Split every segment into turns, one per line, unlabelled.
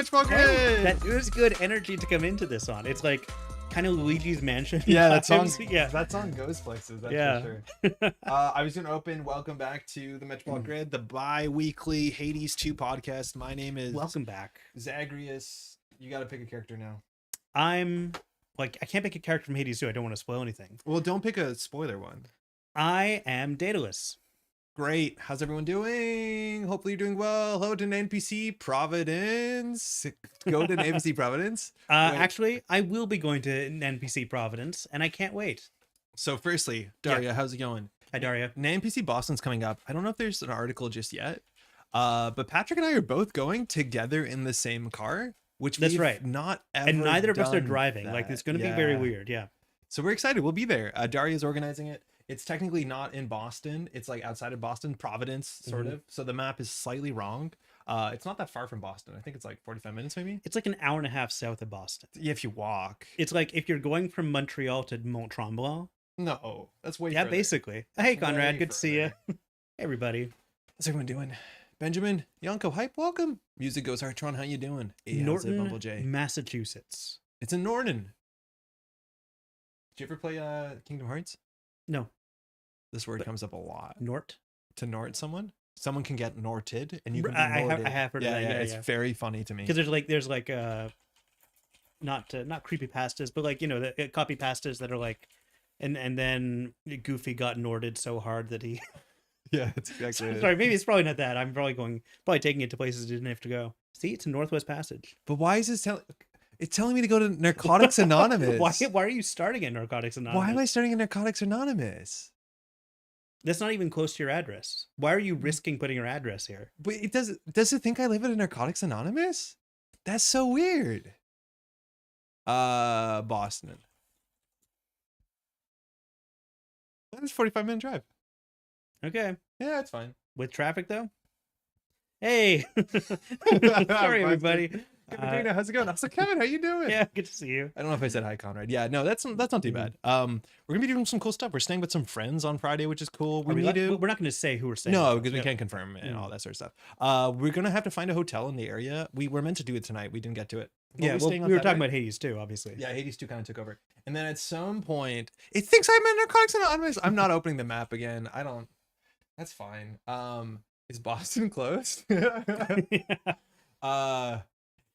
Métropole Grid.
That was good energy to come into this on. It's like kind of Luigi's Mansion.
Yeah, that song.
vibes. Yeah,
That song goes places. That's
Yeah.
for sure. I was gonna open. Welcome back to the Métropole Grid, the bi-weekly Hades 2 podcast. My name is
welcome back.
Zagreus. You got to pick a character now.
I'm like, I can't pick a character from Hades 2. I don't want to spoil anything.
Well, don't pick a spoiler one.
I am Daedalus.
Great. How's everyone doing? Hopefully you're doing well. Hello to an NPC Providence. Go to an NPC Providence. Wait.
Actually, I will be going to an NPC Providence, and I can't wait.
So firstly, Daria, how's it going?
Hi, Daria.
An NPC Boston's coming up. I don't know if there's an article just yet. But Patrick and I are both going together in the same car, which
That's
we've
right.
not ever
And neither of us are
done
driving.
that.
Like, it's going to be very weird. Yeah.
So we're excited. We'll be there. Daria's organizing it. It's technically not in Boston. It's like outside of Boston, Providence, sort of. So the map is slightly wrong. It's not that far from Boston. I think it's like 45 minutes maybe.
It's like an hour and a half south of Boston.
Yeah, if you walk.
It's like if you're going from Montreal to Mont Tremblant.
No, that's way
Yeah,
further.
basically. Hey, Conrad.
Way
Good to see you.
further.
Hey, everybody.
How's everyone doing? Benjamin, Yonko, hype, welcome. Music goes Artron, how you doing? Hey, how's it,
Norton,
Bumble J?
Massachusetts.
It's in Norton. Did you ever play Kingdom Hearts?
No.
This word comes up a lot.
Nort?
To nort someone? Someone can get norted, and you can be
I
norted.
have heard of
yeah,
that.
yeah,
Yeah,
it's
yeah.
very funny to me.
Because there's like not creepy pastas, but like, you know, the copy pastas that are like, and then Goofy got norted so hard that he.
Yeah, it's exactly it.
Sorry, maybe it's probably not that. I'm probably taking it to places it didn't have to go. See, it's a Northwest Passage.
But why is this telling? It's telling me to go to Narcotics Anonymous.
Why are you starting at Narcotics Anonymous?
Why am I starting at Narcotics Anonymous?
That's not even close to your address. Why are you risking putting your address here?
But does it think I live at a Narcotics Anonymous? That's so weird. Boston. That is 45-minute drive.
Okay.
Yeah, it's fine.
With traffic though? Hey. Sorry, everybody.
Katrina, how's it going? I was like, Kevin, how you doing?
Yeah, good to see you.
I don't know if I said hi, Conrad. Yeah, no, that's not too bad. We're gonna be doing some cool stuff. We're staying with some friends on Friday, which is cool.
We're not going to say who we're staying.
No,
with.
because we can't confirm and all that sort of stuff. We're gonna have to find a hotel in the area. We were meant to do it tonight. We didn't get to it. But
Yeah, well, we were talking about Hades too, obviously.
Yeah, Hades 2 kind of took over. And then at some point, it thinks I'm in Narcotics Anonymous. I'm not opening the map again. I don't. That's fine. Is Boston closed?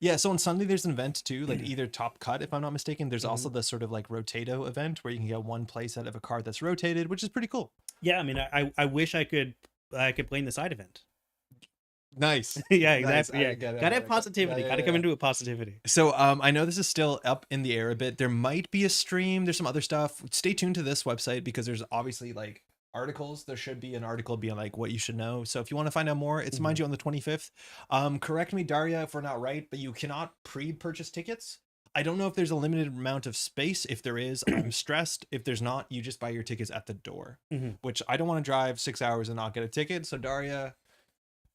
Yeah, so on Sunday there's an event too, like either Top Cut, if I'm not mistaken. There's also the sort of like Rotato event where you can get one place out of a card that's rotated, which is pretty cool.
Yeah, I mean, I wish I could play in the side event.
Nice.
Yeah,
Nice.
exactly. Yeah, gotta have positivity. Gotta come into it with positivity.
So I know this is still up in the air a bit. There might be a stream. There's some other stuff. Stay tuned to this website because there's obviously like articles. There should be an article being like what you should know. So if you want to find out more, it's mind you on the 25th. Correct me, Daria, if we're not right, but you cannot pre-purchase tickets. I don't know if there's a limited amount of space. If there is, I'm stressed. If there's not, you just buy your tickets at the door, which I don't want to drive 6 hours and not get a ticket. So Daria,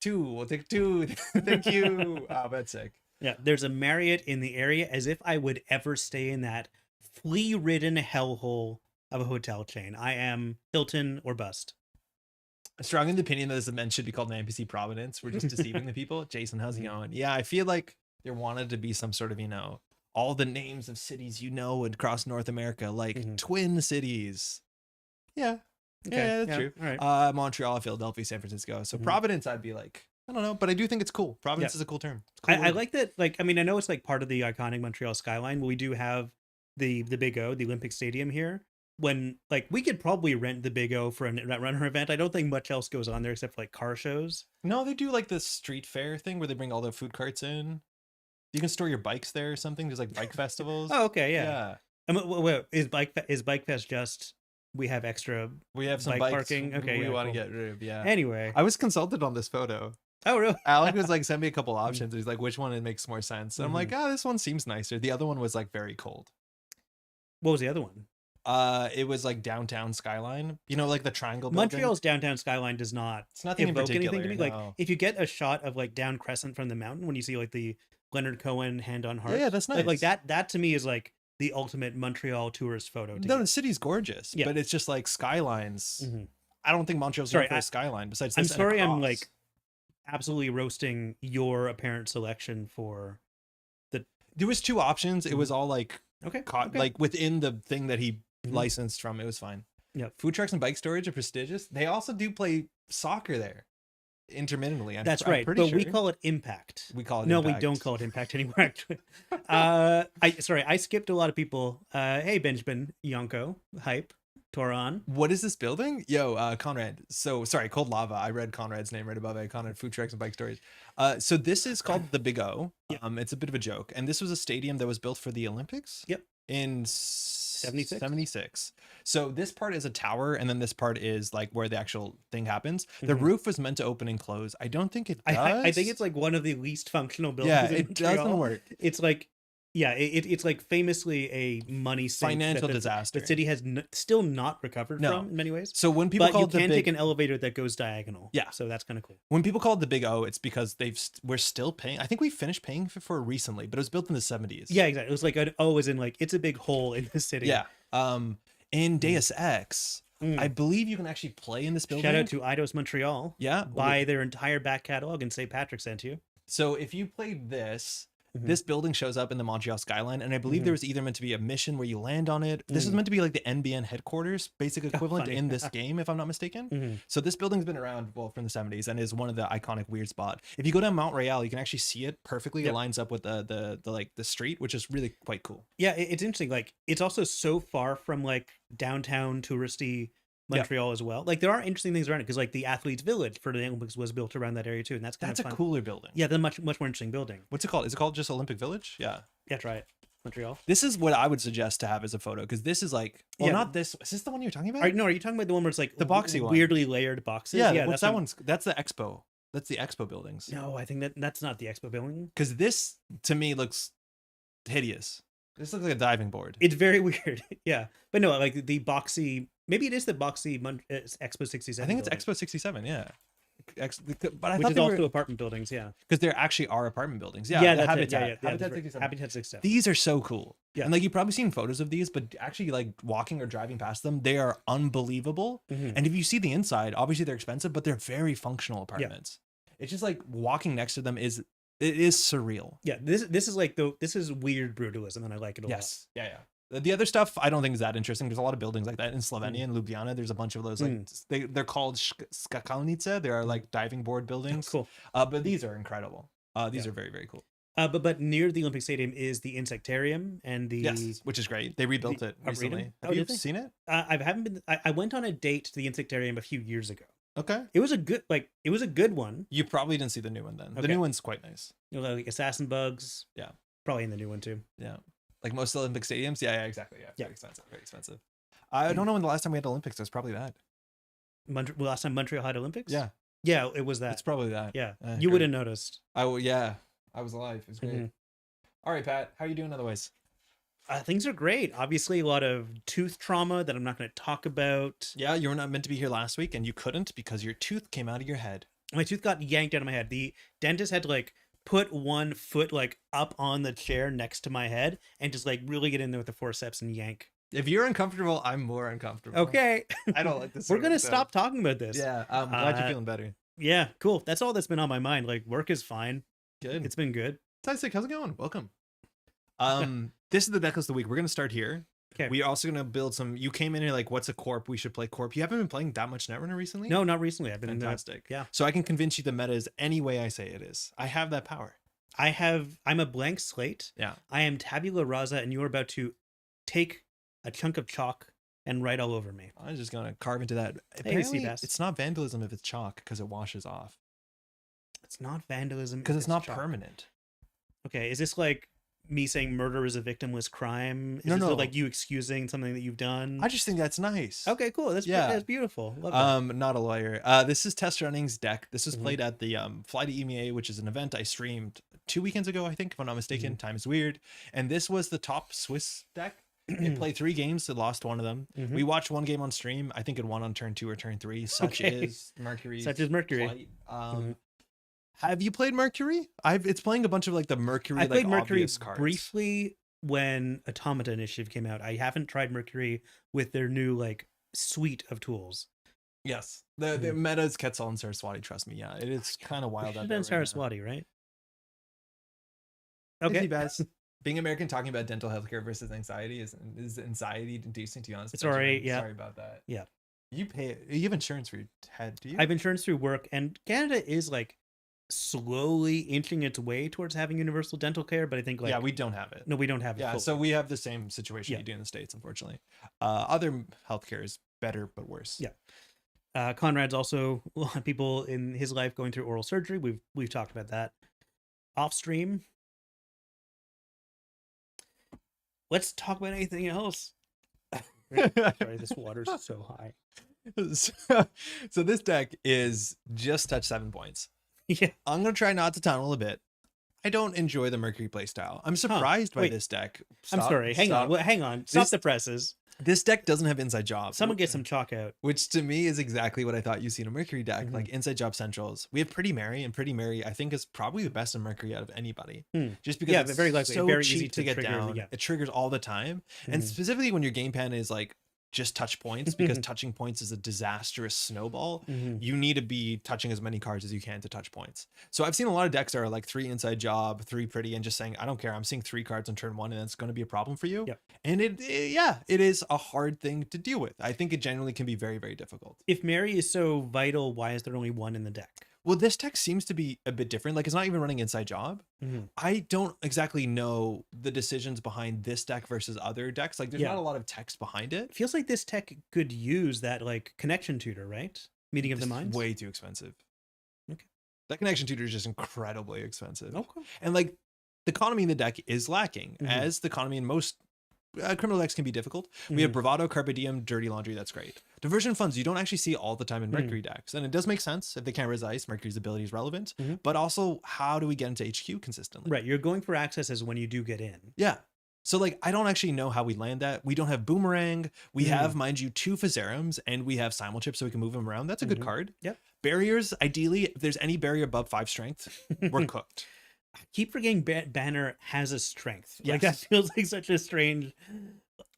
we'll take 2. Thank you. Oh, that's sick.
Yeah, there's a Marriott in the area, as if I would ever stay in that flea-ridden hellhole of a hotel chain. I am Hilton or bust.
Strong in the opinion that this event should be called an NPC Providence. We're just deceiving the people. Jason, how's it going? Yeah, I feel like there wanted to be some sort of, you know, all the names of cities you know across North America, like Twin Cities. Yeah.
Okay,
Yeah, that's
yeah,
true.
all right.
Montreal, Philadelphia, San Francisco. So Providence, I'd be like, I don't know, but I do think it's cool. Providence is a cool term. It's a cool
I
word.
like that. Like, I mean, I know it's like part of the iconic Montreal skyline, but we do have the Big O, the Olympic Stadium here. When like we could probably rent the Big O for a Netrunner event. I don't think much else goes on there except for like car shows.
No, they do like the street fair thing where they bring all the food carts in. You can store your bikes there or something. There's like bike festivals.
Oh, okay, yeah. Wait, is Bike Fest just we have extra?
We have some
bike
bikes
parking. Okay,
we
yeah,
want to
cool.
get rid of. Yeah.
Anyway,
I was consulted on this photo.
oh really?
Alec was like, send me a couple options. He's like, which one it makes more sense? And I'm like, this one seems nicer. The other one was like very cold.
What was the other one?
It was like downtown skyline. You know, like the triangle building.
Montreal's downtown skyline does not
It's nothing in
evoke
particular.
anything to me.
No.
Like if you get a shot of like down Crescent from the mountain when you see like the Leonard Cohen hand on heart.
Yeah, that's nice.
Like that to me is like the ultimate Montreal tourist photo.
No, the city's gorgeous, but it's just like skylines. I don't think Montreal's known for a skyline. Besides,
I'm
this and
sorry,
a
I'm
cross.
like absolutely roasting your apparent selection for
There was 2 options. It was all like
Okay.
like within the thing that he
Mhm.
licensed from. It was fine.
Yep.
Food trucks and bike storage are prestigious. They also do play soccer there intermittently. I'm
That's
I'm
right,
pretty
but
sure.
we call it Impact.
We call it
No,
Impact.
we don't call it Impact anymore. Actually, I skipped a lot of people. Hey, Benjamin, Yonko, Hype, Toron.
What is this building? Yo, Conrad. So sorry, Cold Lava. I read Conrad's name right above it. Conrad Food Trucks and Bike Storage. So this is called the Big O.
Yep.
It's a bit of a joke, and this was a stadium that was built for the Olympics.
Yep.
In
76?
76. So this part is a tower, and then this part is like where the actual thing happens. The
Mhm.
roof was meant to open and close. I don't think it does.
I think it's like one of the least functional buildings.
yeah,
in
it
Montreal.
doesn't work.
It's like, yeah, it's like famously a money sink
Financial
that
disaster.
The city has still not recovered
No.
from in many ways.
So when people
But
call
you
it the
can
big,
take an elevator that goes diagonal.
Yeah.
So that's kind of cool.
when people call it the Big O, it's because we're still paying. I think we finished paying for it recently, but it was built in the 70s.
Yeah, exactly. It was like an O as in like it's a big hole in the city.
Yeah. In Deus Ex,
Mm.
I believe you can actually play in this building.
Shout out to Eidos Montreal.
Yeah.
Buy their entire back catalog and say Patrick sent you.
So if you played this,
Mhm.
this building shows up in the Montreal skyline, and I believe
Mhm.
there was either meant to be a mission where you land on it. This is meant to be like the NBN headquarters, basic equivalent
funny.
in this game, if I'm not mistaken.
Mhm.
So this building's been around from the 70s and is one of the iconic weird spot. If you go down Mount Royal, you can actually see it perfectly.
Yep.
It lines up with the like the street, which is really quite cool.
Yeah, it's interesting. Like it's also so far from like downtown touristy Montreal as well. Like there are interesting things around it because like the Athletes Village for the Olympics was built around that area too, and that's kind
That's
of
a
fun.
cooler building.
Yeah, they're much more interesting building.
What's it called? Is it called just Olympic Village? Yeah.
Yeah, try it. Montreal.
This is what I would suggest to have as a photo because this is like, well,
Yeah.
not this. Is this the one you're talking about?
Are you talking about the one where it's like
The boxy one.
weirdly layered boxes?
Yeah, what's that
one.
one's? That's the Expo. That's the Expo buildings.
No, I think that's not the Expo building.
Because this to me looks hideous. This looks like a diving board.
It's very weird. Yeah, but no, like the boxy. Maybe it is the boxy Expo 67.
I think it's
building,
Expo 67. Yeah. But I
which
thought
is
they
also
were
apartment buildings. Yeah,
because there actually are apartment buildings. Yeah,
yeah,
the
that's it.
Habitat.
Yeah, yeah,
Habitat
that's
67.
right. Habitat 67.
These are so cool.
Yeah.
And like you've probably seen photos of these, but actually like walking or driving past them, they are unbelievable.
Mhm.
And if you see the inside, obviously they're expensive, but they're very functional apartments. It's just like walking next to them is surreal.
Yeah, this is like this is weird brutalism, and I like it a lot.
Yes. Yeah, yeah. The other stuff I don't think is that interesting. There's a lot of buildings like that in Slovenia and Ljubljana. There's a bunch of those like they're called skakalnice. They are like diving board buildings.
Cool.
But these are incredible. These are very, very cool.
But near the Olympic Stadium is the Insectarium and the
Yes, which is great. They rebuilt
the
it recently.
Arboretum?
Have
Oh,
you
did they?
seen it?
I haven't been. I went on a date to the Insectarium a few years ago.
Okay.
It was a good one.
You probably didn't see the new one then. The
Okay.
new one's quite nice.
You know, like assassin bugs.
Yeah.
Probably in the new one too.
Yeah. Like most Olympic stadiums. Yeah, yeah, exactly. Yeah.
Yeah.
Very expensive. Very expensive. I don't know when the last time we had Olympics. It was probably that.
Last time Montreal had Olympics.
Yeah.
Yeah, it was that.
It's probably that.
Yeah, you
great.
would have noticed.
Yeah. I was alive. It was great.
Mhm.
All right, Pat. How are you doing otherwise?
Things are great. Obviously, a lot of tooth trauma that I'm not going to talk about.
Yeah, you were not meant to be here last week and you couldn't because your tooth came out of your head.
My tooth got yanked out of my head. The dentist had to like put one foot like up on the chair next to my head and just like really get in there with the forceps and yank.
If you're uncomfortable, I'm more uncomfortable.
Okay.
I don't like this.
We're
sort
going
of
to
stuff.
stop talking about this.
Yeah, I'm glad you're
Uh,
feeling better.
Yeah, cool. That's all that's been on my mind. Like work is fine.
Good.
It's been good.
Tysick, how's it going? Welcome. This is the decklist of the week. We're gonna start here.
Okay.
We're also gonna build some. You came in here like, what's a corp? We should play corp. You haven't been playing that much Netrunner recently.
No, not recently. I've been in
Fantastic.
yeah.
So I can convince you the meta is any way I say it is. I have that power.
I'm a blank slate.
Yeah.
I am tabula rasa, and you're about to take a chunk of chalk and write all over me.
I'm just gonna carve into that.
Hey,
Apparently,
Seabass.
it's not vandalism if it's chalk because it washes off.
It's not vandalism
Because it's not
chalk.
permanent.
Okay, is this like me saying murder is a victimless crime? Is
No,
this
no.
like you excusing something that you've done?
I just think that's nice.
Okay, cool. That's
Yeah.
that's beautiful. Love that.
Not a lawyer. This is Test Runnings deck. This was
Mhm.
played at the Fly to EMEA, which is an event I streamed 2 weekends ago, I think, if I'm not mistaken. Time is weird. And this was the top Swiss deck. It played 3 games. It lost one of them.
Mhm.
We watched one game on stream. I think it won on turn 2 or turn 3. Such
Okay.
is Mercury.
Such is Mercury.
Flight.
Mhm.
Have you played Mercury? It's playing a bunch of like the Mercury.
I played
like,
Mercury
obvious cards.
briefly when Automata Initiative came out. I haven't tried Mercury with their new like suite of tools.
Yes, the meta is Quetzal and Saraswati. Trust me, yeah, it is kind of wild.
Should
out
have
there
been
right now.
Saraswati, right?
Busy
Okay.
Bass. Being American talking about dental healthcare versus anxiety is anxiety inducing, to be honest.
It's all right. Yeah.
Sorry about that.
Yeah.
You have insurance for your head, do you?
I have insurance through work, and Canada is like slowly inching its way towards having universal dental care, but I think like
yeah, we don't have it.
no, we don't have it.
Yeah,
fully.
so we have the same situation
Yeah.
you do in the States, unfortunately. Other healthcare is better but worse.
Yeah. Conrad's also a lot of people in his life going through oral surgery. We've talked about that off stream. Let's talk about anything else. Sorry, this water's so high.
So this deck is just touch 7 points.
Yeah.
I'm gonna try not to tunnel a bit. I don't enjoy the Mercury playstyle. I'm surprised by
wait.
this deck.
I'm sorry. Hang on. Hang on. Stop the presses.
This deck doesn't have inside job.
Someone get some chalk out.
Which to me is exactly what I thought you see in a Mercury deck,
Mhm.
like inside job centrals. We have Pretty Mary, and Pretty Mary I think is probably the best in Mercury out of anybody. Just because it's
very likely,
so
very
cheap
easy
to get
trigger,
down.
yeah.
It triggers all the time. And
Mhm.
specifically when your game plan is like just touch points, because touching points is a disastrous snowball.
Mhm.
You need to be touching as many cards as you can to touch points. So I've seen a lot of decks that are like 3 inside job, 3 pretty, and just saying, I don't care. I'm seeing 3 cards on turn 1, and that's going to be a problem for you.
Yep.
And it is a hard thing to deal with. I think it genuinely can be very, very difficult.
If Mary is so vital, why is there only one in the deck?
Well, this deck seems to be a bit different. Like, it's not even running inside job.
Mhm.
I don't exactly know the decisions behind this deck versus other decks. Like, there's
Yeah.
not a lot of text behind it.
It feels like this tech could use that like connection tutor, right? Meeting of the
It's
minds.
way too expensive.
Okay.
That connection tutor is just incredibly expensive.
Okay.
And like, the economy in the deck is lacking,
Mhm.
as the economy in most criminal decks can be difficult. We have Bravado, Carpe Diem, Dirty Laundry. That's great. Diversion funds you don't actually see all the time in Mercury decks, and it does make sense if they can't res ice. Mercury's ability is relevant, but also how do we get into HQ consistently?
Right, you're going for access as when you do get in.
Yeah. So like, I don't actually know how we land that. We don't have Boomerang. We have, mind you, 2 Phazerums, and we have Simulchip, so we can move them around. That's a good card.
Yep.
Barriers, ideally, if there's any barrier above 5 strength, we're cooked.
I keep forgetting Banner has a strength.
Yes.
Like that feels like such a strange.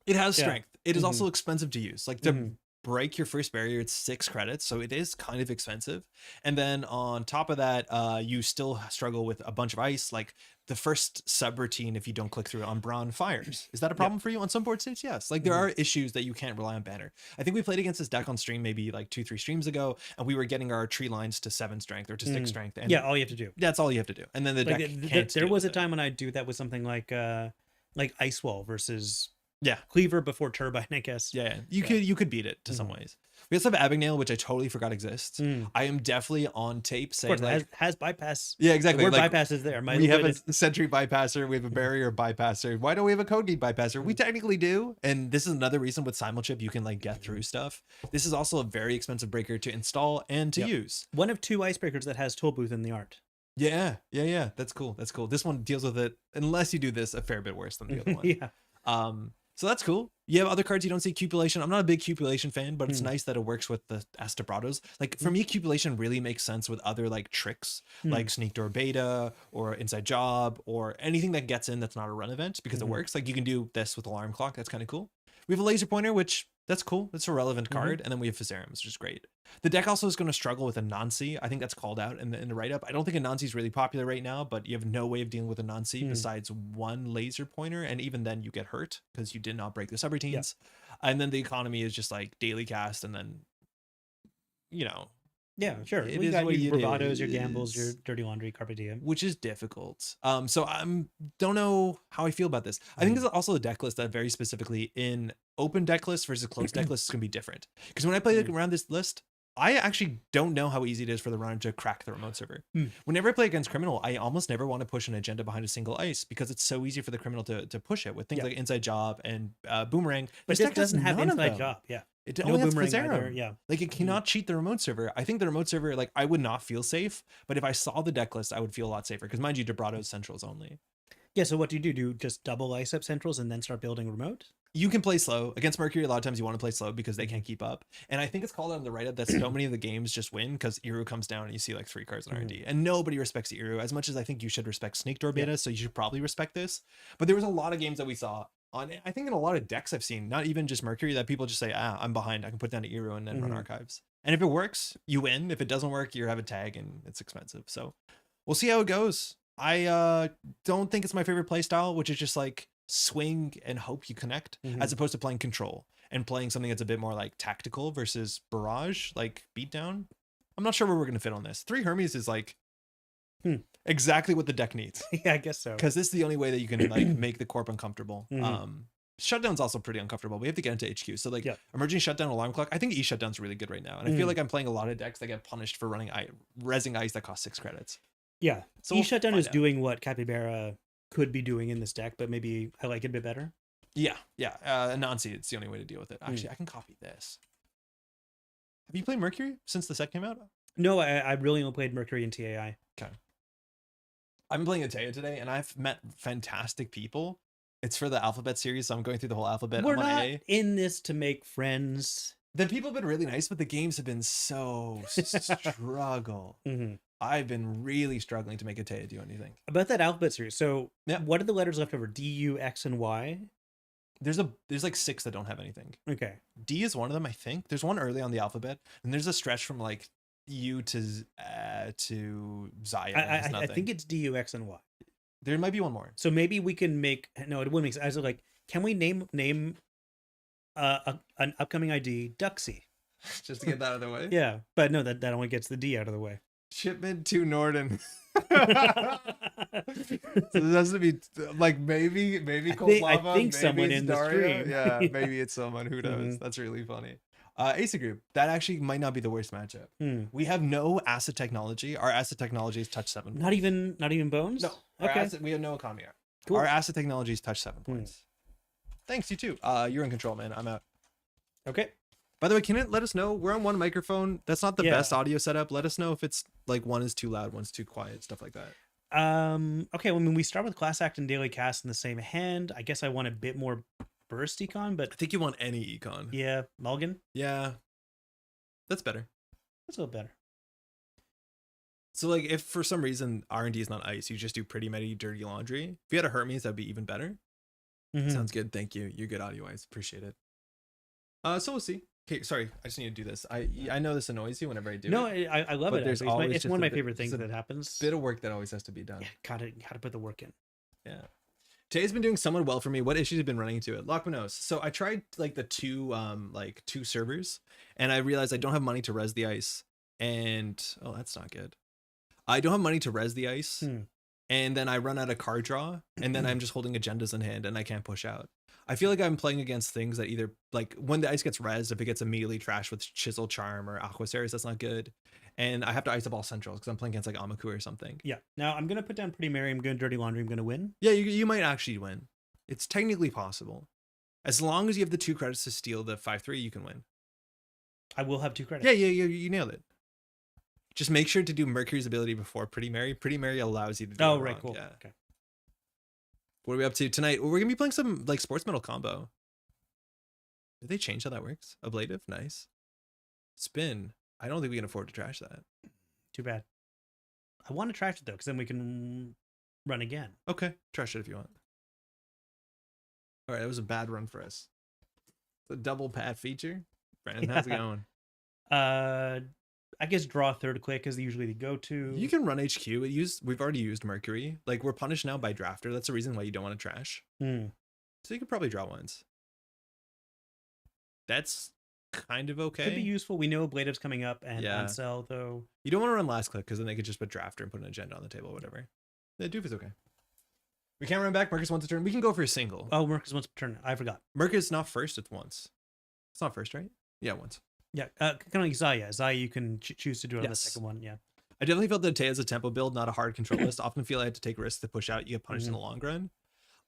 It has
Yeah.
strength. It is also expensive to use. Like, to break your first barrier, it's 6 credits, so it is kind of expensive. And then on top of that, you still struggle with a bunch of ice. Like, the first subroutine, if you don't click through it on Brawn, fires. Is that a problem for you on some board states? Yes. Like, there are issues that you can't rely on Banner. I think we played against this deck on stream maybe like 2-3 streams ago, and we were getting our tree lines to 7 strength or to 6 strength. And
Yeah, all you have to do.
that's all you have to do. And then the
Like,
deck can't
there
deal
was a
with it.
time when I'd do that with something like Ice Wall versus
Yeah.
Cleaver before Turbine, I guess.
Yeah, you could beat it to some ways. We also have Abagnale, which I totally forgot exists. I am definitely on tape
Of
saying
course,
like,
it has bypass.
yeah, exactly.
The word
Like,
bypass is there.
we have a sentry bypasser, we have a barrier bypasser. Why don't we have a code gate bypasser? We technically do, and this is another reason with Simulchip you can like get through stuff. This is also a very expensive breaker to install and to use.
One of 2 icebreakers that has Toll Booth in the art.
Yeah. That's cool. This one deals with it, unless you do this, a fair bit worse than the other one.
Yeah.
So that's cool. You have other cards you don't see. Cupulation. I'm not a big Cupulation fan, but it's nice that it works with the s-dobrados. Like, for me, Cupulation really makes sense with other like tricks, like Sneak Door Beta or Inside Job or anything that gets in that's not a run event, because it works. Like, you can do this with Alarm Clock. That's kind of cool. We have a Laser Pointer, which that's cool. That's a relevant card. And then we have Phazerums, which is great. The deck also is going to struggle with a Nancy. I think that's called out in the write-up. I don't think a Nancy is really popular right now, but you have no way of dealing with a Nancy besides 1 Laser Pointer, and even then you get hurt because you did not break the subroutines. And then the economy is just like daily cast, and then, you know,
Yeah, sure.
It
We
is
got
what
your
it
bravados, your gambles, your
is.
dirty laundry, carpe diem.
which is difficult. So don't know how I feel about this. I think it's also a deck list that very specifically in open deck lists versus closed deck lists is going to be different. Because when I play around this list, I actually don't know how easy it is for the runner to crack the remote server. Whenever I play against criminal, I almost never want to push an agenda behind a single ice because it's so easy for the criminal to push it with things like inside job and boomerang.
But
This
it
deck has
doesn't have
none of
inside
them.
job. Yeah.
It
No
only has
boomerang
Phaserum.
either, yeah.
Like, it cannot cheat the remote server. I think the remote server, like, I would not feel safe, but if I saw the deck list, I would feel a lot safer. Because mind you, DeBrado's centrals only.
Yeah, so what do? Do you just double ice up centrals and then start building remote?
You can play slow. Against Mercury, a lot of times you want to play slow because they can't keep up. And I think it's called out on the write-up that so many of the games just win because Iru comes down and you see like 3 cards in R&D. And nobody respects Iru as much as I think you should respect Snake Door Beta, so you should probably respect this. But there was a lot of games that we saw on, I think in a lot of decks I've seen, not even just Mercury, that people just say, I'm behind. I can put down to Iru and then run archives. And if it works, you win. If it doesn't work, you have a tag and it's expensive. So we'll see how it goes. I don't think it's my favorite play style, which is just like swing and hope you connect, as opposed to playing control and playing something that's a bit more like tactical versus barrage, like beatdown. I'm not sure where we're gonna fit on this. 3 Hermes is like exactly what the deck needs.
Yeah, I guess so.
Because this is the only way that you can like make the corp uncomfortable.
Mhm.
Shutdown's also pretty uncomfortable. We have to get into HQ. So like
Yep.
emerging shutdown, alarm clock. I think E shutdown's really good right now, and I feel like I'm playing a lot of decks that get punished for running rezzing ice that cost 6 credits.
Yeah.
So
E
we'll
shutdown
find
is
out.
doing what Capybara could be doing in this deck, but maybe I like it a bit better.
Yeah. Anansi, it's the only way to deal with it. Actually, I can copy this. Have you played Mercury since the set came out?
No, I really only played Mercury and TAI.
Okay. I've been playing Atea today, and I've met fantastic people. It's for the alphabet series, so I'm going through the whole alphabet.
We're
I'm on
not
A.
in this to make friends.
The people have been really nice, but the games have been so struggle. I've been really struggling to make Atea do anything.
About that alphabet series. So
Yeah.
what are the letters left over? D, U, X, and Y?
There's like 6 that don't have anything.
Okay.
D is one of them, I think. There's one early on the alphabet, and there's a stretch from like U to Zaya.
I think it's D, U, X, and Y.
There might be one more.
So maybe we can make no, it wouldn't make sense. I was like, can we name an upcoming ID Duxie?
Just to get that out of the way.
Yeah, but no, that only gets the D out of the way.
Shipment to Norden. So this has to be like maybe
I think someone in the stream.
Yeah, maybe it's someone, who knows. That's really funny. Ace group, that actually might not be the worst matchup. We have no asset technology. Our asset technology is touch 7 points.
Not even bones.
No.
Okay.
We have no economy.
Cool.
Our asset technology is touch 7 points. Thanks, you too. You're in control, man. I'm out.
Okay.
By the way, can it let us know? We're on one microphone. That's not the
Yeah.
best audio setup. Let us know if it's like one is too loud, one's too quiet, stuff like that.
Okay, well, I mean, we start with class act and daily cast in the same hand. I guess I want a bit more burst econ, but
I think you want any econ.
yeah, Mulligan.
Yeah. That's better.
That's a little better.
So like if for some reason R&D is not ice, you just do pretty many dirty laundry. If you had a Hermes, that'd be even better. Sounds good. Thank you. You're good audio wise. Appreciate it. So we'll see. Okay, sorry. I just need to do this. I know this annoys you whenever I do
No,
it.
I love
But
it.
there's
Actually.
always
It's
just
one of
a
my
bit-
favorite things
it's a
that happens.
Bit of work that always has to be done.
Yeah, gotta put the work in.
Yeah. Today's been doing somewhat well for me. What issues have been running into it? Lockman knows. So I tried like the two servers, and I realized I don't have money to res the ice. And oh, that's not good. I don't have money to res the ice. And then I run out of card draw, and then I'm just holding agendas in hand and I can't push out. I feel like I'm playing against things that either like when the ice gets rezzed, if it gets immediately trashed with Chisel Charm or Aquasaris, that's not good. And I have to ice up all centrals because I'm playing against like Amaku or something.
Yeah. Now I'm gonna put down Pretty Mary. I'm gonna Dirty Laundry. I'm gonna win.
Yeah, you might actually win. It's technically possible. As long as you have the 2 credits to steal the 5/3, you can win.
I will have 2 credits.
Yeah, you nailed it. Just make sure to do Mercury's ability before Pretty Mary. Pretty Mary allows you to do
Oh,
it
right,
wrong.
cool.
Yeah.
Okay.
What are we up to tonight? We're gonna be playing some like Sportsmetal combo. Did they change how that works? Ablative, nice. Spin. I don't think we can afford to trash that.
Too bad. I want to trash it though, because then we can run again.
Okay, trash it if you want. All right, that was a bad run for us. The double pad feature. Brandon, how's it going?
I guess draw third quick is usually the go-to.
You can run HQ. We've already used Mercury. Like we're punished now by drafter. That's the reason why you don't want to trash. So you could probably draw once. That's kind of okay.
Could be useful. We know Ablative's coming up and
Yeah.
Unsell though.
You don't want to run last click because then they could just put drafter and put an agenda on the table or whatever. The doof is okay. We can't run back. Marcus wants a turn. We can go for a single.
Oh, Marcus wants to turn. I forgot.
Marcus not first. It's once. It's not first, right? Yeah, once.
Yeah, kind of like Zaya. Zaya, you can choose to do it on the
Yes.
second one. Yeah.
I definitely felt that Tay is a tempo build, not a hard control list. Often feel I had to take risks to push out. You get punished in the long run.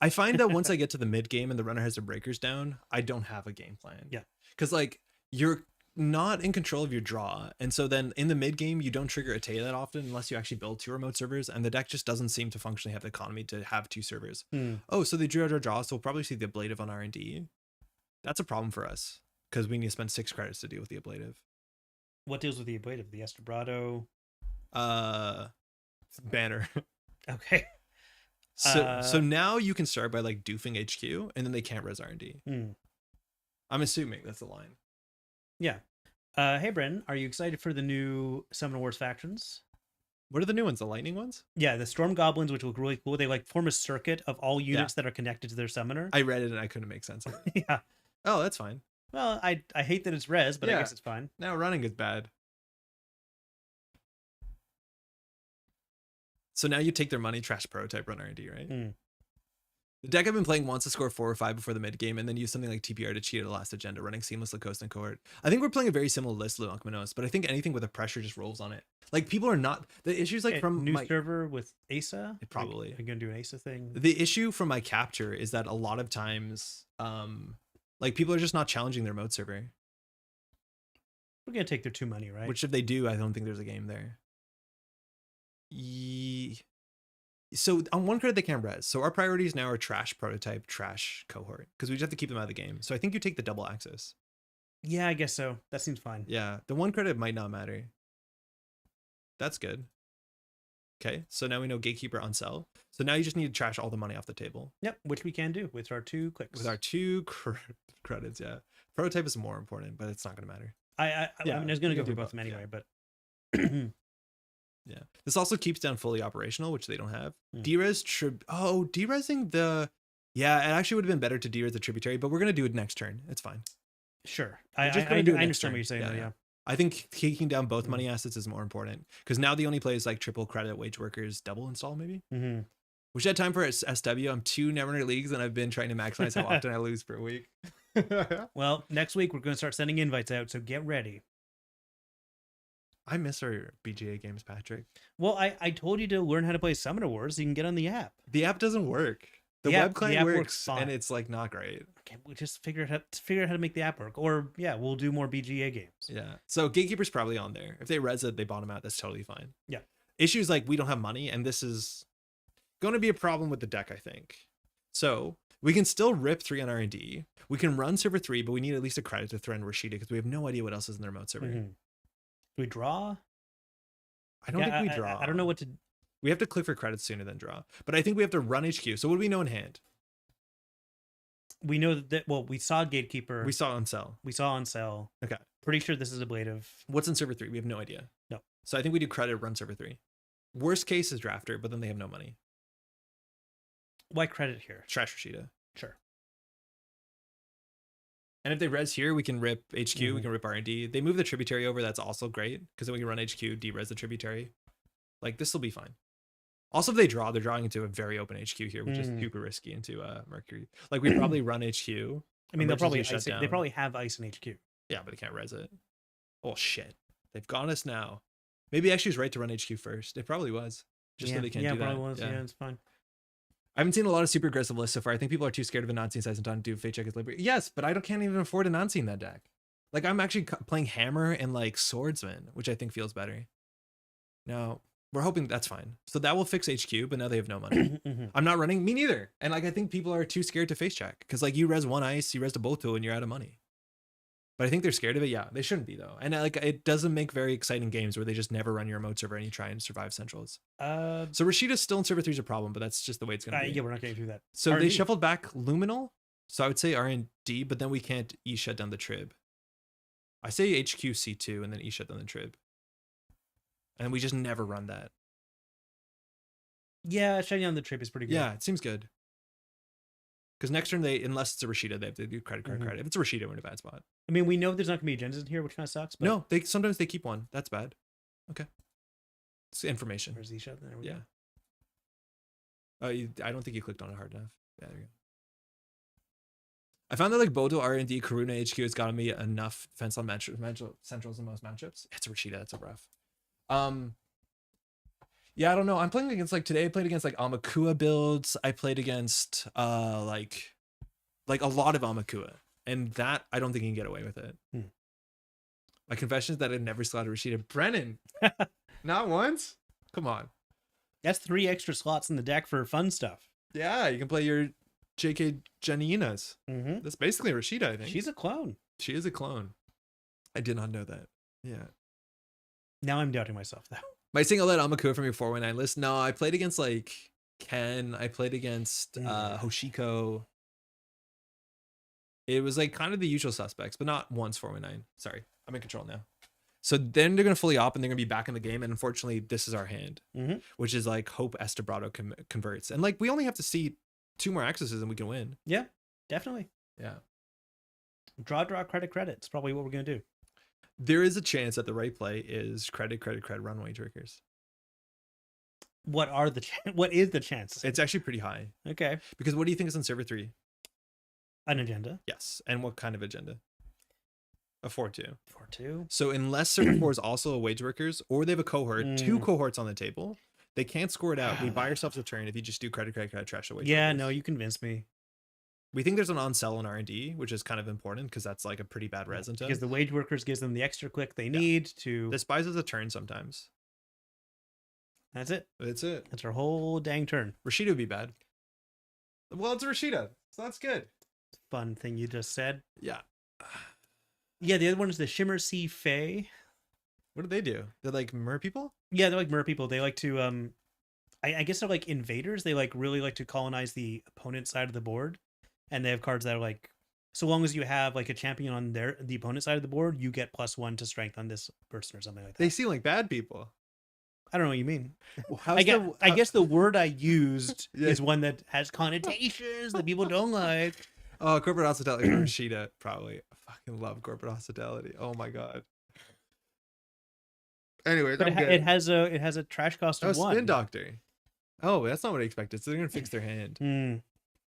I find that once I get to the mid game and the runner has their breakers down, I don't have a game plan.
Yeah.
Because like you're not in control of your draw. And so then in the mid game, you don't trigger a Tay that often unless you actually build 2 remote servers. And the deck just doesn't seem to functionally have the economy to have 2 servers. Oh, so they drew out our draw. So we'll probably see the ablative on R&D. That's a problem for us because we need to spend 6 credits to deal with the ablative.
What deals with the ablative? The s-dobrado.
Banner.
Okay.
So now you can start by like doofing HQ and then they can't res R&D. I'm assuming that's the line.
Yeah. Hey, Brendan, are you excited for the new Summon Wars factions?
What are the new ones? The lightning ones?
Yeah, the Storm Goblins, which look really cool. They like form a circuit of all units
Yeah.
that are connected to their summoner.
I read it and I couldn't make sense of it.
Yeah.
Oh, that's fine.
Well, I hate that it's res, but I
Yeah.
guess it's fine.
Now running is bad. So now you take their money, trash prototype, run R&D, right?
Mm.
The deck I've been playing wants to score 4 or 5 before the mid game and then use something like TPR to cheat at a last agenda, running seamless Lacoste and cohort. I think we're playing a very similar list, Luank Manos, but I think anything with a pressure just rolls on it. Like people are not the issues like from
new
my
server with Asa.
probably
Like, are you gonna do an Asa thing?
the issue from my capture is that a lot of times like people are just not challenging their mode server.
We're gonna take their 2 money, right?
Which if they do, I don't think there's a game there. So on one credit they can't res. So our priorities now are trash prototype, trash cohort, because we just have to keep them out of the game. So I think you take the double access.
Yeah, I guess so. That seems fine.
Yeah, the 1 credit might not matter. That's good. Okay, so now we know gatekeeper on sell. So now you just need to trash all the money off the table.
Yep, which we can do with our 2 clicks.
With our 2 credits, yeah. Prototype is more important, but it's not going to matter.
I
Yeah,
mean, I was gonna
you
go
can
through
do
both of them
both,
anyway,
yeah.
but
Yeah. This also keeps down fully operational, which they don't have.
Mm.
Derez deresing the yeah, it actually would have been better to derez the tributary, but we're gonna do it next turn. It's fine.
sure.
We're just gonna do it
I
next
understand
turn.
what you're saying.
Yeah,
though,
yeah.
yeah.
I think taking down both money assets is more important because now the only play is like triple credit wage workers double install maybe.
Mm-hmm.
Wish I had time for SW. I'm 2 Netrunner leagues and I've been trying to maximize how often I lose per week.
Well, next week we're going to start sending invites out, so get ready.
I miss our BGA games, Patrick.
Well, I told you to learn how to play Summoner Wars so you can get on the app.
The app doesn't work. The
The
web
app- the
client
app
works,
works fine.
and it's like not great.
Okay, we just figure out how to make the app work. Or yeah, we'll do more BGA games.
Yeah. So gatekeeper's probably on there. If they res it, they bottom out. That's totally fine.
Yeah.
Issues like we don't have money, and this is going to be a problem with the deck, I think. So we can still rip 3 on R&D. We can run server 3, but we need at least a credit to threaten Rashida because we have no idea what else is in their remote server.
Mhm. Do we draw?
I don't think we draw.
I don't know what to.
We have to click for credits sooner than draw. But I think we have to run HQ. So what do we know in hand?
We know that. Well, we saw Gatekeeper.
We saw on sell.
We saw on sell.
Okay.
Pretty sure this is ablative.
What's in server 3? We have no idea.
No.
So I think we do credit, run server 3. Worst case is drafter, but then they have no money.
Why credit here?
Trash Rashida.
Sure.
And if they res here, we can rip HQ, we
Mhm.
can rip R&D. They move the tributary over, that's also great, because then we can run HQ, de-res the tributary. Like, this will be fine. Also, if they draw, they're drawing into a very open HQ here, which is super risky into Mercury. Like, we probably run HQ.
I mean, they'll probably
emergency
they
shutdown.
probably have ice in HQ.
Yeah, but they can't res it. Oh, shit. They've got us now. Maybe HQ's right to run HQ first. It probably was. Just so they can't do that.
Probably was. Yeah, it's fine.
I haven't seen a lot of super aggressive lists so far. I think people are too scared of a non-scene size and don't do fate check as liberty. Yes, but I can't even afford a non-scene that deck. Like I'm actually playing hammer and like swordsman, which I think feels better. Now we're hoping that's fine. So that will fix HQ, but now they have no money.
Mhm.
I'm not running. Me neither. And like I think people are too scared to face check because like you res 1 ice, you res to both two, and you're out of money. But I think they're scared of it. Yeah, they shouldn't be though. And like it doesn't make very exciting games where they just never run your remote server and you try and survive centrals. So Rashida's still in server 3 is a problem, but that's just the way it's gonna be.
Yeah, we're not getting through that.
So
R&D.
they shuffled back Luminal. So I would say R&D, but then we can't E shut down the trib. I say HQ C2 and then E shut down the trib. And we just never run that.
Yeah, shutting down the trip is pretty good.
Yeah, it seems good. Because next turn they, unless it's a Rashida, they have to do credit card
Mhm.
credit. If it's a Rashida, we're in a bad spot.
I mean, we know there's not gonna be agendas in here, which kind of sucks. But
No, they sometimes they keep one. That's bad. Okay. It's information.
Where's the shut? There we go.
Yeah. I don't think you clicked on it hard enough. Yeah, there you go. I found that like Bodo, R&D, Karuna, HQ has gotten me enough defense on centrals in most matchups. It's a Rashida. That's a rough. Yeah, I don't know. I'm playing against like today. I played against like Amakua builds. I played against like a lot of Amakua, and that I don't think you can get away with it. My confession is that I never slotted Rashida. Brennan, not once. Come on.
That's 3 extra slots in the deck for fun stuff.
Yeah, you can play your JK Janinas.
Mm-hmm.
That's basically Rashida, I think.
She's a clone.
She is a clone. I did not know that. Yeah.
Now I'm doubting myself though.
Am I saying I'll let Amakua from your 419 list? No, I played against like Ken. I played against Hoshiko. It was like kind of the usual suspects, but not once 419. Sorry, I'm in control now. So then they're going to fully op and they're going to be back in the game. And unfortunately, this is our hand,
Mhm.
which is like hope s-dobrado converts. And like we only have to see 2 more accesses and we can win.
Yeah, definitely.
Yeah.
Draw, credit. It's probably what we're going to do.
There is a chance that the right play is credit, run wage workers.
What is the chances?
It's actually pretty high.
Okay.
Because what do you think is on server 3?
An agenda.
Yes. And what kind of agenda? A 4-2.
4-2.
So unless server 4 is also a wage workers or they have a cohort, 2 cohorts on the table, they can't score it out. We buy ourselves a turn if you just do credit, trash the wage
Yeah,
workers.
no, you convinced me.
We think there's an on-sell in R&D, which is kind of important because that's like a pretty bad res into.
Because the wage workers gives them the extra click they need to...
This buys us a turn sometimes.
That's it.
That's it.
That's our whole dang turn.
Rashida would be bad. Well, it's a Rashida, so that's good.
Fun thing you just said.
Yeah.
Yeah, the other one is the Shimmer Sea Fae.
What do they do? They're like mer people?
Yeah, they're like mer people. They like to... I guess they're like invaders. They like really like to colonize the opponent's side of the board. And they have cards that are like... So long as you have like a champion on the opponent's side of the board, you get +1 to strength on this person or something like that.
They seem like bad people.
I don't know what you mean.
Well,
I guess the word I used is one that has connotations that people don't like.
Oh, corporate hospitality from Rashida, probably. I fucking love corporate hospitality. Oh my god. Anyways,
but it has a trash cost of 1.
Spin doctor. Oh, that's not what I expected. So they're gonna fix their hand.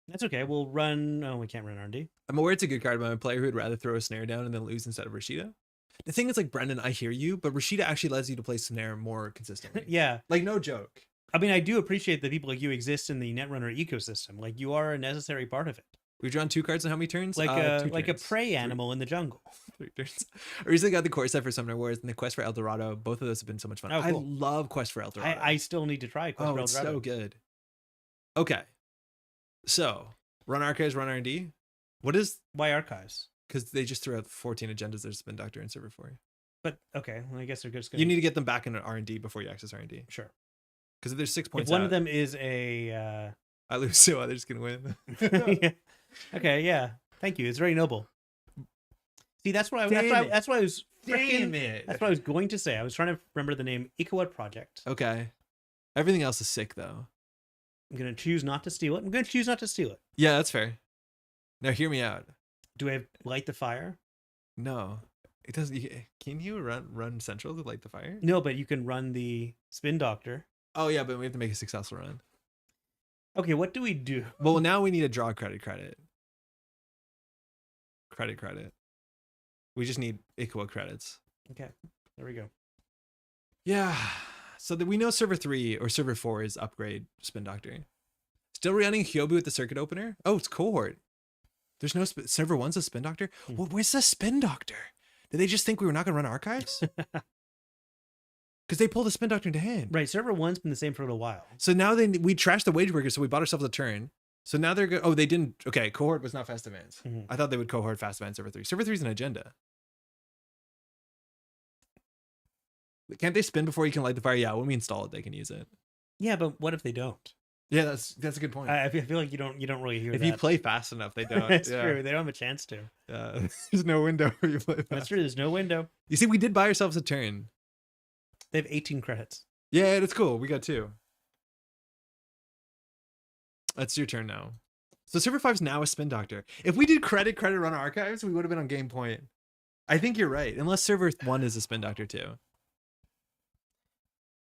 That's okay. We'll run. Oh, we can't run R&D.
I'm aware it's a good card, but I'm a player who would rather throw a snare down and then lose instead of Rashida. The thing is, like, Brendan, I hear you, but Rashida actually lets you to play snare more consistently.
Yeah.
Like, no joke.
I mean, I do appreciate that people like you exist in the Netrunner ecosystem. Like, you are a necessary part of it.
We've drawn 2 cards in how many turns?
Like a
2 turns.
a prey animal in the jungle.
3 turns. I recently got the core set for Summoner Wars and the Quest for s-dobrado. Both of those have been so much fun.
Oh, cool.
I love Quest for s-dobrado.
I still need to try Quest for
it's
s-dobrado.
so good. Okay. So, run archives, run R&D. What is...
Why archives?
Because they just threw out 14 agendas. There's Spin Doctor and Server 4.
But, okay. Well, I guess they're just going
You need to get them back into R&D before you access R&D.
Sure.
Because if there's 6 points
If one
out,
of them is a...
I lose, so others can win.
Yeah. Okay, yeah. Thank you. It's very noble. See, that's what I was
Damn it.
That's what I was going to say. I was trying to remember the name Ikawat Project.
Okay. Everything else is sick, though.
I'm going to choose not to steal it. I'm going to choose not to steal it.
Yeah, that's fair. Now, hear me out.
Do I have light the fire?
No. It doesn't... Can you run Central to light the fire?
No, but you can run the Spin Doctor.
Oh, yeah, but we have to make a successful run.
Okay, what do we do?
Well, now we need to draw credit. We just need Ikawa credits.
Okay, there we go.
Yeah. So that we know server 3 or server 4 is upgrade Spin Doctor. Still running Hyobu with the circuit opener? Oh, it's cohort. There's no server 1's a Spin Doctor? Well, where's the Spin Doctor? Did they just think we were not going to run archives? Because they pulled the Spin Doctor into hand.
Right, server 1's been the same for a little while.
So now we trashed the wage workers, so we bought ourselves a turn. So now they're oh, they didn't. Okay, cohort was not fast advance. I thought they would cohort fast advance server 3. Server 3 is an agenda. Can't they spin before you can light the fire? Yeah, when we install it, they can use it.
Yeah, but what if they don't?
Yeah, that's a good point.
I feel like you don't really hear
if
that.
you play fast enough, they don't.
That's true. They don't have a chance to.
There's no window where you play fast.
That's true. There's no window.
You see, we did buy ourselves a turn.
They have 18 credits.
Yeah, that's cool. We got 2. That's your turn now. So server 5's now a Spin Doctor. If we did credit run archives, we would have been on game point. I think you're right. Unless server 1 is a Spin Doctor too.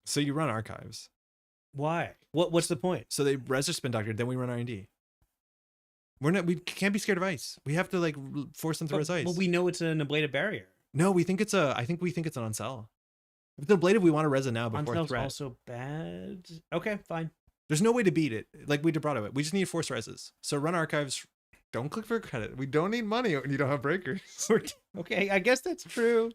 So you run archives.
Why? What's the point?
So they res their Spin Doctor, then we run R&D. We can't be scared of ice. We have to like force them to res ice.
Well, we know it's an ablative barrier.
No, I think we think it's an on-sell. If the ablative, we want to res it now before
on-sell's
threat.
Also bad. Okay, fine.
There's no way to beat it. Like we DeBrado it. We just need force reses. So run archives. Don't click for credit. We don't need money when you don't have breakers.
Okay, I guess that's true.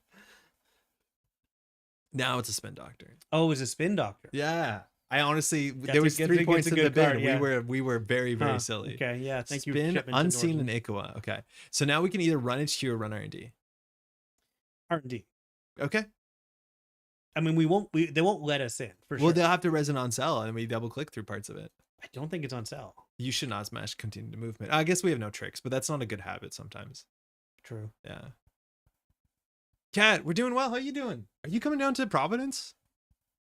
Now it's a Spin Doctor.
Oh, it's a Spin Doctor.
Yeah. I honestly, there was 3 points in the bin. Yeah. We were very, very silly.
Okay, yeah. Thank you.
Spin, Unseen, and Ikawa. Okay. So now we can either run HQ or run R&D.
R&D.
Okay.
I mean, they won't let us in for sure.
Well, they'll have to resin on sell and we double click through parts of it.
I don't think it's on sell.
You should not smash continue to movement. I guess we have no tricks, but that's not a good habit sometimes.
True.
Yeah. Cat, we're doing well. How you doing? Are you coming down to Providence?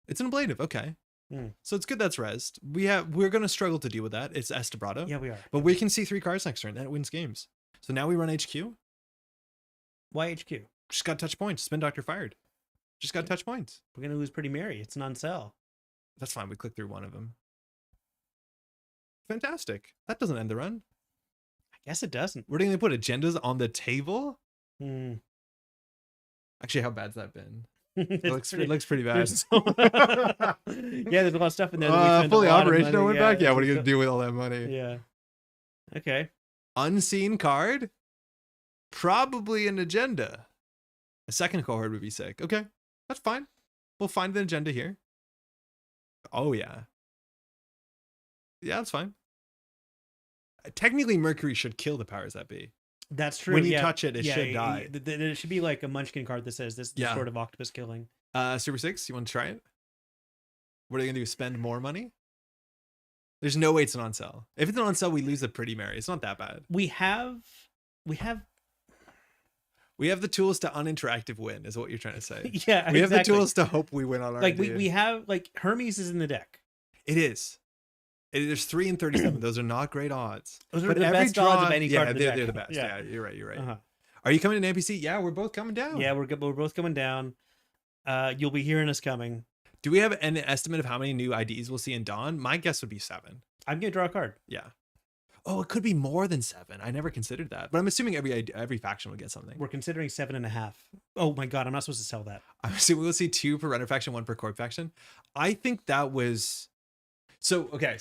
It's an ablative. Okay. So it's good that's rezzed. We're gonna struggle to deal with that. It's s-dobrado.
Yeah, we are.
But we can see 3 cards next turn. That wins games. So now we run HQ.
Why HQ?
Just got touch points. Spin Doctor fired. Just got touch points.
We're gonna lose Pretty Mary. It's an on-sell.
That's fine. We click through one of them. Fantastic. That doesn't end the run.
I guess it doesn't.
We're going to put agendas on the table.
Hmm.
Actually, how bad's that been?
It
It looks pretty bad.
Yeah, there's a lot of stuff in there. That we spent
Fully
a lot of
operational
money.
went back. Yeah, what are you gonna do with all that money?
Yeah. Okay.
Unseen card. Probably an agenda. A second card would be sick. Okay, that's fine. We'll find the agenda here. Oh yeah. Yeah, that's fine. Technically, Mercury should kill the powers that be.
That's true.
When you touch it, it should die.
It should be like a Munchkin card that says this sort of octopus killing.
Super 6, you want to try it? What are they gonna do? Spend more money? There's no way it's an on sale. If it's an on sale, we lose the Pretty Mary. It's not that bad.
We have
the tools to uninteractive win, is what you're trying to say.
Yeah,
we have the tools to hope we win on our
like we have like Hermes is in the deck.
It is. There's 3 and 37. Those are not great odds.
Those are the best odds of any card.
They're the best. Yeah, you're right. You're right. Are you coming to NPC? Yeah, we're both coming down.
Yeah, we're both coming down. You'll be hearing us coming.
Do we have an estimate of how many new IDs we'll see in Dawn? My guess would be 7.
I'm gonna draw a card.
Yeah. Oh, it could be more than 7. I never considered that, but I'm assuming every faction will get something.
We're considering 7.5. Oh my god, I'm not supposed to sell that.
I'm assuming we'll see 2 per runner faction, 1 per corp faction. I think that was. So okay.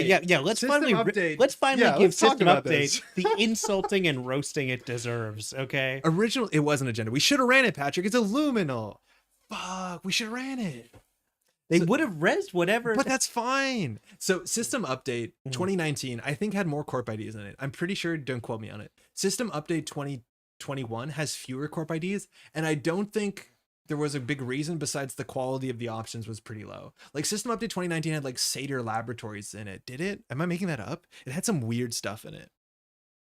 Yeah. Let's finally give System Update the insulting and roasting it deserves. Okay.
It was an agenda. We should have ran it, Patrick. It's Illuminal. Fuck, we should have ran it.
They would have rezzed whatever.
But that's fine. So System Update 2019, I think had more corp IDs in it. I'm pretty sure. Don't quote me on it. System Update 2021 has fewer corp IDs, and I don't think there was a big reason besides the quality of the options was pretty low. Like System Update 2019 had like Seder Laboratories in it. Did it? Am I making that up? It had some weird stuff in it.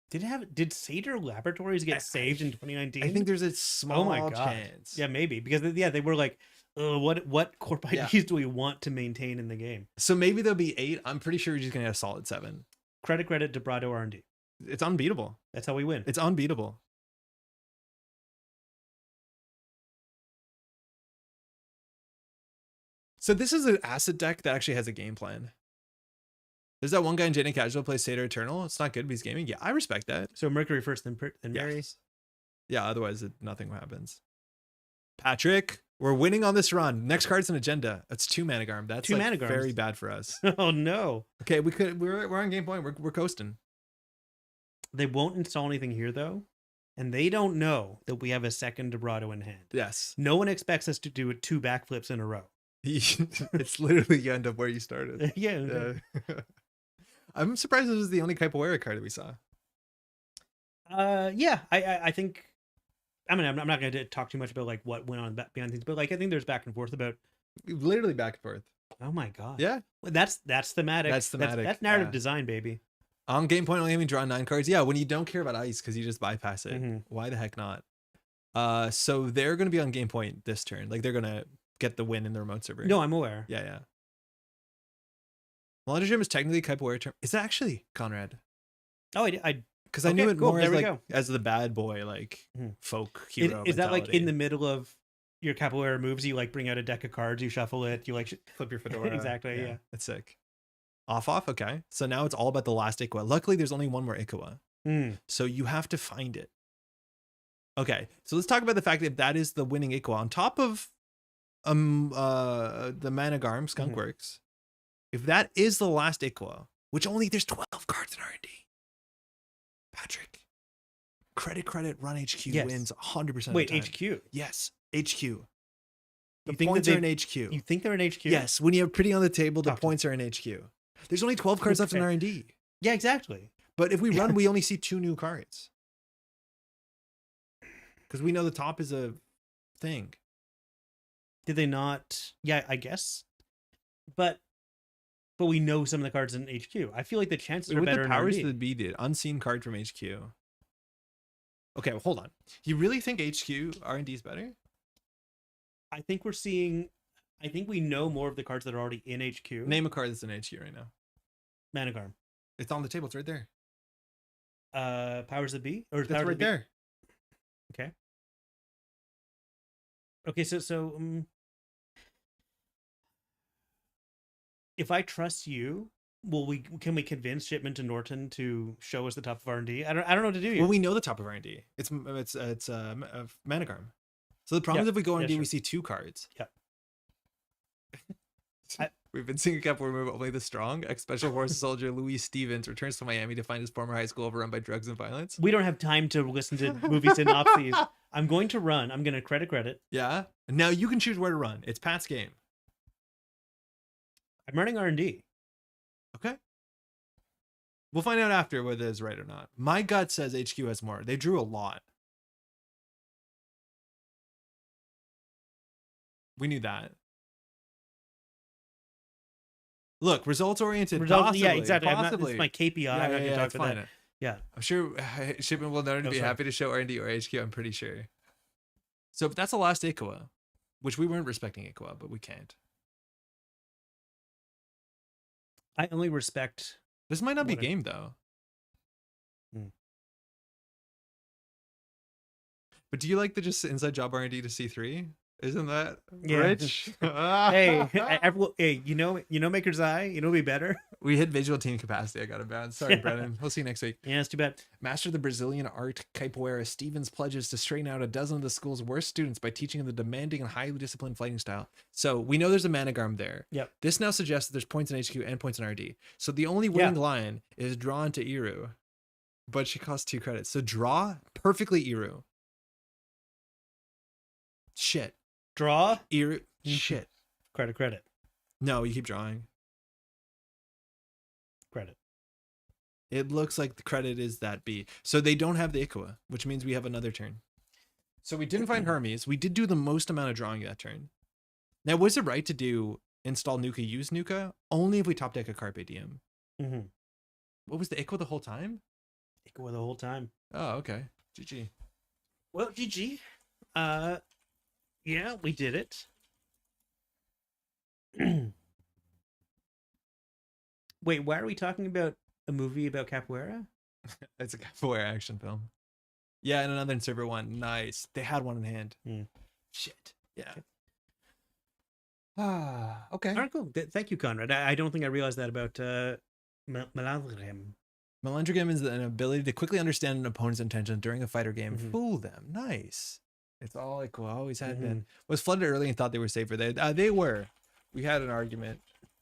Did Seder Laboratories get saved in 2019?
I think there's a small chance.
Yeah, maybe because they were like, what corp IDs do we want to maintain in the game?
So maybe there'll be 8. I'm pretty sure we're just gonna have a solid 7.
Credit, DeBrado R&D.
It's unbeatable.
That's how we win.
It's unbeatable. So this is an asset deck that actually has a game plan. There's that one guy in Jane Casual plays Seder Eternal. It's not good, but he's gaming. Yeah, I respect that.
So Mercury first, then Mary.
Yes. Yeah, otherwise nothing happens. Patrick, we're winning on this run. Next card's an agenda. It's 2 Managarm. That's
2 Managarms.
Very bad for us.
Oh no.
Okay, we're on game point. We're coasting.
They won't install anything here though. And they don't know that we have a second DeBrado in hand.
Yes.
No one expects us to do 2 backflips in a row.
It's literally the end of where you started.
Yeah.
I'm surprised this was the only Capoeira card that we saw.
Yeah, I think. I mean, I'm not going to talk too much about like what went on behind things, but like I think there's back and forth about.
Literally back and forth.
Oh my god.
Yeah.
Well, that's thematic.
That's thematic.
That's narrative design, baby.
On game point, only having drawn 9 cards. Yeah, when you don't care about ice because you just bypass it. Why the heck not? So they're going to be on game point this turn. Like they're going to get the win in the remote server.
No, I'm aware.
Yeah. Melodrama is technically Capoeira term. Is that actually Conrad?
Oh, I
because I knew it more
as
like as the bad boy, like folk hero.
Is that like in the middle of your Capoeira moves? You like bring out a deck of cards, you shuffle it, you like
flip your fedora.
Exactly. Yeah,
that's sick. Off. Okay, so now it's all about the last Ikwa. Luckily, there's only one more Ikwa, so you have to find it. Okay, so let's talk about the fact that that is the winning Ikwa on top of the Managarm Skunkworks. If that is the last Ikwa, which only there's 12 cards in R&D. Patrick, credit, run HQ wins 100%.
Wait,
of the time.
HQ?
Yes, HQ. The
think
points are in HQ.
You think they're in HQ?
Yes, when you have pretty on the table, the points are in HQ. There's only 12 cards left in R&D.
Yeah, exactly.
But if we run, we only see 2 new cards. Because we know the top is a thing.
Did they not? Yeah, I guess. But we know some of the cards in HQ. I feel like the chances are better.
With the powers that be did unseen card from HQ. Okay, well, hold on. You really think HQ R&D is better?
I think we know more of the cards that are already in HQ.
Name a card that's in HQ right now.
Managarm.
It's on the table. It's right there.
Powers that be? Or
That's
Powers
right
that Be?
there.
Okay. Okay, so if I trust you, can we convince Shipman to Norton to show us the top of R&D? I don't know what to do here.
Well, we know the top of R&D. It's Managarm. So the problem is if we go R&D, we see 2 cards.
Yeah.
We've been seeing a couple remove only the strong. Ex-Special Forces soldier Louis Stevens returns to Miami to find his former high school overrun by drugs and violence.
We don't have time to listen to movie synopses. I'm going to run. I'm going to credit.
Yeah. Now you can choose where to run. It's Pat's game.
I'm running R&D.
Okay. We'll find out after whether it's right or not. My gut says HQ has more. They drew a lot. We knew that. Look, results oriented. Possibly,
yeah, exactly.
Possibly.
It's my KPI. I'm not going to talk about that. Yeah.
I'm sure Shipman will never be happy to show R&D or HQ. I'm pretty sure. So that's the last Ikawa, which we weren't respecting Ikawa, but we can't.
I only respect.
This might not be game though. But do you like the just inside job R&D to C3? Isn't that rich?
hey, you know Maker's Eye, you know be better.
We hit visual team capacity. I got it bad. Sorry, Brennan. We'll see you next week.
Yeah, it's too bad.
Master of the Brazilian art Capoeira, Stevens pledges to straighten out a dozen of the school's worst students by teaching them the demanding and highly disciplined fighting style. So we know there's a Managarm there.
Yep.
This now suggests that there's points in HQ and points in RD. So the only winning line is drawn to Iru, but she costs 2 credits. So draw perfectly Iru. Shit.
Draw
Iru. Shit.
Credit.
No, you keep drawing.
Credit.
It looks like the credit is that B. So they don't have the Ikawa, which means we have another turn. So we didn't find Hermes. We did do the most amount of drawing that turn. Now, was it right to do install Nuka, use Nuka? Only if we top deck a Carpe Diem.
Mm-hmm.
What was the Ikawa the whole time?
Ikawa the whole time.
Oh, okay. GG.
Well, GG. Yeah, we did it. Wait, why are we talking about a movie about capoeira?
It's a capoeira action film. Yeah, and another in server 1. Nice. They had one in hand. Shit. Yeah. Okay.
All right, cool. Thank you, Conrad. I don't think I realized that about Melandrim.
Melandrim is an ability to quickly understand an opponent's intention during a fighter game. Fool them. Nice. It's all like always had been. Was flooded early and thought they were safer. They were. We had an argument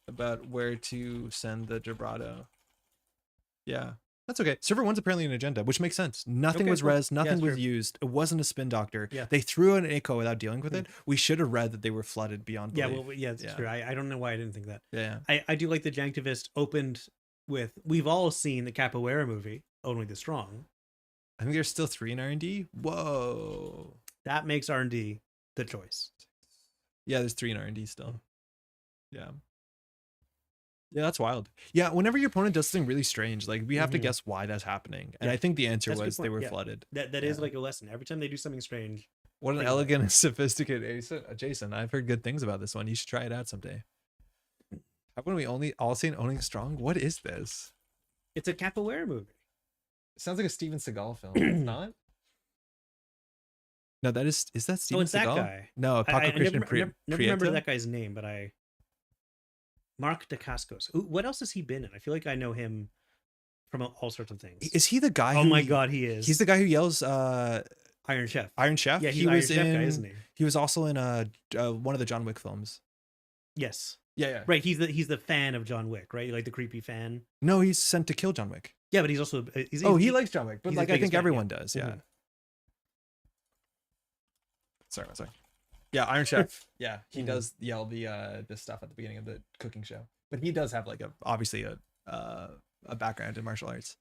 about where to send the Dobrado. Yeah, that's okay. Server 1's apparently an agenda, which makes sense. Nothing was res, nothing was used. It wasn't a spin doctor.
Yeah.
They threw an echo without dealing with it. We should have read that they were flooded beyond belief.
Yeah, well, yeah, that's true. I don't know why I didn't think that.
Yeah.
I do like the Janktivist opened with, we've all seen the Capoeira movie, Only the Strong.
I think there's still 3 in R&D. Whoa.
That makes R&D the choice.
Yeah, there's 3 in R&D still. Yeah. Yeah, that's wild. Yeah, whenever your opponent does something really strange, like we have to guess why that's happening. And I think the answer was they were flooded.
That is like a lesson. Every time they do something strange.
What an elegant and sophisticated Jason. I've heard good things about this one. You should try it out someday. How come we all seen Owning Strong? What is this?
It's a capoeira movie.
It sounds like a Steven Seagal film. It's not? No, that is that Steven Seagal?
It's that guy.
No, Paco Christian
never remember that guy's name, but Mark DeCascos. What else has he been in? I feel like I know him from all sorts of things.
Is he the guy?
Oh my god, he is.
He's the guy who yells
Iron Chef.
Iron Chef?
Yeah, he was Iron Chef guy, isn't he?
He was also in one of the John Wick films.
Yes.
Yeah.
Right, he's the fan of John Wick, right? Like the creepy fan.
No, he's sent to kill John Wick.
Yeah, but he's also
he likes John Wick, but like I think everyone does, yeah. Sorry. Yeah, Iron Chef. Yeah, he does yell the stuff at the beginning of the cooking show, but he does have like obviously a background in martial arts.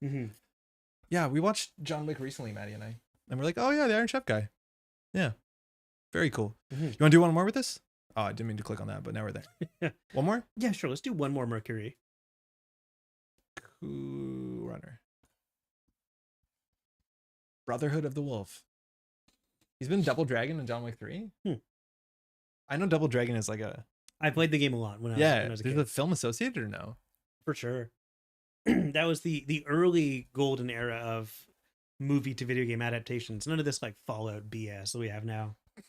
Yeah, we watched John Wick recently, Maddie and I, and we're like, oh yeah, the Iron Chef guy. Yeah, very cool. You want to do one more with this? Oh, I didn't mean to click on that, but now we're there. One more?
Yeah, sure. Let's do one more Mercury.
Cool runner. Brotherhood of the Wolf. He's been Double Dragon in John Wick 3. I know Double Dragon is like a...
I played the game a lot when I was a
there's
kid.
a film associated or no?
For sure. That was the early golden era of movie to video game adaptations. None of this like Fallout BS that we have now.
Have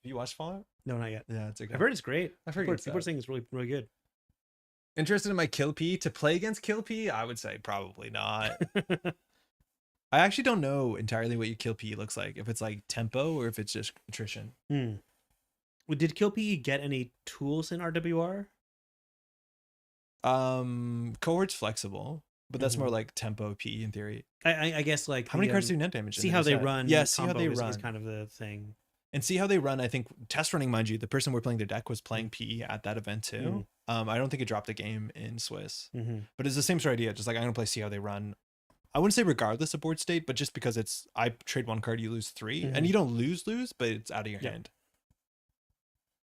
you watched Fallout?
No, not yet.
Yeah, it's okay.
I've heard it's great.
I've heard
people are saying it's really, really good.
Interested in my Kill P? To play against Kill P? I would say probably not. I actually don't know entirely what your Kill P looks like. If it's like tempo or if it's just attrition.
Did Kill P get any tools in RWR?
Cohort's flexible, but that's more like tempo P in theory.
I guess like
how many cards do net damage?
See how they run.
Yeah, see how they run
is kind of the thing.
And see how they run. I think test running, mind you, the person we're playing their deck was playing P at that event too. I don't think it dropped a game in Swiss, but it's the same sort of idea. Just like I'm gonna play, see how they run. I wouldn't say regardless of board state, but just because it's I trade one card, you lose 3, and you don't lose, but it's out of your hand.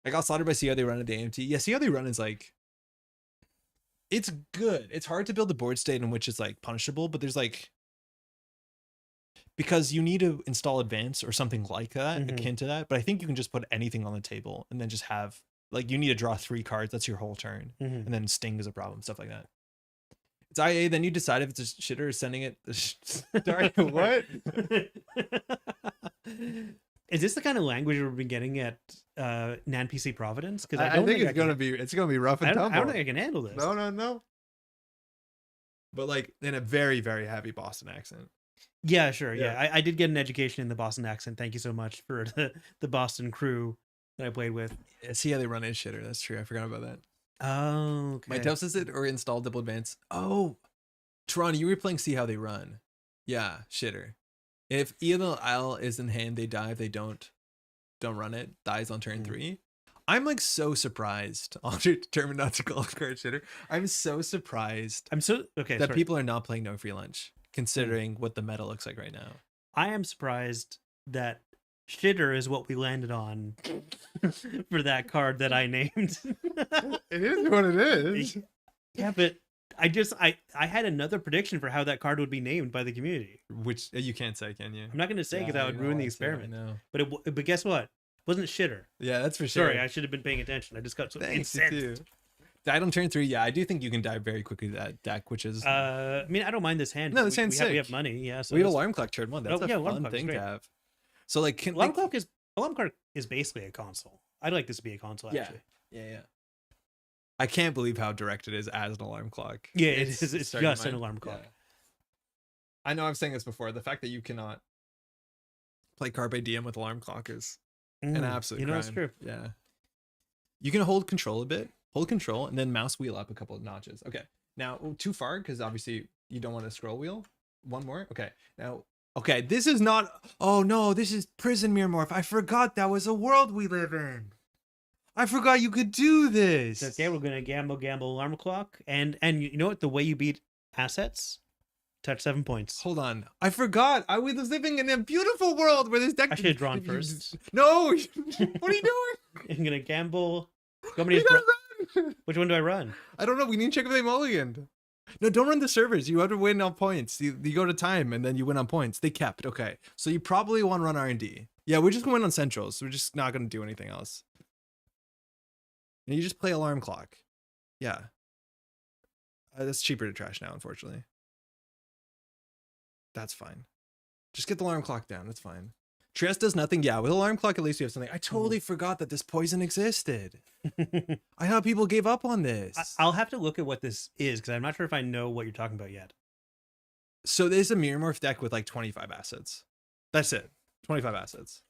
I got slaughtered by see how they run at the AMT. Yeah, see how they run is like, it's good. It's hard to build a board state in which it's like punishable, but there's like, because you need to install advance or something like that, akin to that. But I think you can just put anything on the table and then just have like, you need to draw 3 cards. That's your whole turn. And then sting is a problem, stuff like that. It's IA, then you decide if it's a shitter or sending it. Sorry, what?
Is this the kind of language we've been getting at NanPC Providence? Because
I think it's gonna be rough and tumble.
I don't think I can handle this.
No. But like in a very, very heavy Boston accent.
Yeah, sure. Yeah, I did get an education in the Boston accent. Thank you so much for the Boston crew that I played with.
See how they run is shitter. That's true. I forgot about that.
Oh, okay.
My toast is it or install double advance. Oh, Tron, you were playing see how they run. Yeah, shitter. If ELL is in hand, they die. If they don't run it, dies on turn 3. I'm like so surprised. I'll determine not to call a card shitter. I'm so surprised.
That
people are not playing No Free Lunch, considering what the meta looks like right now.
I am surprised that shitter is what we landed on for that card that I named.
It is what it is.
Yeah, but I had another prediction for how that card would be named by the community,
which you can't say, can you?
I'm not going to say because that would ruin the experiment. But guess what? It wasn't shitter.
Yeah, that's for sure.
Sorry, I should have been paying attention. I just got so incensed.
Died on turn 3. Yeah, I do think you can die very quickly to that deck, which is.
I mean, I don't mind this hand.
No, this hand's sick.
We have money. Yeah, so
we have Alarm Clock turn 1. That's a
Alarm
fun thing
to
have. So like,
Alarm Clock is basically a console. I'd like this to be a console. Actually.
Yeah. I can't believe how direct it is as an alarm clock.
Yeah, it's just an alarm clock.
Yeah. I know I've saying this before. The fact that you cannot play Carpe Diem with alarm clock is an absolute crime.
It's true.
Yeah. You can hold control a bit. Hold control and then mouse wheel up a couple of notches. Okay. Now, too far because obviously you don't want to scroll wheel. One more. Okay. Now, okay. This is not. Oh no, this is Prison Mirror Morph. I forgot that was a world we live in. I forgot you could do this.
Okay, we're gonna gamble alarm clock, and you know what? The way you beat assets, touch 7 points.
Hold on, I forgot. I was living in a beautiful world where this deck.
I should have drawn first.
No, what are you doing?
I'm gonna gamble. Which one do I run?
I don't know. We need to check if they mulliganed. No, don't run the servers. You have to win on points. You go to time and then you win on points. They kept. Okay, so you probably want to run R&D. Yeah, we're just gonna win on centrals. We're just not gonna do anything else. And you just play alarm clock. Yeah. That's cheaper to trash now, unfortunately. That's fine. Just get the alarm clock down. That's fine. Trieste does nothing. Yeah, with alarm clock, at least you have something. I totally forgot that this poison existed. I thought people gave up on this.
I'll have to look at what this is because I'm not sure if I know what you're talking about yet.
So there's a Mirror Morph deck with like 25 assets. That's it. 25 assets.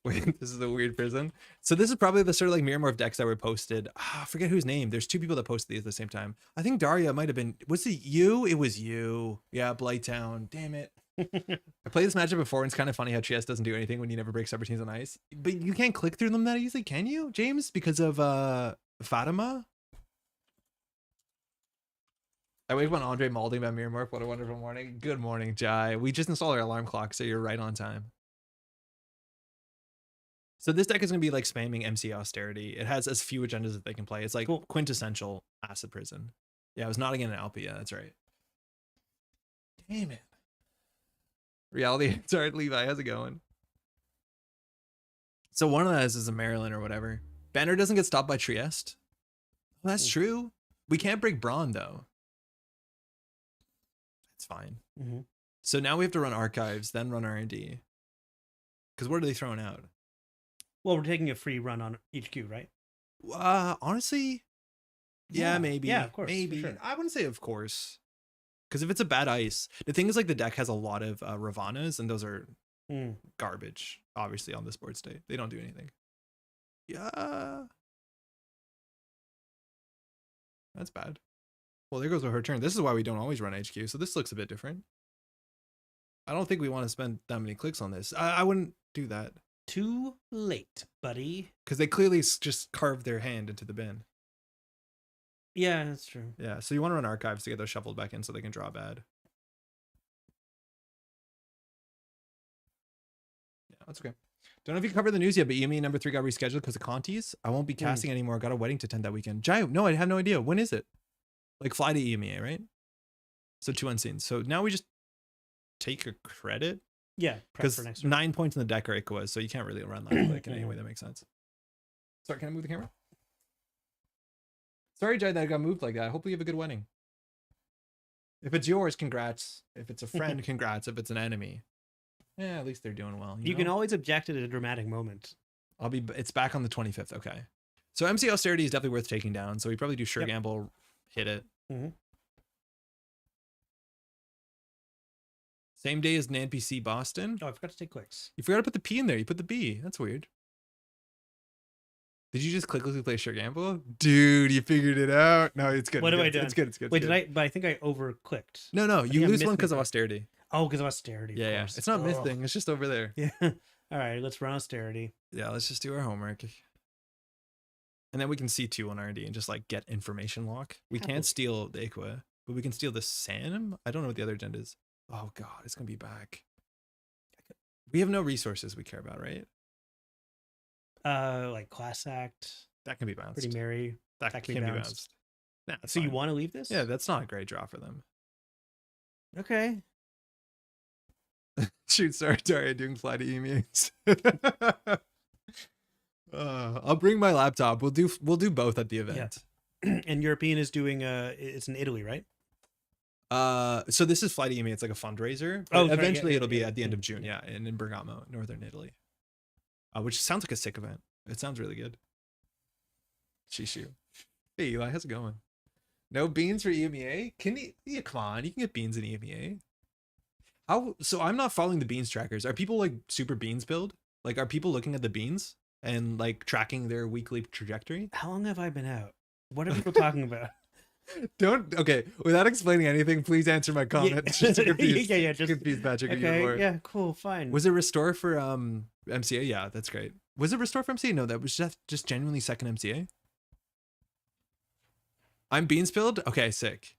Wait, this is a weird prison. So this is probably the sort of like Mirror Morph decks that were posted. I forget whose name. There's 2 people that posted these at the same time. I think Daria might have been. Was it you? It was you. Yeah, Blighttown. Damn it. I played this matchup before, and it's kind of funny how Trieste doesn't do anything when you never break subroutines on ice. But you can't click through them that easily, can you, James? Because of Fatima? I wake up on Andre Malding about Mirror Morph. What a wonderful morning. Good morning, Jai. We just installed our alarm clock, so you're right on time. So this deck is going to be like spamming MC Austerity. It has as few agendas that they can play. It's like quintessential Acid Prison. Yeah, I was nodding in an Alpia. That's right. Damn it. Reality. Sorry, Levi. How's it going? So one of those is a Maryland or whatever. Banner doesn't get stopped by Trieste. Well, that's true. We can't break Braun, though. It's fine.
Mm-hmm.
So now we have to run archives, then run R&D. Because what are they throwing out?
Well, we're taking a free run on HQ, right?
Honestly, yeah, maybe.
Yeah, of course.
Maybe.
Sure.
I wouldn't say of course. Because if it's a bad ice, the thing is like the deck has a lot of Ravanas, and those are garbage, obviously, on the sports day. They don't do anything. Yeah. That's bad. Well, there goes her turn. This is why we don't always run HQ, so this looks a bit different. I don't think we want to spend that many clicks on this. I wouldn't do that.
Too late, buddy.
Because they clearly just carved their hand into the bin.
Yeah, that's true.
Yeah, so you want to run archives to get those shuffled back in so they can draw bad. Yeah, that's okay. Don't know if you covered the news yet, but EME number 3 got rescheduled because of Conti's. I won't be casting anymore. Got a wedding to attend that weekend. Jai, no, I have no idea. When is it? Like fly to EMEA, right? So 2 unseen. So now we just take a credit.
Yeah,
because 9 points in the deck are Ikawas, so you can't really run that like in any way that makes sense. Sorry, can I move the camera? Sorry, Jai, that I got moved like that. Hopefully you have a good wedding. If it's yours, congrats. If it's a friend, congrats. If it's an enemy, yeah, at least they're doing well. You know?
Can always object at a dramatic moment.
It's back on the 25th. Okay. So MC Austerity is definitely worth taking down. So we probably do Sure Gamble, hit it. Same day as NanPC Boston.
Oh, I forgot to take clicks.
You forgot to put the P in there. You put the B. That's weird. Did you just quickly play Sure Gamble? Dude, you figured it out. No, it's good.
What have I done?
It's good. It's good.
Wait, did I? But I think I over-clicked.
No. You lose one because of Austerity.
Oh, because of Austerity.
Yeah. It's not missing. It's just over there.
Yeah. All right, let's run Austerity.
Yeah, let's just do our homework. And then we can see 2 on R&D and just like get information lock. We can't steal the Aqua, but we can steal the Sanum. I don't know what the other agenda is. Oh God, it's gonna be back. We have no resources we care about, right?
Like Class Act.
That can be bounced.
Pretty Merry.
That can be bounced. Nah,
so fine. You want to leave this?
Yeah, that's not a great draw for them.
Okay.
Shoot, sorry, doing fly to EMEs. I'll bring my laptop. We'll do both at the event.
Yeah. And European is doing it's in Italy, right?
So this is Fly to EME. It's like a fundraiser. Eventually it'll be at the end of June. Yeah, and in Bergamo, Northern Italy. Which sounds like a sick event. It sounds really good. Shishu. Hey Eli, how's it going? No beans for EMEA? Yeah, come on, you can get beans in EMEA. So I'm not following the beans trackers. Are people like super beans build? Like, are people looking at the beans and like tracking their weekly trajectory?
How long have I been out? What are people talking about?
Okay, without explaining anything, please answer my comment. Just to confuse, just confuse Patrick.
Okay, yeah, cool, fine.
Was it restore for MCA? Yeah, that's great. Was it restore for MCA? No, that was just genuinely second MCA. I'm beans build? Okay, sick.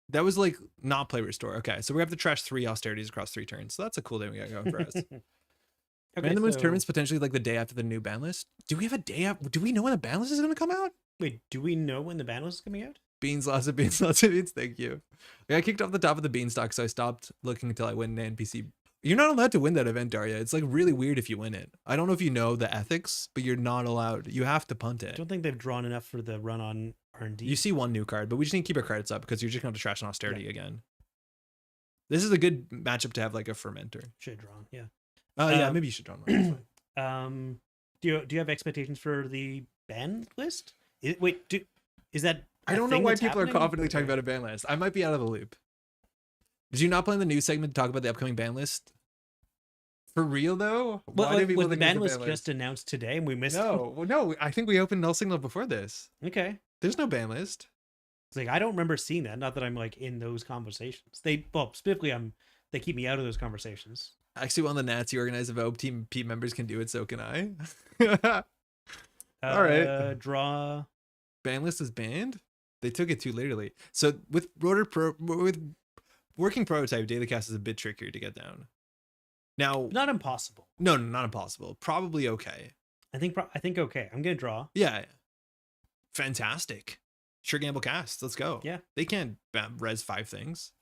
That was like not play restore. Okay, so we have to trash 3 austerities across 3 turns. So that's a cool day we got going for us. Okay, Man the Moon's tournament's potentially like the day after the new ban list. Do we have a day after? Do we know when the ban list is going to come out?
Wait, do we know when the ban list is coming out?
Beans, lots of beans, lots of beans. Thank you. I got kicked off the top of the beanstalk, so I stopped looking until I win an NPC. You're not allowed to win that event, Daria. It's like really weird if you win it. I don't know if you know the ethics, but you're not allowed. You have to punt it.
I don't think they've drawn enough for the run on R&D.
You see 1 new card, but we just need to keep our credits up because you're just going to trash an austerity again. This is a good matchup to have like a fermenter.
Should have drawn, yeah.
Yeah, maybe you should draw one.
Do you have expectations for the ban list? Is that?
I don't know why people are confidently talking about a ban list. I might be out of the loop. Did you not plan the news segment to talk about the upcoming ban list? For real though?
Was the ban list just announced today and we missed it?
No. I think we opened Null Signal before this.
Okay.
There's no ban list.
It's like I don't remember seeing that. Not that I'm like in those conversations. Specifically, they keep me out of those conversations.
Actually, one of the Nats you organize of OP Team P members can do it, so can I. All right.
Draw.
Ban list is banned? They took it too literally. So with working prototype, daily cast is a bit trickier to get down. Now,
not impossible.
No, not impossible. Probably okay.
I think okay. I'm gonna draw.
Yeah. Fantastic. Sure Gamble cast. Let's go.
Yeah.
They can't res 5 things.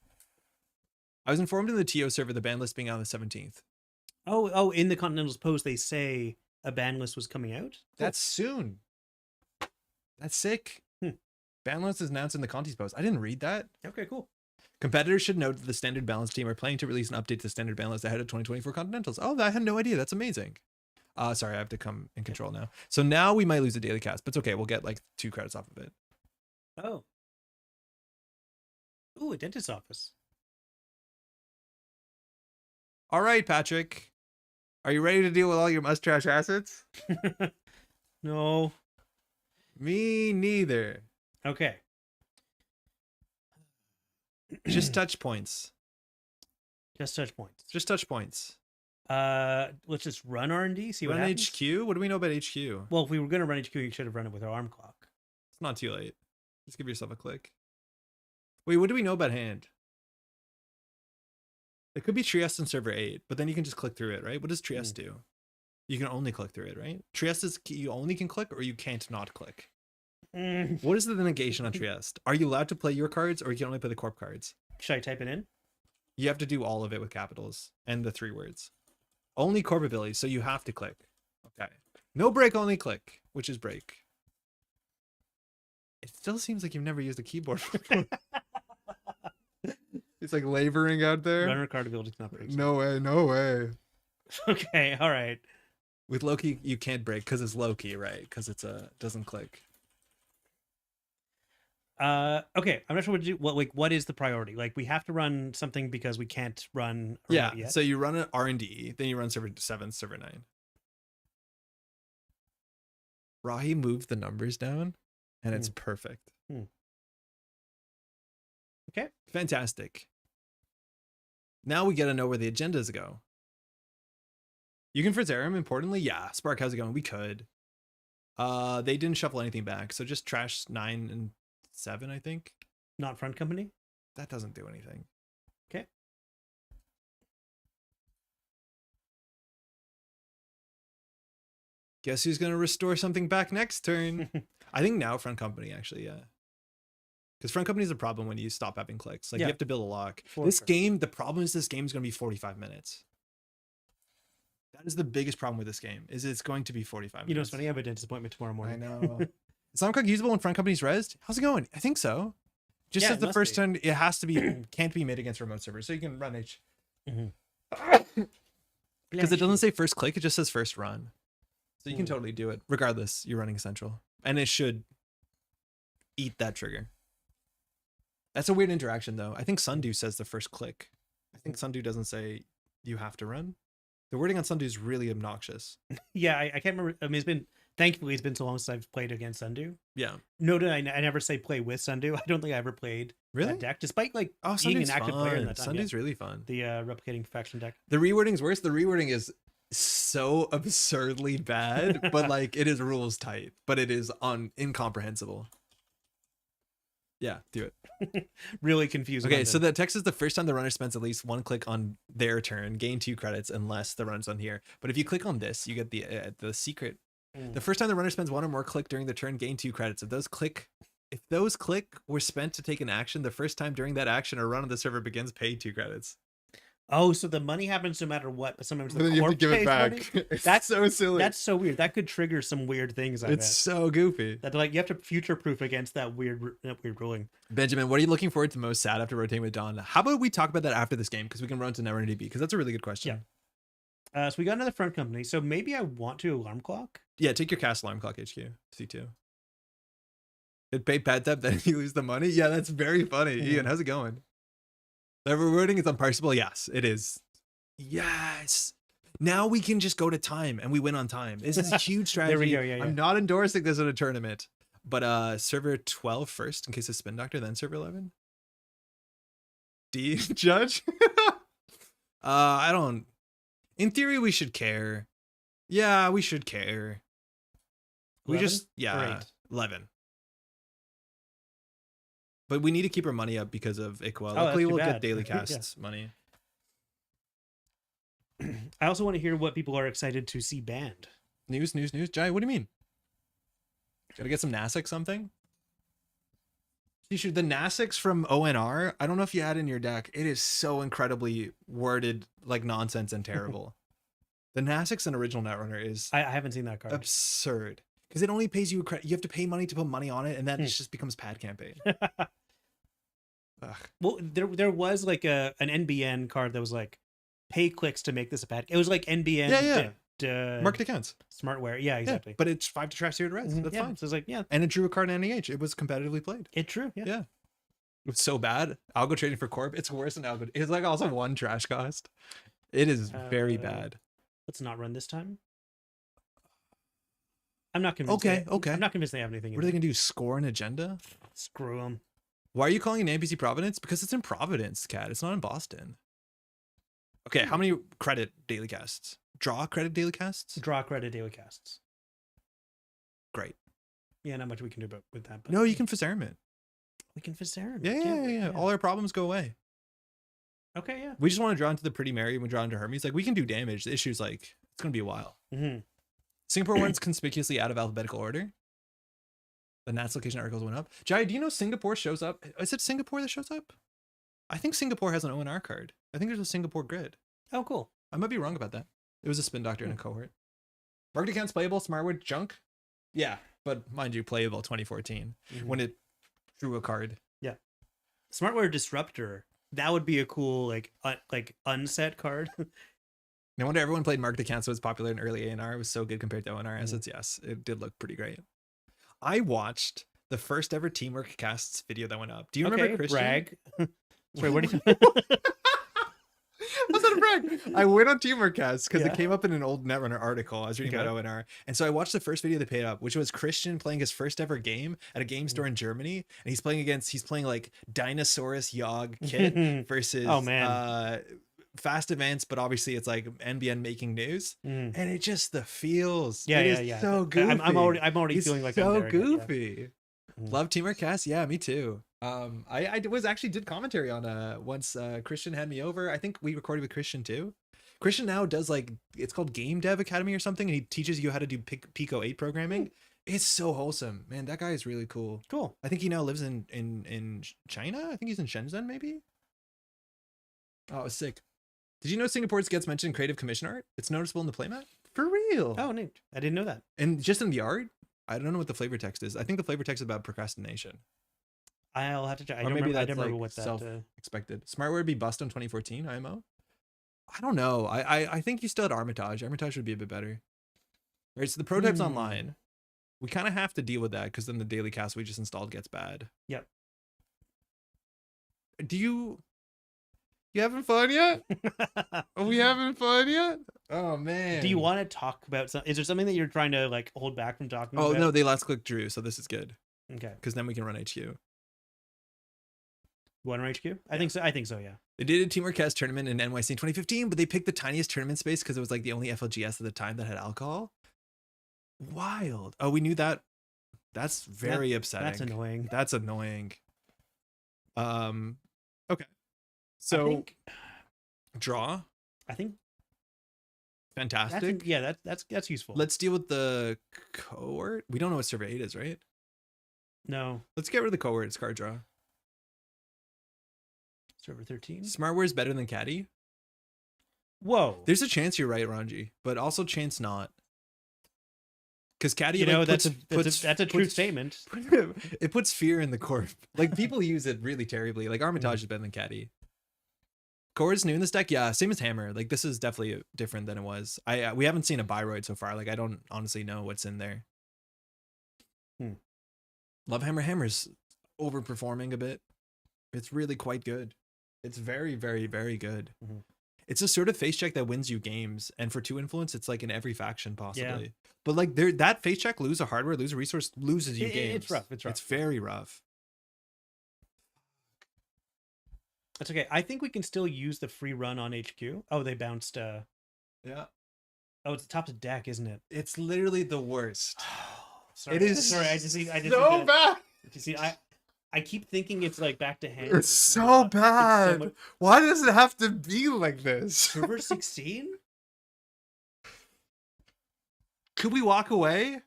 I was informed in the TO server the ban list being out on the 17th.
Oh, in the Continentals post, they say a ban list was coming out.
That's soon. That's sick. Ban list is announced in the Conti's post. I didn't read that.
Okay, cool.
Competitors should note that the standard balance team are planning to release an update to the standard ban list ahead of 2024 Continentals. Oh, I had no idea. That's amazing. Sorry, I have to come in control now. So now we might lose a daily cast, but it's okay. We'll get like 2 credits off of it.
Oh. Ooh, a dentist's office.
All right, Patrick. Are you ready to deal with all your must trash assets?
No.
Me neither.
Okay.
Just touch points.
Just touch points.
Just touch points.
Let's just run R&D, see what
Run
happens.
HQ? What do we know about HQ?
Well, if we were going to run HQ, you should have run it with our arm clock.
It's not too late. Just give yourself a click. Wait, what do we know about hand? It could be Trieste in server 8, but then you can just click through it, right? What does Trieste do? You can only click through it, right? Trieste is you only can click or you can't not click. What is the negation on Trieste? Are you allowed to play your cards or you can only play the corp cards?
Should I type it in?
You have to do all of it with capitals and the 3 words. Only corp abilities, so you have to click. Okay. No break, only click, which is break. It still seems like you've never used a keyboard before. It's like laboring out there.
Runner card ability not break.
No way, no way.
Okay, all right.
With Loki, you can't break because it's Loki, right? Because it's doesn't click.
Okay, I'm not sure what is the priority. Like, we have to run something because we can't run
Yeah,
yet.
so you run an R&D, then you run server 7, server 9. Rahi moved the numbers down, and it's perfect.
Okay.
Fantastic. Now we got to know where the agendas go. You can frizz Aram, importantly. Yeah. Spark, how's it going? We could. They didn't shuffle anything back, so just trash 9 and 7, I think.
Not front company?
That doesn't do anything.
Okay.
Guess who's going to restore something back next turn? I think now front company, actually, yeah. Because front company is a problem when you stop having clicks. Like, you have to build a lock. This game, the problem is this game is going to be 45 minutes. That is the biggest problem with this game, is it's going to be 45 minutes.
You know, it's funny, I have a dentist appointment tomorrow morning.
I know. Is Slam Cook usable when front company's rezzed? How's it going? I think so. Just as the first turn, it has to be, can't be made against remote servers. So you can run H. Because it doesn't say first click, it just says first run. So you can totally do it. Regardless, you're running central. And it should eat that trigger. That's a weird interaction, though. I think Sundew says the first click. I think Sundew doesn't say you have to run. The wording on Sundew is really obnoxious.
Yeah, I can't remember. I mean, thankfully, it's been so long since I've played against Sundew.
Yeah.
Noted, I never say play with Sundew. I don't think I ever played that deck, despite being an active player in that time.
Sundew's really fun.
The replicating faction deck.
The rewording's worse. The rewording is so absurdly bad, but like it is rules tight, but it is incomprehensible. Yeah, do it.
Really confusing.
Okay, so the text is the first time the runner spends at least 1 click on their turn, gain 2 credits unless the run's on here. But if you click on this, you get the secret. The first time the runner spends 1 or more click during the turn, gain 2 credits. If those click were spent to take an action, the first time during that action or run on the server begins, pay 2 credits.
Oh, so the money happens no matter what, but sometimes the
you have to give it back.
Money?
That's so silly.
That's so weird. That could trigger some weird things.
It's so goofy.
That like you have to future proof against that weird ruling.
Benjamin, what are you looking forward to most sad after rotating with Dawn? How about we talk about that after this game because we can run to Netrunner DB because that's a really good question.
Yeah. So we got another front company. So maybe I want to alarm clock.
Yeah, take your cast alarm clock HQ C2. It pay pad tab, then you lose the money. Yeah, that's very funny. Ian, how's it going? The rewarding is unparsable. Yes, it is. Yes. Now we can just go to time and we win on time. This is a huge strategy.
There we go. Yeah.
I'm not endorsing this in a tournament, but server 12 first in case of spin doctor, then server 11. D judge. I don't. In theory, we should care. Yeah, we should care.
11?
We just 11. But we need to keep our money up because of Ikwa. Luckily, we'll get daily casts money.
I also want to hear what people are excited to see banned.
News. Jai, what do you mean? Gotta get some NASIC something? Shishu, the Nasix from ONR, I don't know if you had it in your deck. It is so incredibly worded like nonsense and terrible. The Nasix in original Netrunner is
I haven't seen that card.
absurd because it only pays you a credit. You have to pay money to put money on it, and then it just becomes pad campaign.
Well, there was like an NBN card that was like pay clicks to make this a pad. It was like NBN.
Market accounts.
Smartware. Yeah, exactly.
Yeah, but it's 5 to track 0 to res. That's fine.
So it's like, yeah.
And it drew a card in NEH. It was competitively played.
It drew. Yeah.
Yeah. It was so bad. Algo trading for Corp. It's worse than Algo. It's like also 1 trash cost. It is very bad.
Let's not run this time. I'm not convinced.
Okay.
I'm not convinced they have anything.
What are they going to do? Score an agenda?
Screw them.
Why are you calling it NPC Providence? Because it's in Providence, Cat. It's not in Boston. Okay, how many credit daily casts? Draw credit daily casts?
Draw credit daily casts.
Great.
Yeah, not much we can do about with that. But
no, you can Fizzarum it.
We can Fizzarum.
Yeah. All our problems go away.
Okay, yeah.
We just want to draw into the Pretty Mary. We draw into Hermes. Like, we can do damage. The issue's like, it's going to be a while. Singapore one's conspicuously out of alphabetical order. The Nats location articles went up. Jai, do you know Singapore shows up? Is it Singapore that shows up? I think Singapore has an ONR card. I think there's a Singapore grid.
Oh, cool.
I might be wrong about that. It was a spin doctor in a cohort. Market accounts playable, Smartword junk. Yeah, but mind you, playable 2014 when it drew a card.
Yeah. Smartware Disruptor. That would be a cool like unset card.
No wonder everyone played market accounts, so it was popular in early ANR. It was so good compared to ONR assets. Yes, it did look pretty great. I watched the first ever Teamwork Casts video that went up. Do you remember Christian?
Brag. Sorry, what do you
How's that a brag? I went on Teamwork Casts because it came up in an old Netrunner article. I was reading about ONR. And so I watched the first video they paid up, which was Christian playing his first ever game at a game store in Germany. And he's playing like Dinosaurus Yogg Kit versus fast events, but obviously it's like NBN making news. And it just the feels.
Yeah.
So goofy.
I'm already feeling like
so
I'm there
goofy. Love Teamwork Cast. Yeah, me too. I did commentary on once Christian had me over. I think we recorded with Christian too. Christian now does like, it's called Game Dev Academy or something, and he teaches you how to do Pico 8 programming. It's so wholesome, man. That guy is really cool. I think he now lives in China. I think he's in Shenzhen maybe. Oh, it's sick. Did you know Singapore gets mentioned in creative commission art? It's noticeable in the playmat. For real.
Oh, neat. I didn't know that.
And just in the art, I don't know what the flavor text is. I think the flavor text is about procrastination.
I'll have to check. I
Or
don't
maybe
remember, I
that's
don't remember
like
what that
self-expected. Smartware would be bust on 2014 IMO. I don't know. I think you still had Armitage. Armitage would be a bit better. All right, so the prototype's online. We kind of have to deal with that because then the daily cast we just installed gets bad.
Yep.
You having fun yet? Are we having fun yet? Oh man.
Do you want to talk about is there something that you're trying to like hold back from talking about?
Oh no, they last click drew, so this is good.
Okay.
Because then we can run HQ.
You want to run HQ? I think so, yeah.
They did a Teamwork Cast tournament in NYC in 2015, but they picked the tiniest tournament space because it was like the only FLGS at the time that had alcohol. Wild. Oh, we knew that. That's very upsetting.
That's annoying.
Okay. So draw.
I think
fantastic.
That's useful.
Let's deal with the cohort. We don't know what survey 8 is, right?
No.
Let's get rid of the cohort. It's card draw.
Server 13.
Smartware is better than Caddy.
Whoa.
There's a chance you're right, Ranji, but also chance not. Because Caddy,
that's a true statement.
It puts fear in the corp. Like people use it really terribly. Like Armitage is better than Caddy. Cohort's new in this deck, yeah, same as Hammer. Like this is definitely different than it was. We haven't seen a Byroid so far. Like I don't honestly know what's in there. Love Hammer. Hammer's overperforming a bit. It's really quite good. It's very, very, very good. It's a sort of face check that wins you games, and for 2 influence, it's like in every faction possibly. Yeah. But like that face check, lose a hardware, lose a resource, loses you games.
It's rough.
It's very rough.
That's okay. I think we can still use the free run on HQ. Oh, they bounced.
Yeah.
Oh, it's top to deck, isn't it?
It's literally the worst.
Sorry.
It is.
Sorry, I just
so bad.
You see, I keep thinking it's like back to hand.
It's so bad. It's why does it have to be like this?
Server 16?
Could we walk away?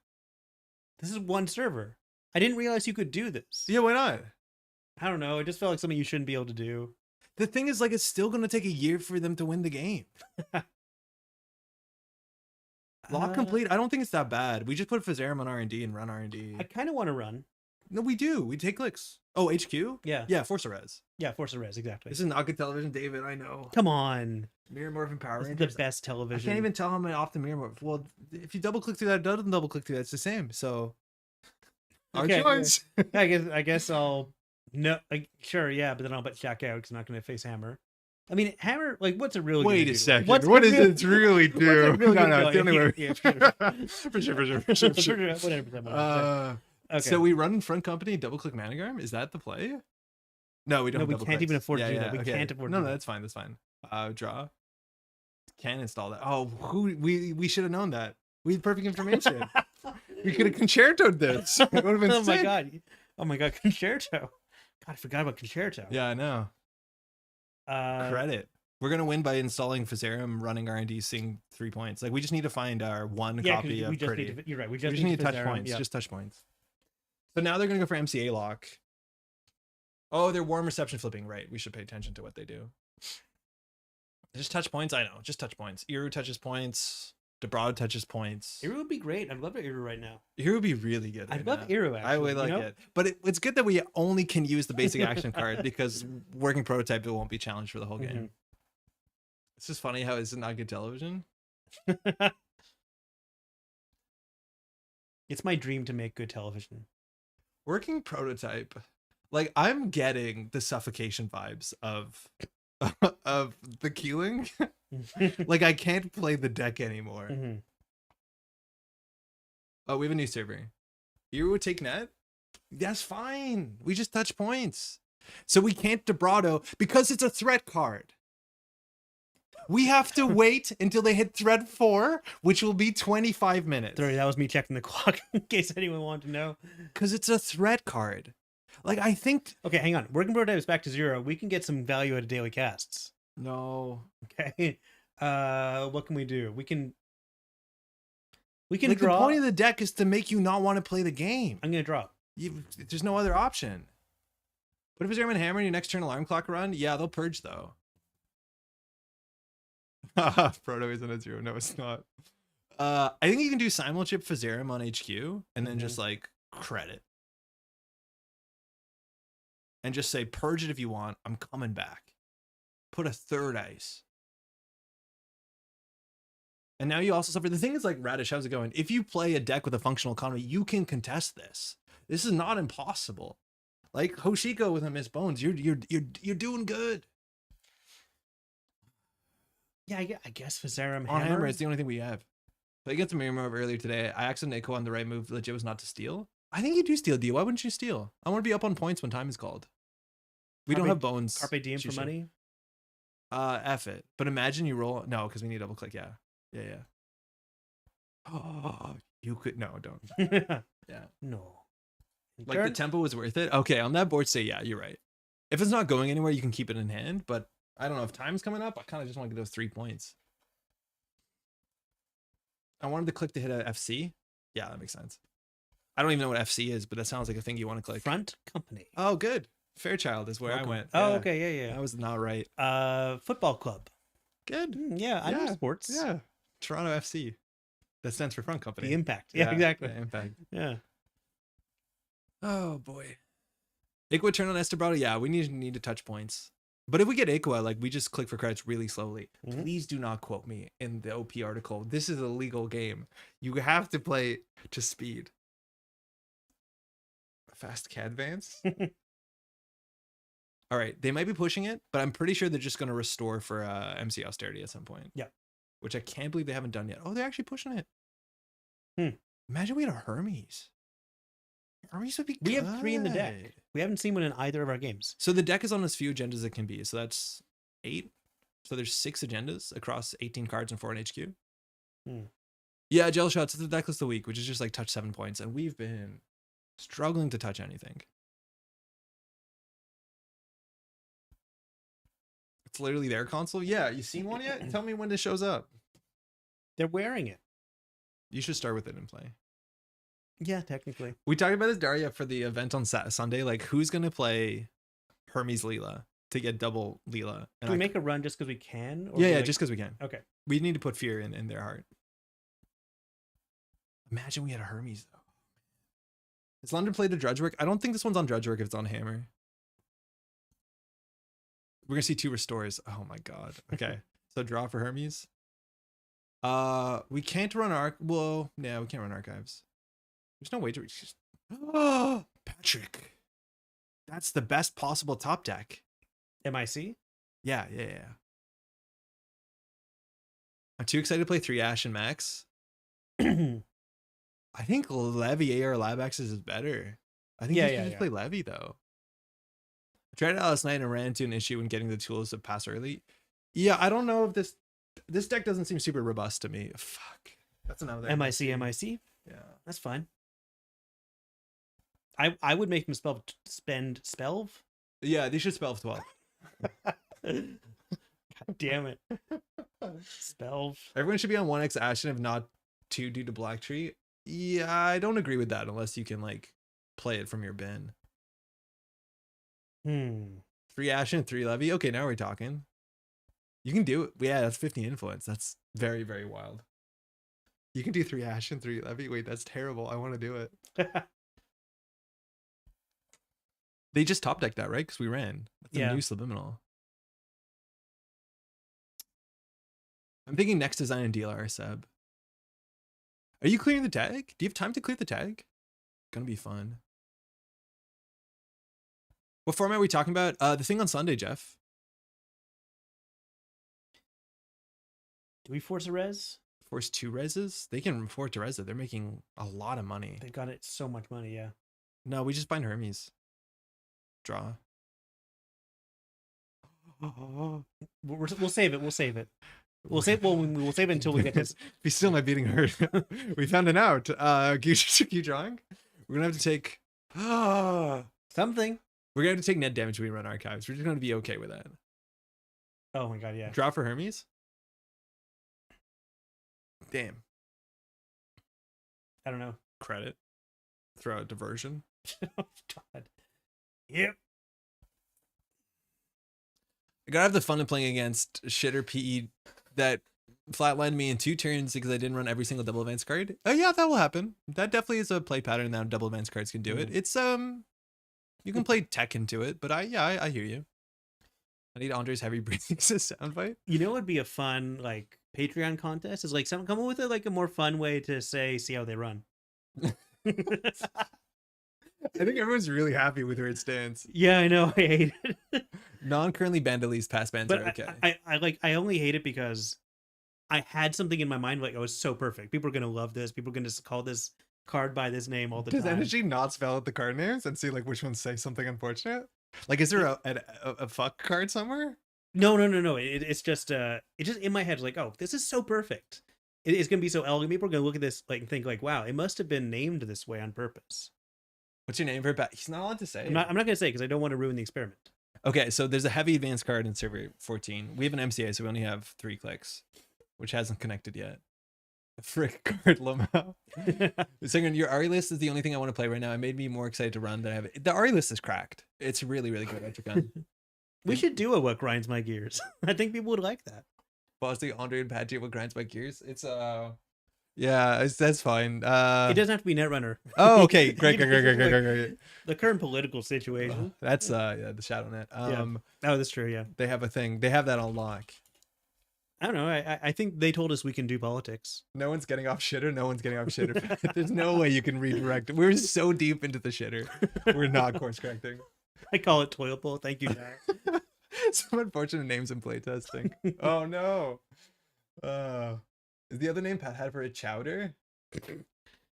This is one server. I didn't realize you could do this.
Yeah, why not?
I don't know. It just felt like something you shouldn't be able to do.
The thing is, like, it's still going to take a year for them to win the game. Lock complete. I don't think it's that bad. We just put Fizzarum on R&D and run R&D.
I kind of want to run.
No, we do. We take clicks. Oh, HQ?
Yeah.
Yeah, Force a Res.
Yeah, Force a Res, exactly.
This is not good television, David. I know.
Come on.
Mirror Morph and Power
This is
Rangers.
the best television.
I can't even tell how many off the Mirror Morph. Well, if you double click through that, it doesn't double click through that. It's the same. So, our choice.
I guess I'll no. Sure, yeah, but then I'll bet Shaq out because I'm not going to face Hammer. I mean, Hammer. Like, what's it really?
Wait
do?
a second.
What's
What
it
does it really do?
really
No, it's the only way.
Yeah,
For sure.
Whatever. Okay.
So we run front company, double click Managram. Is that the play? No, we don't.
No, we
double
can't
clicks.
even afford to do that. We can't afford to do
No,
that.
that's fine. That's fine. Draw. Can't install that. Oh, we should have known that. We had perfect information. We could have concertoed this. It would have been
Oh my
sick.
god. Oh my god, Concerto. God, I forgot about Concerto.
Yeah, I know. Credit. We're gonna win by installing Fizzarum, running R&D, seeing 3 points. Like, we just need to find our one copy of Pretty.
You're right. We
We
just
just need touch
Fizzarum,
points.
yeah.
Just touch points. So now they're gonna go for MCA lock. Oh, they're warm reception flipping. Right. We should pay attention to what they do. Just touch points. I know. Just touch points. Iru touches points. DeBrado touches points.
Iru would be great. I'd love Iru right now.
Iru would be really good.
I'd
right
love
now.
Iru, actually.
I would like
you know?
it. But it's good that we only can use the basic action card because working prototype, it won't be challenged for the whole game.
Mhm.
It's just funny how it's not good television.
It's my dream to make good television.
Working prototype, like, I'm getting the suffocation vibes of of the queuing. Like, I can't play the deck anymore.
Mhm.
Oh, we have a new server. You would take net? That's fine. We just touch points. So we can't DeBrado because it's a threat card. We have to wait until they hit threat 4, which will be 25 minutes.
Sorry, that was me checking the clock in case anyone wanted to know.
Because it's a threat card. Like, I think...
Okay, hang on. Working prototype is back to 0. We can get some value out of daily casts.
No.
Okay. What can we do? We can
Like,
draw.
the point of the deck is to make you not want to play the game.
I'm gonna draw.
There's no other option. But if it's Airman Hammer and your next turn alarm clock run, yeah, they'll purge though. Proto isn't a 0. No, it's not. I think you can do Simulchip Fizzarum on HQ and then just like credit. And just say, purge it if you want. I'm coming back. Put a third ice. And now you also suffer. The thing is, like, Radish, how's it going? If you play a deck with a functional economy, you can contest this. This is not impossible. Like Hoshiko with a Miss Bones, you're doing good.
Yeah, I guess Fizzarum
On
Hammer.
Hammer, it's the only thing we have. But against the Mirror Move earlier today, I accidentally echo on the right move. Legit was not to steal. I think you do steal, D. Why wouldn't you steal? I want to be up on points when time is called. We don't have bones.
Carpe diem for money.
F it. But imagine you roll. No, because we need double click. Yeah. Oh, you could. No, don't. Yeah.
No.
Like, the tempo was worth it. Okay, on that board, say, yeah, you're right. If it's not going anywhere, you can keep it in hand. But I don't know if time's coming up. I kind of just want to get those 3 points. I wanted to click to hit a FC. Yeah, that makes sense. I don't even know what FC is, but that sounds like a thing you want to click.
Front company.
Oh, good. Fairchild is where
Welcome.
I went.
Oh,
Yeah.
okay, yeah.
That was not right.
Football club.
Good.
Yeah, I know
Yeah,
sports.
Yeah. Toronto FC. That stands for front company.
The Impact. Yeah, exactly.
Yeah, Impact.
Yeah.
Oh, boy. Aqua turn on s-dobrado. Yeah, we need to touch points. But if we get Aqua, like, we just click for credits really slowly.
Mhm.
Please do not quote me in the OP article. This is a legal game. You have to play to speed. Fast CAD advance. All right, they might be pushing it, but I'm pretty sure they're just going to restore for MC austerity at some point.
Yeah.
Which I can't believe they haven't done yet. Oh, they're actually pushing it.
Hmm.
Imagine we had a Hermes. Hermes would be good.
We have 3 in the deck. We haven't seen one in either of our games.
So the deck is on as few agendas as it can be. So that's 8. So there's 6 agendas across 18 cards and 4 in HQ.
Hmm.
Yeah, gel shots. It's the deck list of the week, which is just like touch 7 points. And we've been struggling to touch anything. It's literally their console. Yeah, you seen one yet? Tell me when this shows up.
They're wearing it.
You should start with it and play.
Yeah, technically.
We talked about this, Daria, for the event on Sunday. Like, who's going to play Hermes Leela to get double Leela. And
Can we make a run just because we can? Or
Yeah,
like...
just because we can.
Okay.
We need to put fear in their heart. Imagine we had a Hermes though. Is London played the Drudge Work? I don't think this one's on Drudge Work if it's on Hammer. We're gonna see 2 restores. Oh my god. Okay. So draw for Hermes. We can't run well, yeah, we can't run archives. There's no way to just... Oh, Patrick. That's the best possible top deck.
MIC?
Yeah. I'm too excited to play 3 Ash and Max. I think Levy or Lab Axis is better. I think you should just play Levy though. I tried it out last night and ran into an issue when getting the tools to pass early. Yeah, I don't know if this deck doesn't seem super robust to me. Fuck. That's another
MIC.
Yeah.
That's fine. I would make them spend spelve.
Yeah, they should spell 12.
God damn it. Spelve.
Everyone should be on 1x Ashen, if not 2 due to Black Tree. Yeah, I don't agree with that unless you can like play it from your bin. 3 Ashen, 3 Levy. Okay, now we're talking. You can do it. Yeah, that's 15 influence. That's very, very wild. You can do 3 Ashen, 3 Levy. Wait, that's terrible. I want to do it. They just top decked that, right? Because we ran. That's a new subliminal. I'm thinking next design and DLR, Seb. Are you clearing the tag? Do you have time to clear the tag? Gonna be fun. What format are we talking about? The thing on Sunday, Jeff.
Do we force a res?
Force 2 reses? They can afford to res it. They're making a lot of money.
They got it so much money, yeah.
No, we just bind Hermes. Draw.
We'll save it. We'll save it. We'll save it until we get this.
Be still my beating hurt. We found it out. Keep drawing. We're gonna have to take
something.
We're gonna have to take net damage when we run archives. We're just gonna be okay with that.
Oh my god, yeah.
Draw for Hermes. Damn.
I don't know.
Credit. Throw out diversion.
Oh god. Yep.
I gotta have the fun of playing against shitter PE that flatlined me in 2 turns because I didn't run every single double advance card. Oh yeah, that will happen. That definitely is a play pattern that double advance cards can do it. It's you can play tech into it, but I hear you. I need Andre's heavy breathing as a soundbite.
You know, it'd be a fun like Patreon contest. Is like someone come up with like a more fun way to see how they run.
I think everyone's really happy with where it stands.
Yeah, I know. I hate it.
Non-currently Bandelees past bands are okay.
I only hate it because I had something in my mind like, oh, it's so perfect. People are gonna love this. People are gonna call this card by this name all the time.
Does Energy not spell out the card names and see like which ones say something unfortunate? Like, is there a fuck card somewhere?
No. It's just in my head like, oh, this is so perfect. It's gonna be so elegant. People are gonna look at this like and think like, wow, it must have been named this way on purpose.
What's your name for it? He's not allowed to say.
I'm not gonna say because I don't want to ruin the experiment.
Okay, so there's a heavy advanced card in server 14. We have an MCA, so we only have 3 clicks, which hasn't connected yet. Frick card Lamau. Second, your Ari list is the only thing I want to play right now. It made me more excited to run than I have. The Ari list is cracked. It's really, really good. Electric gun.
We should do a what grinds my gears. I think people would like that.
Bossy Andre and Patty, what grinds my gears? It's yeah, that's fine.
It doesn't have to be Netrunner.
Oh, okay, great.
The current political situation.
That's the ShadowNet.
Oh, that's true. Yeah,
they have a thing. They have that on lock.
I don't know. I think they told us we can do politics.
No one's getting off shitter. No one's getting off shitter. There's no way you can redirect. We're so deep into the shitter. We're not course correcting.
I call it toilet bowl. Thank you, Jack.
Some unfortunate names in playtesting. Oh no. Is the other name Pat had for a chowder?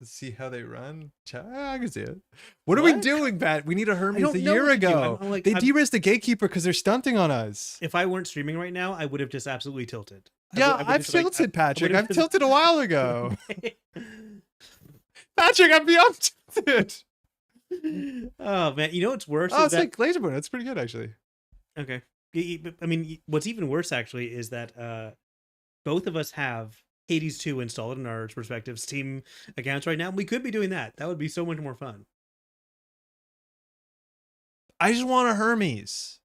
Let's see how they run. I can see it. What are we doing, Pat? We need a Hermes a year ago. They de-risked the gatekeeper because they're stunting on us.
If I weren't streaming right now, I would have just absolutely tilted.
I've tilted, Patrick. I've tilted a while ago. Patrick, I'm beyond tilted.
Oh man, you know what's worse?
Oh, it's like Laserborn. That's pretty good, actually.
Okay. I mean, what's even worse actually is that both of us have Hades 2 installed in our respective Steam accounts right now. We could be doing that. That would be so much more fun.
I just want a Hermes.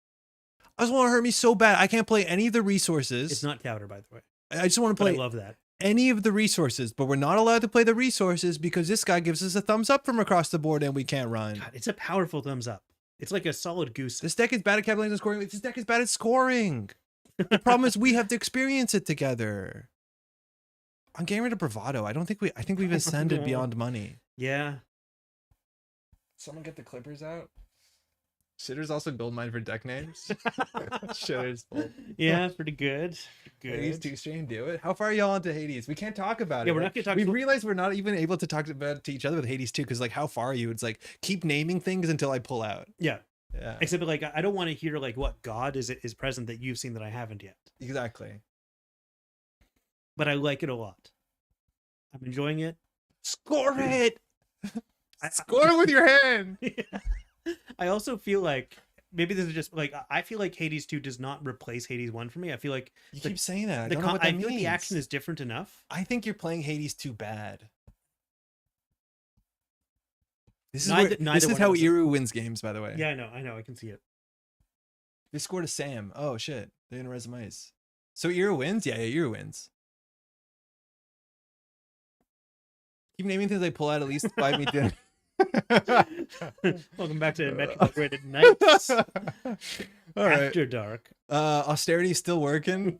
I just want a Hermes so bad. I can't play any of the resources.
It's not Chowder, by the way.
I just want to
But I
play
love that.
any of the resources, but we're not allowed to play the resources because this guy gives us a thumbs up from across the board and we can't run.
God, it's a powerful thumbs up. It's like a solid goose.
This deck is bad at capitalizing and scoring. This deck is bad at scoring. The problem is we have to experience it together. I'm getting rid of Bravado. I think we've ascended beyond money.
Yeah.
Someone get the clippers out. Shitter's also goldmine for deck names. Shitter's full.
Yeah, pretty good.
Hades 2 stream, do it. How far are y'all into Hades? We can't talk about it.
Yeah, we're not gonna talk.
We realized we're not even able to talk about to each other with Hades 2 because like how far are you? It's like keep naming things until I pull out.
Yeah.
Yeah.
Except like I don't want to hear like what god is present that you've seen that I haven't yet.
Exactly.
But I like it a lot. I'm enjoying it.
Score it. Score it with your hand.
I also feel like maybe this is just like I feel like Hades 2 does not replace Hades 1 for me. I feel like
You keep saying that. I don't know what that means.
feel like the action is different enough.
I think you're playing Hades too bad. This is
Neither
this is
one
how
of us-
Iru wins games, by the way.
Yeah, I know, I can see it.
They scored a Sam. Oh shit. They're gonna res ice. So Iru wins? Yeah, Iru wins. Keep naming things I pull out, at least buy me dinner.
Welcome back to Metrocole Grid Nights
All right.
After Dark.
Austerity is still working.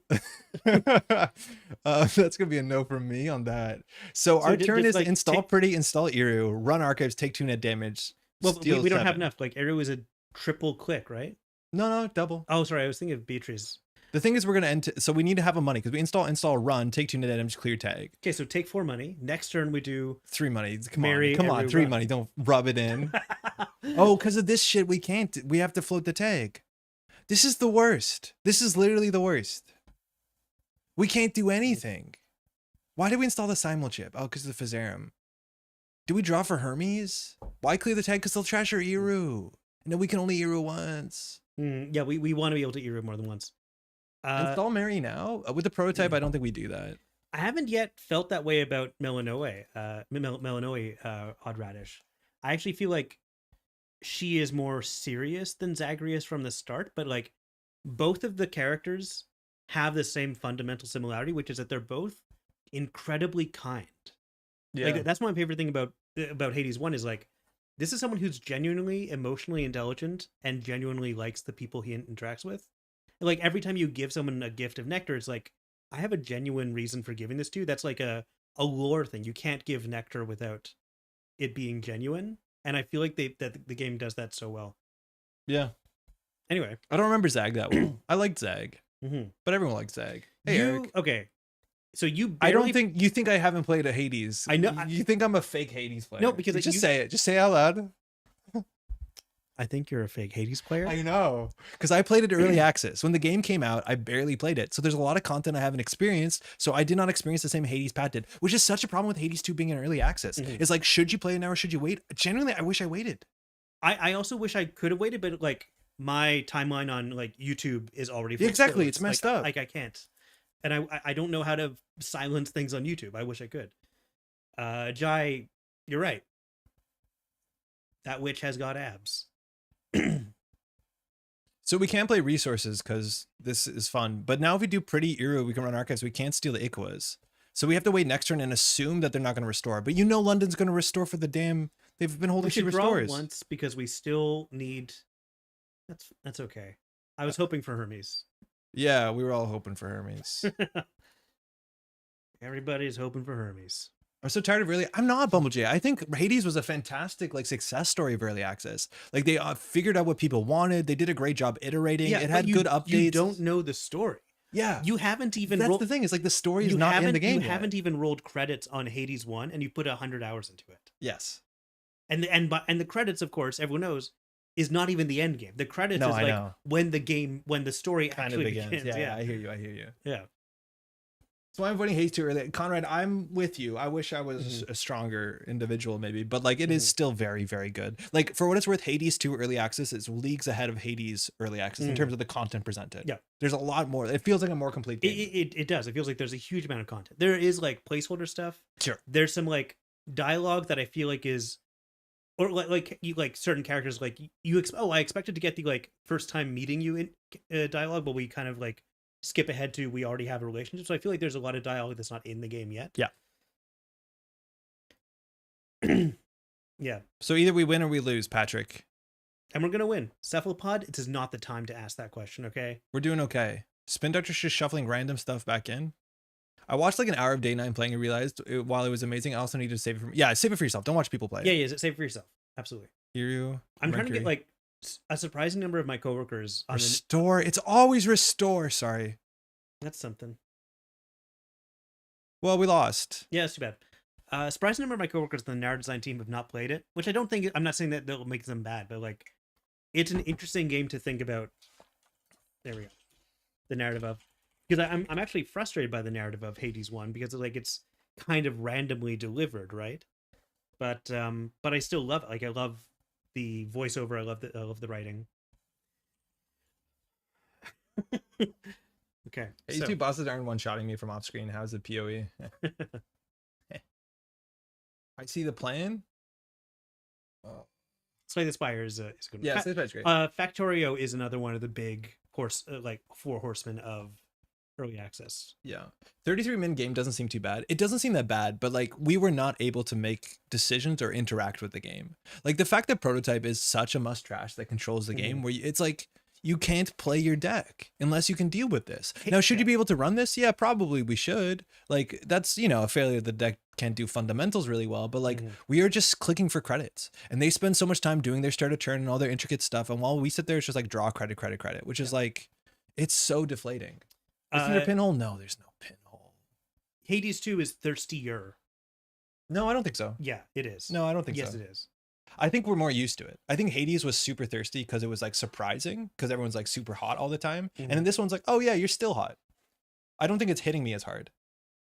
That's gonna be a no from me on that. So our turn is
like,
install pretty, install Iru, run archives, take 2 net damage.
Well,
steal
we don't have
7.
enough. Like Eru is a triple click, right?
No, double.
Oh, sorry, I was thinking of Beatrice.
The thing is, we're gonna end. So we need to have a money because we install, run, take 2 net damage, clear tag.
Okay, so take 4 money. Next turn we do
3 money. Come
Marry
on, 3
everyone.
money. Don't rub it in. Oh, because of this shit, we can't. We have to float the tag. This is the worst. This is literally the worst. We can't do anything. Why did we install the Simul chip? Oh, because of the Physarum. Do we draw for Hermes? Why clear the tag? Because they'll trash our Iru. And then we can only Iru once.
yeah, we want to be able to Eru more than once.
Install Mary now? With the prototype, I don't think we do that.
I haven't yet felt that way about Melanoe, Odd Radish. I actually feel like she is more serious than Zagreus from the start, but like both of the characters have the same fundamental similarity, which is that they're both incredibly kind.
Yeah.
Like that's my favorite thing about Hades 1 is like this is someone who's genuinely emotionally intelligent and genuinely likes the people he interacts with. Like every time you give someone a gift of nectar, it's like I have a genuine reason for giving this to you. That's like a lore thing. You can't give nectar without it being genuine, and I feel like that the game does that so well.
Yeah.
Anyway,
I don't remember Zag that well. I liked Zag,
mm-hmm.
but everyone likes Zag. Hey, Eric.
Okay. So you
I don't think you think I haven't played a Hades.
I know.
You think I'm a fake Hades player.
No, because
just say it. Just say it out loud.
I think you're a fake Hades player.
I know. Because I played it early access. When the game came out, I barely played it. So there's a lot of content I haven't experienced. So I did not experience the same Hades Pat did, which is such a problem with Hades 2 being in early access.
Mm-hmm.
It's like, should you play it now or should you wait? Genuinely, I wish I waited.
I also wish I could have waited, but like my timeline on like YouTube is already full.
Exactly.
So
it's messed
like,
up.
Like I can't. And I don't know how to silence things on YouTube. I wish I could. Jai, you're right. That witch has got abs.
So we can't play resources because this is fun. But now if we do pretty Iru, we can run archives. We can't steal the Iquas. So we have to wait next turn and assume that they're not going to restore. But you know London's going to restore for the damn... They've been holding
We
2
should draw
restores.
once because we still need... That's okay. I was hoping for Hermes.
Yeah, we were all hoping for Hermes.
Everybody's hoping for Hermes.
I'm so tired of early. I'm not Bumblejay. I think Hades was a fantastic like success story of early access. Like they figured out what people wanted. They did a great job iterating.
Yeah,
it had
but
good updates.
You don't know the story.
Yeah,
You haven't even
that's
rolled...
the thing. Is like the story is not in the game.
You haven't even rolled credits on Hades 1 and you put 100 hours into it.
Yes.
And the credits, of course, everyone knows, is not even the end game. The credits is like when the story
Kind
actually
of begins.
begins.
Yeah, I hear you.
Yeah.
So I'm voting Hades too early. Conrad, I'm with you. I wish I was a stronger individual maybe, but like it is still very, very good. Like for what it's worth, Hades 2 early access is leagues ahead of Hades early access in terms of the content presented.
Yeah.
There's a lot more. It feels like a more complete game.
It does. It feels like there's a huge amount of content. There is like placeholder stuff.
Sure.
There's some like dialogue that I feel like is or like you like certain characters like I expected to get the like first time meeting you in dialogue, but we kind of like skip ahead to we already have a relationship. So I feel like there's a lot of dialogue that's not in the game yet.
Yeah.
Yeah.
So either we win or we lose, Patrick.
And we're gonna win. Cephalopod, it is not the time to ask that question, okay?
We're doing okay. Spin Doctor's just shuffling random stuff back in. I watched like an hour of Day 9 playing and realized while it was amazing, I also needed to save it from... Yeah, save it for yourself. Don't watch people play it.
Yeah, save it for yourself. Absolutely.
Hiryu,
I'm trying to
Mercury.
get like a surprising number of my coworkers on
Restore. It's always restore. Sorry.
That's something.
Well, we lost.
Yeah, that's too bad. Surprising number of my coworkers on the narrative design team have not played it, which I don't think... I'm not saying that that'll make them bad, but like it's an interesting game to think about. There we go. The narrative of... Because I'm actually frustrated by the narrative of Hades 1 because like it's kind of randomly delivered, right? But I still love it. Like I love the voiceover. I love the writing. Okay.
Hey, you two bosses aren't one-shotting me from off screen. How's the PoE? I see the plan.
Slay the Spire is a good one.
Yeah, Slay the Spire is great.
Factorio is another one of the big like 4 horsemen of early access.
Yeah. 33-minute game doesn't seem too bad. It doesn't seem that bad, but like we were not able to make decisions or interact with the game. Like the fact that Prototype is such a must trash that controls the game where it's like you can't play your deck unless you can deal with this. Now, should you be able to run this? Yeah, probably we should. Like that's, you know, a failure. The deck can't do fundamentals really well, but like we are just clicking for credits and they spend so much time doing their start of turn and all their intricate stuff. And while we sit there, it's just like draw credit, which is like, it's so deflating. Is there a pinhole? No, there's no pinhole.
Hades 2 is thirstier.
No, I don't think so.
Yeah, it is.
No, I don't think so.
Yes, it is.
I think we're more used to it. I think Hades was super thirsty because it was like surprising because everyone's like super hot all the time. And then this one's like, oh yeah, you're still hot. I don't think it's hitting me as hard.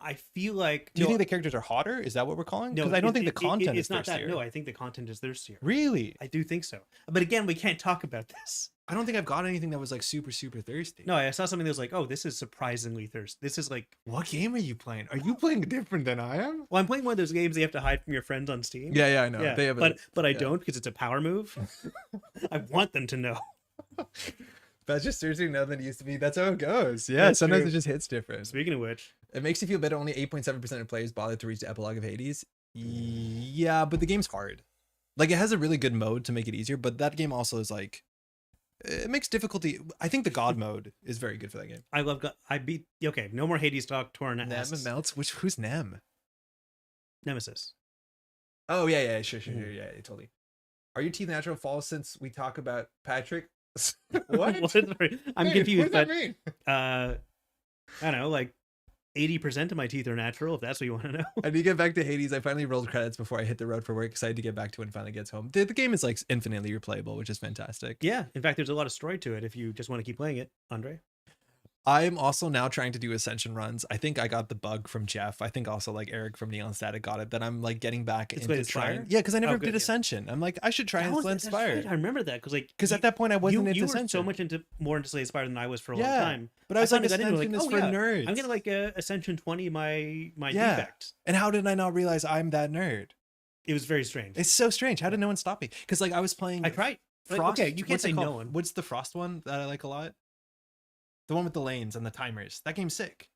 I feel like...
Do you think the characters are hotter? Is that what we're calling?
No,
because I don't think the content
it's
is
not
thirstier.
that. No, I think the content is thirstier.
Really?
I do think so. But again, we can't talk about this.
I don't think I've got anything that was like super, super thirsty.
No, I saw something that was like, oh, this is surprisingly thirsty. This is like...
What game are you playing? Are you playing different than I am?
Well, I'm playing one of those games you have to hide from your friends on Steam.
Yeah, I know.
Yeah,
They have
but I don't because it's a power move. I want them to know.
That's just thirsty enough than it used to be. That's how it goes. Yeah,
That's
sometimes
true.
it just hits different.
Speaking of which...
It makes you feel better. Only 8.7% of players bothered to reach the epilogue of Hades. Yeah, but the game's hard. Like, it has a really good mode to make it easier, but that game also is like... It makes difficulty... I think the God mode is very good for that game.
I love... I beat... Okay, no more Hades talk. Torn
Nem and Melts? Who's Nem?
Nemesis.
Oh, yeah, sure, yeah, totally. Are your teeth natural false since we talk about Patrick? What?
I'm confused,
what does that
but...
mean?
I don't know, like 80% of my teeth are natural, if that's what you want to know.
I need to get back to Hades. I finally rolled credits before I hit the road for work. Excited to get back to when it finally gets home. The game is like infinitely replayable, which is fantastic.
Yeah, in fact, there's a lot of story to it if you just want to keep playing it, Andre.
I'm also now trying to do Ascension runs. I think I got the bug from Jeff. I think also like Eric from Neon Static got it, that I'm like getting back into trying. Yeah, because I never did Ascension. I'm like, I should try and Inspire.
Right. I remember that
because at that point I wasn't into
you
Ascension.
were so much more into Slay Inspire than I was for a long time.
But I was like,
Ascension
is for nerds.
I'm gonna like Ascension 20 my defect.
And how did I not realize I'm that nerd?
It was very strange.
It's so strange. How did no one stop me? Because like I was playing.
I tried.
Frost.
Okay, you can't say no one.
What's the Frost one that I like a lot? The one with the lanes and the timers. That game's sick.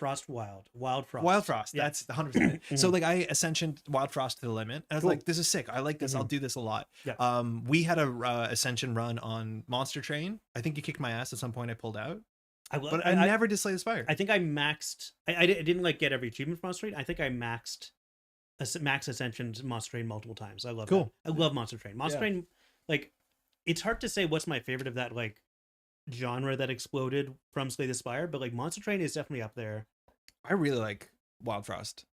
Wild Frost.
Wild Frost. Yeah. That's 100%. So like I Ascensioned Wild Frost to the limit. And I was like, this is sick. I like this. I'll do this a lot.
Yeah.
We had a Ascension run on Monster Train. I think you kicked my ass at some point. I pulled out. But I never did Slay the Spire.
I think I maxed. I didn't like get every achievement from Monster Train. I think I maxed max Ascension Monster Train multiple times. I love that. I love Monster Train. Monster Train, like, it's hard to say what's my favorite of that like genre that exploded from Slay the Spire, but like Monster Train is definitely up there.
I really like Wild Frost.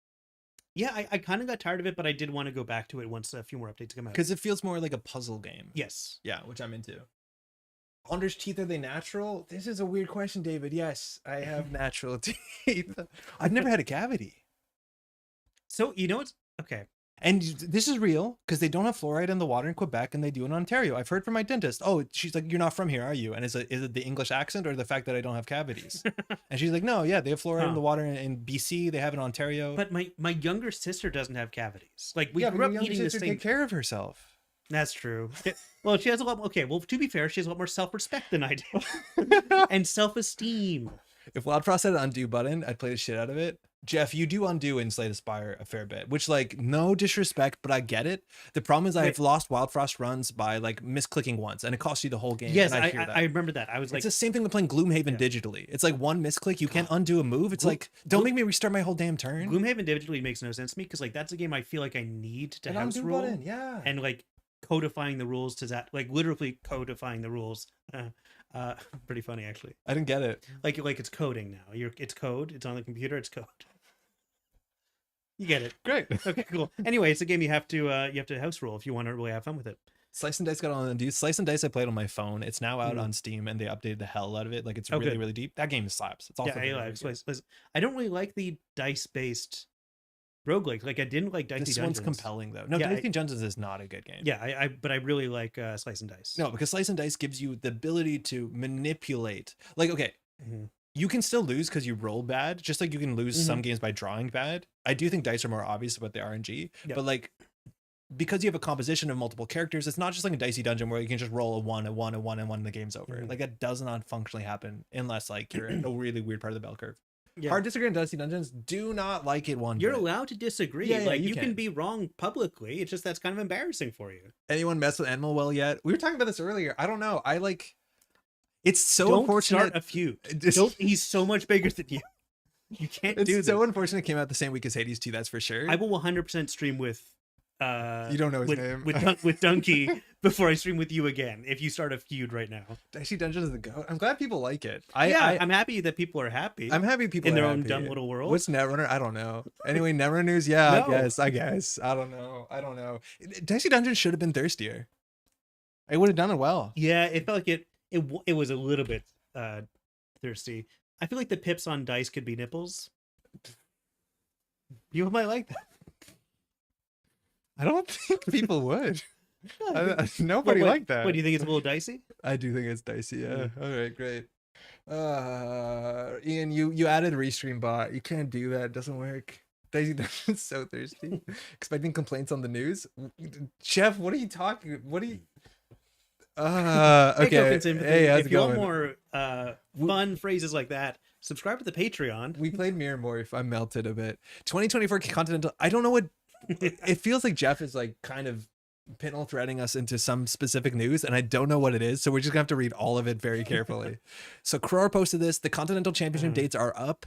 Yeah, I kind of got tired of it, but I did want to go back to it once a few more updates come out.
Because it feels more like a puzzle game.
Yes.
Yeah, which I'm into. Andre's teeth, are they natural? This is a weird question, David. Yes, I have natural teeth. I've never had a cavity.
So, you know what's... Okay.
And this is real because they don't have fluoride in the water in Quebec and they do in Ontario. I've heard from my dentist. Oh, she's like, you're not from here, are you? And is it the English accent or the fact that I don't have cavities? And she's like, no, yeah, they have fluoride in the water in BC. They have it in Ontario.
But my younger sister doesn't have cavities. Like we
yeah,
grew
but
up eating the same.
Take care of herself.
That's true. Well, she has a lot. Okay, well, to be fair, she has a lot more self-respect than I do, and self-esteem.
If Wild Frost had an undo button, I'd play the shit out of it. Jeff, you do undo in Slay the Spire a fair bit, which, like, no disrespect, but I get it. The problem is I've lost Wild Frost runs by like misclicking once, and it costs you the whole game.
Yes,
and
I remember that. I was like,
it's the same thing with playing Gloomhaven digitally. It's like one misclick, you can't undo a move. It's like, don't make me restart my whole damn turn.
Gloomhaven digitally makes no sense to me because like that's a game I feel like I need to house rule.
Button, yeah,
and like codifying the rules to that, like literally codifying the rules. Pretty funny actually.
I didn't get it.
Like it's coding now. It's code. It's on the computer. It's code. You get it.
Great.
Okay, cool. Anyway, it's a game you have to house rule if you want to really have fun with it.
Slice and Dice got on undo. Slice and Dice I played on my phone. It's now out on Steam and they updated the hell out of it. Like it's really, really deep. That game slaps. It's also
I don't really like the dice based roguelike. Like I didn't like Dicey
This
Dungeons.
one's compelling though. No, Dicey Dungeons is not a good game.
Yeah, but I really like Slice and Dice.
No, because Slice and Dice gives you the ability to manipulate. Like, okay, you can still lose because you roll bad, just like you can lose some games by drawing bad. I do think dice are more obvious about the RNG, but like because you have a composition of multiple characters, it's not just like a Dicey Dungeon where you can just roll a 1, a 1, a 1, and 1 and the game's over. Like that does not functionally happen unless like you're in a really weird part of the bell curve. Yeah. Hard disagree on Dicey Dungeons. Do not like it one
You're
bit.
allowed to disagree.
Yeah,
like you can be wrong publicly. It's just that's kind of embarrassing for you.
Anyone mess with Animal Well yet? We were talking about this earlier. I don't know. I like. It's so
Don't
unfortunate.
Start a feud. He's so much bigger than you. You can't do this.
It's so unfortunate it came out the same week as Hades 2, that's for sure.
I will 100% stream with
you don't know his name.
with Dunkey before I stream with you again if you start a feud right now.
Dicey Dungeons is the goat. I'm glad people like it.
I'm happy that people are happy.
I'm happy people
in their
are
own
happy.
dumb little world.
What's Netrunner? I don't know. Anyway, Netrunner news. Yeah, no. I guess. I don't know. Dicey Dungeons should have been thirstier. I would have done it well.
Yeah, it felt like it was a little bit thirsty. I feel like the pips on dice could be nipples. You might like that.
I don't think people would. Nobody liked that.
What, do you think it's a little dicey?
I do think it's dicey, yeah. All right, great. Ian, you added Restream bot. You can't do that. It doesn't work. Dicey Dungeon's so thirsty. Expecting complaints on the news. Jeff, what are you talking? What are you... okay. Hey, how's
if you want more fun phrases like that, subscribe to the Patreon.
We played Mirror Morph. I'm melted a bit. 2024 Continental. I don't know what... It feels like Jeff is like kind of pinhole threading us into some specific news, and I don't know what it is, so we're just gonna have to read all of it very carefully. So Crore posted this. The Continental Championship dates are up.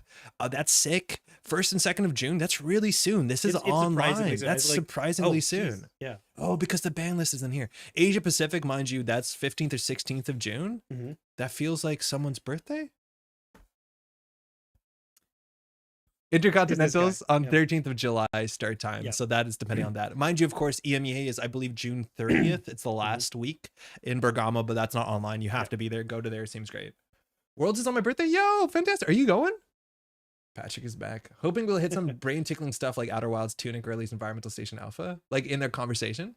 That's sick. 1st and 2nd of June. That's really soon. This is online. That's surprisingly soon.
Geez. Yeah.
Oh, because the ban list is in here. Asia Pacific, mind you, that's 15th or 16th of June. That feels like someone's birthday. Intercontinentals on 13th of July start time. So that is depending on that. Mind you, of course, EMEA is, I believe, June 30th. It's the last week in Bergamo, but that's not online. You have to be there. Go to there. It seems great. Worlds is on my birthday. Yo, fantastic. Are you going? Patrick is back. Hoping we'll hit some brain tickling stuff like Outer Wilds, Tunic, or at least Environmental Station Alpha, like in their conversation.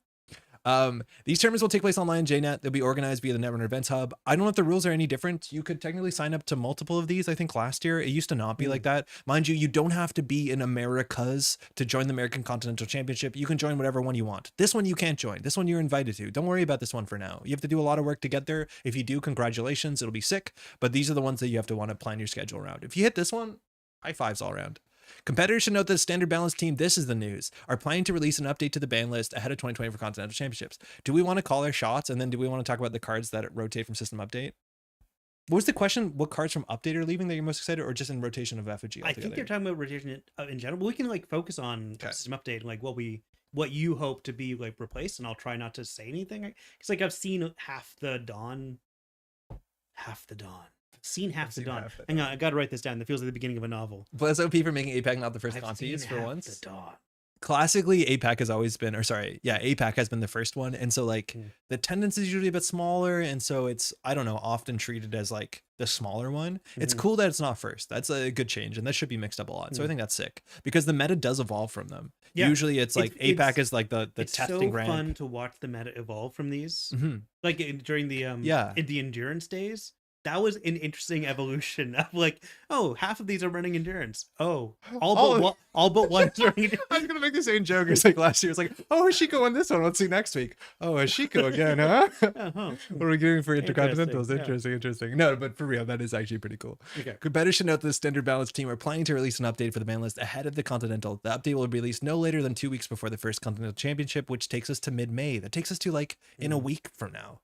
These tournaments will take place online in JNet. They'll be organized via the Netrunner Events Hub. I don't know if the rules are any different. You could technically sign up to multiple of these. I think last year it used to not be like that. Mind you, you don't have to be in Americas to join the American Continental Championship. You can join whatever one you want. This one you can't join. This one you're invited to. Don't worry about this one for now. You have to do a lot of work to get there. If you do, congratulations. It'll be sick. But these are the ones that you have to want to plan your schedule around. If you hit this one, high fives all around. Competitors should note that the Standard Balance team, this is the news, are planning to release an update to the ban list ahead of 2024 Continental Championships. Do we want to call our shots? And then do we want to talk about the cards that rotate from system update? What was the question? What cards from update are leaving that you're most excited, or just in rotation of effigy altogether?
I think they're talking about rotation in general. But we can like focus on system update and like what you hope to be like replaced. And I'll try not to say anything because like I've seen half the dawn. Seen half the dawn. Hang on, I gotta write this down. That feels like the beginning of a novel.
Bless OP for making APAC not the first Contis for once.
The dawn.
classically APAC has always been, or sorry, yeah, APAC has been the first one, and so like the attendance is usually a bit smaller, and so it's, I don't know, often treated as like the smaller one. It's cool that it's not first. That's a good change, and that should be mixed up a lot. So I think that's sick because the meta does evolve from them.
Yeah.
Usually it's like APAC is like the
it's
testing
so
ramp.
fun to watch the meta evolve from these.
Mhm.
Like during the in the endurance days. That was an interesting evolution of like, oh, half of these are running endurance. Oh, all but one is running endurance.
I was gonna make the same joke. It's like last year. It's like, oh, Ashiko on this one. Let's see next week. Oh, Ashiko again, huh? What are we getting for intercontinentals? Interesting. No, but for real, that is actually pretty cool.
Okay.
Better should note that the Standard Balance team are planning to release an update for the ban list ahead of the Continental. The update will be released no later than 2 weeks before the first Continental Championship, which takes us to mid-May. That takes us to like in a week from now.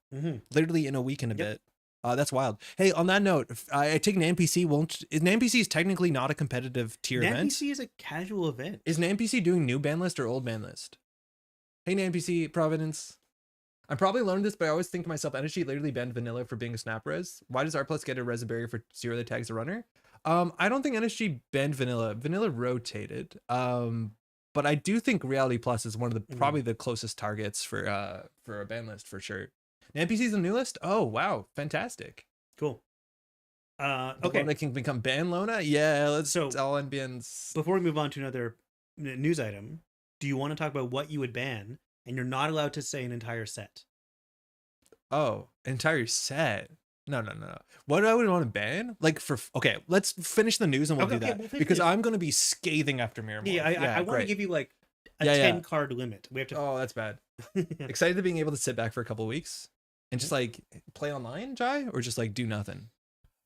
Literally in a week and a bit. That's wild. Hey, on that note, I take an NPC NPC is technically not a competitive tier event.
NPC is a casual event.
Is NPC doing new ban list or old ban list? Hey, NPC Providence. I'm probably learned this, but I always think to myself, NSG literally banned vanilla for being a snap res. Why does R plus get a res barrier for 0 that tags a runner? I don't think NSG banned vanilla. Vanilla rotated. But I do think Reality Plus is one of the probably the closest targets for a ban list for sure. NPC's a new list? Oh, wow. Fantastic.
Cool. Okay.
They can become ban Lona? Yeah, let's
So,
all NBNs.
Before we move on to another news item, do you want to talk about what you would ban? And you're not allowed to say an entire set.
Oh, entire set. No. What I would want to ban? Like okay, let's finish the news and we'll do that. Because I'm going to be scathing after Miramar.
Yeah, I want to give you like a 10 card limit. We have to.
Oh, that's bad. Excited to being able to sit back for a couple of weeks and just like play online, Jai, or just like do nothing.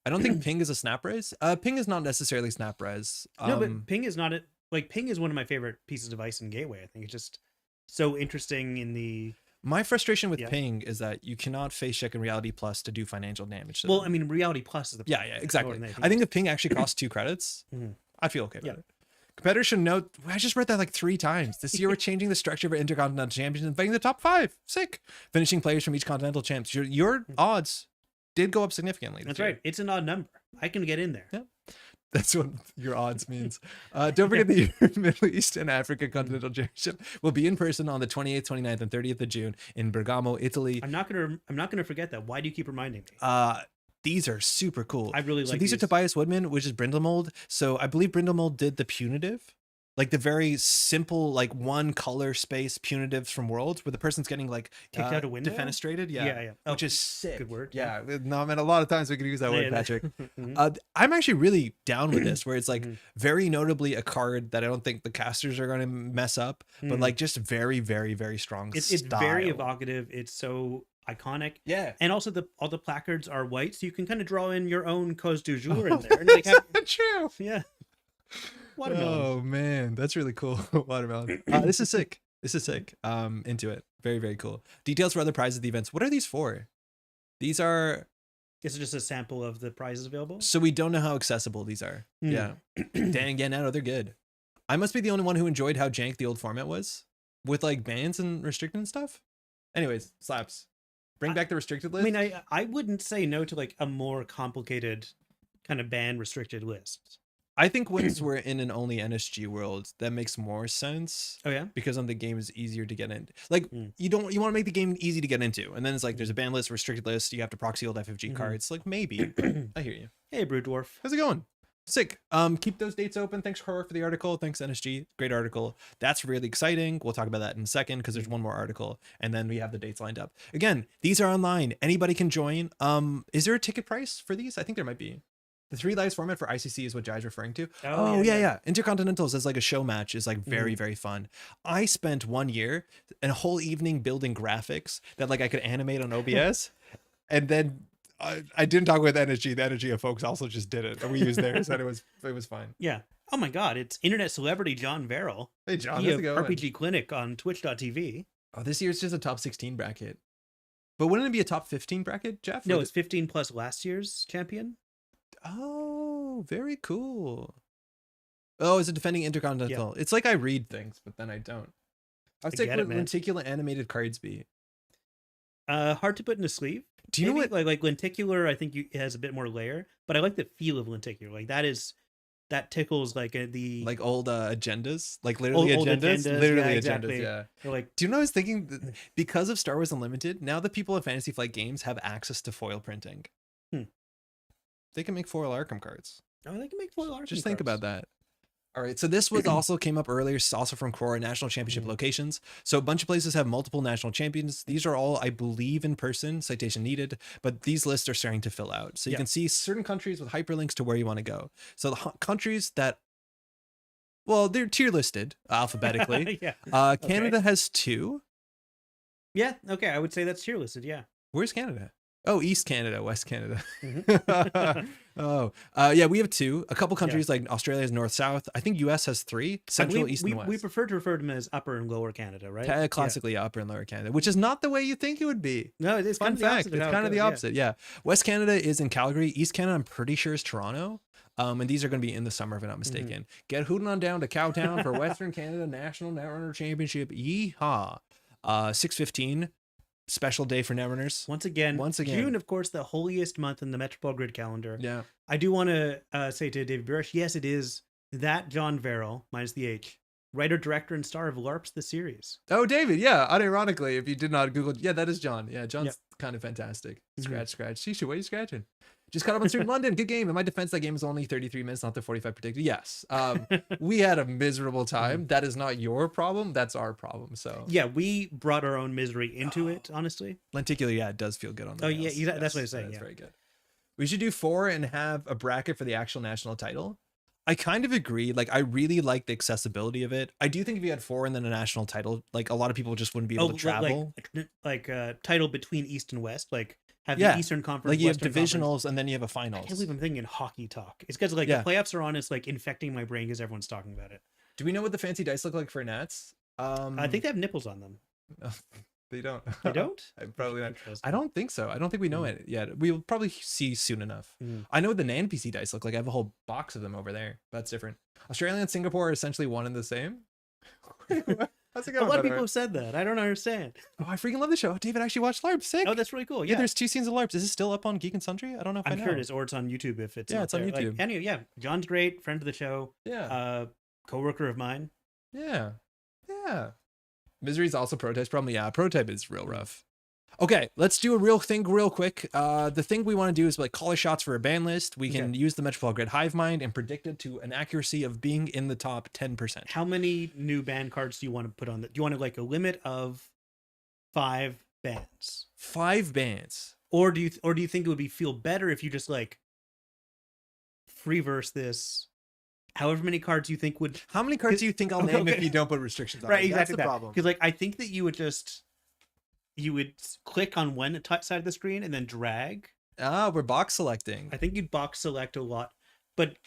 I don't think ping is a snap res. Ping is not necessarily snap res.
No, but ping is not like ping is one of my favorite pieces of ice in Gateway. I think it's just so interesting in the.
My frustration with ping is that you cannot face check in Reality Plus to do financial damage.
Well, I mean, Reality Plus is the.
Yeah, exactly. I think if ping actually costs 2 credits, I feel okay about it. Competitors should note, I just read that like 3 times. This year we're changing the structure of Intercontinental Champions and inviting the top 5. Sick. Finishing players from each Continental Champs. Your odds did go up significantly.
That's right. It's an odd number. I can get in there.
Yeah. That's what your odds means. Don't forget the Middle East and Africa Continental Championship will be in person on the 28th, 29th, and 30th of June in Bergamo, Italy.
I'm not gonna forget that. Why do you keep reminding me?
These are super cool.
I really like
these. Are Tobias Woodman, which is Brindlemold. So I believe Brindlemold did the punitive, like the very simple, like one color space punitives from Worlds, where the person's getting like
kicked out a window,
defenestrated. Yeah. Which is sick.
Good word.
Yeah. No, I mean, a lot of times we could use that word, Patrick. I'm actually really down with this, where it's like very notably a card that I don't think the casters are going to mess up, but like just very, very, very strong.
It's very evocative. It's so iconic.
Yeah.
And also all the placards are white, so you can kind of draw in your own cause du jour in there. And like
true.
Yeah. Watermelon.
Oh man, that's really cool. Watermelon. This is sick. Into it. Very, very cool. Details for other prizes of the events. What are these for? These are.
This is just a sample of the prizes available.
So we don't know how accessible these are. Yeah. Dang, yeah, no, they're good. I must be the only one who enjoyed how jank the old format was with like bans and restricted and stuff. Anyways, slaps. Bring back the restricted list.
I mean, I wouldn't say no to like a more complicated kind of ban restricted list.
I think once we're in an only NSG world, that makes more sense.
Oh yeah,
because the game is easier to get in. Like you want to make the game easy to get into, and then it's like there's a ban list, restricted list. You have to proxy old FFG cards. Like maybe. I hear you.
Hey, Brood Dwarf,
how's it going? Sick. Keep those dates open. Thanks, Horror, for the article. Thanks, NSG. Great article. That's really exciting. We'll talk about that in a second because there's one more article, and then we have the dates lined up. Again, these are online. Anybody can join. Is there a ticket price for these? I think there might be. The 3 lives format for ICC is what Jai's referring to. Oh yeah. Intercontinentals as like a show match is like very, very fun. I spent 1 year and a whole evening building graphics that like I could animate on OBS, and then I didn't talk with NSG. The NSG of folks also just did it, and we used theirs, and it was fine.
Yeah. Oh my God, it's internet celebrity John Verrill.
Hey John, how's it going?
RPG Clinic on Twitch.tv.
Oh, this year's just a top 16 bracket. But wouldn't it be a top 15 bracket, Jeff?
No, it's 15 plus last year's champion.
Oh, very cool. Oh, it's a defending Intercontinental. It's like I read things, but then I don't. I was like, what lenticular animated cards be?
Hard to put in a sleeve.
Do you know what?
Like lenticular, I think it has a bit more layer, but I like the feel of lenticular. Like that is that tickles like the
like old agendas, like literally
old
agendas,
agendas.
literally
Yeah,
agendas.
exactly.
Yeah.
They're like,
Do you know? I was thinking because of Star Wars Unlimited, now the people at Fantasy Flight Games have access to foil printing.
Hmm.
They can make foil Arkham cards.
oh, they can make foil art.
Just think about that. All right, so this was also came up earlier, also from Crora National Championship locations. So a bunch of places have multiple national champions. These are all, I believe, in person, citation needed, but these lists are starting to fill out. So you can see certain countries with hyperlinks to where you want to go. So the countries that, well, they're tier listed alphabetically.
yeah.
Canada has 2.
Yeah. Okay. I would say that's tier listed. Yeah.
Where's Canada? Oh, East Canada, West Canada.
Mm-hmm.
Yeah, we have 2. A couple countries like Australia has north, south. I think US has 3, central, east, and west.
We prefer to refer to them as upper and lower Canada, right?
Classically upper and lower Canada, which is not the way you think it would be.
No, it is.
Fun fact, it's kind of the opposite. Yeah. West Canada is in Calgary. East Canada, I'm pretty sure, is Toronto. And these are going to be in the summer, if I'm not mistaken. Get hooting on down to Cowtown for Western Canada National Netrunner Championship. Yeehaw. 6/15. Special day for Netrunners.
Once again, June, of course, the holiest month in the Metropole Grid calendar.
Yeah.
I do want to say to David Burish, yes, it is that John Verrill, minus the H, writer, director, and star of LARPs, the series.
Oh, David, yeah. Unironically, if you did not Google, yeah, that is John. Yeah, John's kind of fantastic. Scratch. Shisha, what are you scratching? Just caught up on Stream London. Good game. In my defense, that game is only 33 minutes, not the 45 predicted. Yes. We had a miserable time. That is not your problem. That's our problem. So
yeah, we brought our own misery into it, honestly.
Lenticular, yeah, it does feel good on the
nails. Yeah, that's what I was saying.
That's very good. We should do 4 and have a bracket for the actual national title. I kind of agree. Like, I really like the accessibility of it. I do think if you had 4 and then a national title, like a lot of people just wouldn't be able to travel.
Like title between East and West, like have the Eastern Conference,
like you
Western
have divisionals
Conference.
And then you have a finals.
I can't believe I'm thinking in hockey talk. It's because like the playoffs are on. It's like infecting my brain because everyone's talking about it.
Do we know what the fancy dice look like for Nats?
I think they have nipples on them.
They don't.
They don't?
Probably not. I don't think so. I don't think we know it yet. We'll probably see soon enough. I know what the NAN PC dice look like. I have a whole box of them over there. That's different. Australia and Singapore are essentially one and the same. How's it going?
A lot of people have said that. I don't understand.
Oh, I freaking love the show. David actually watched LARP. Sick.
Oh, that's really cool.
Yeah, there's 2 scenes of LARPs. Is it still up on Geek and Sundry? I don't know if I know.
I'm sure it is, or it's on YouTube if it's
it's on YouTube.
Like, anyway, yeah, John's great, friend of the show.
Yeah.
Co-worker of mine.
Yeah. Misery's also Prototype's problem. Yeah, Prototype is real rough. Okay, let's do a real thing real quick. The thing we want to do is like caller shots for a ban list. We can use the Metropole Grid Hive Mind and predict it to an accuracy of being in the top 10%.
How many new ban cards do you want to put on that? Do you want to like a limit of 5 bans?
5 bans.
Or do you think it would feel better if you just like free verse this? However many cards you think would.
How many cards do you think I'll name if you don't put restrictions on?
Right, exactly.
That's the problem.
Because like I think that you would click on one side of the screen and then drag.
We're box selecting.
I think you'd box select a lot, but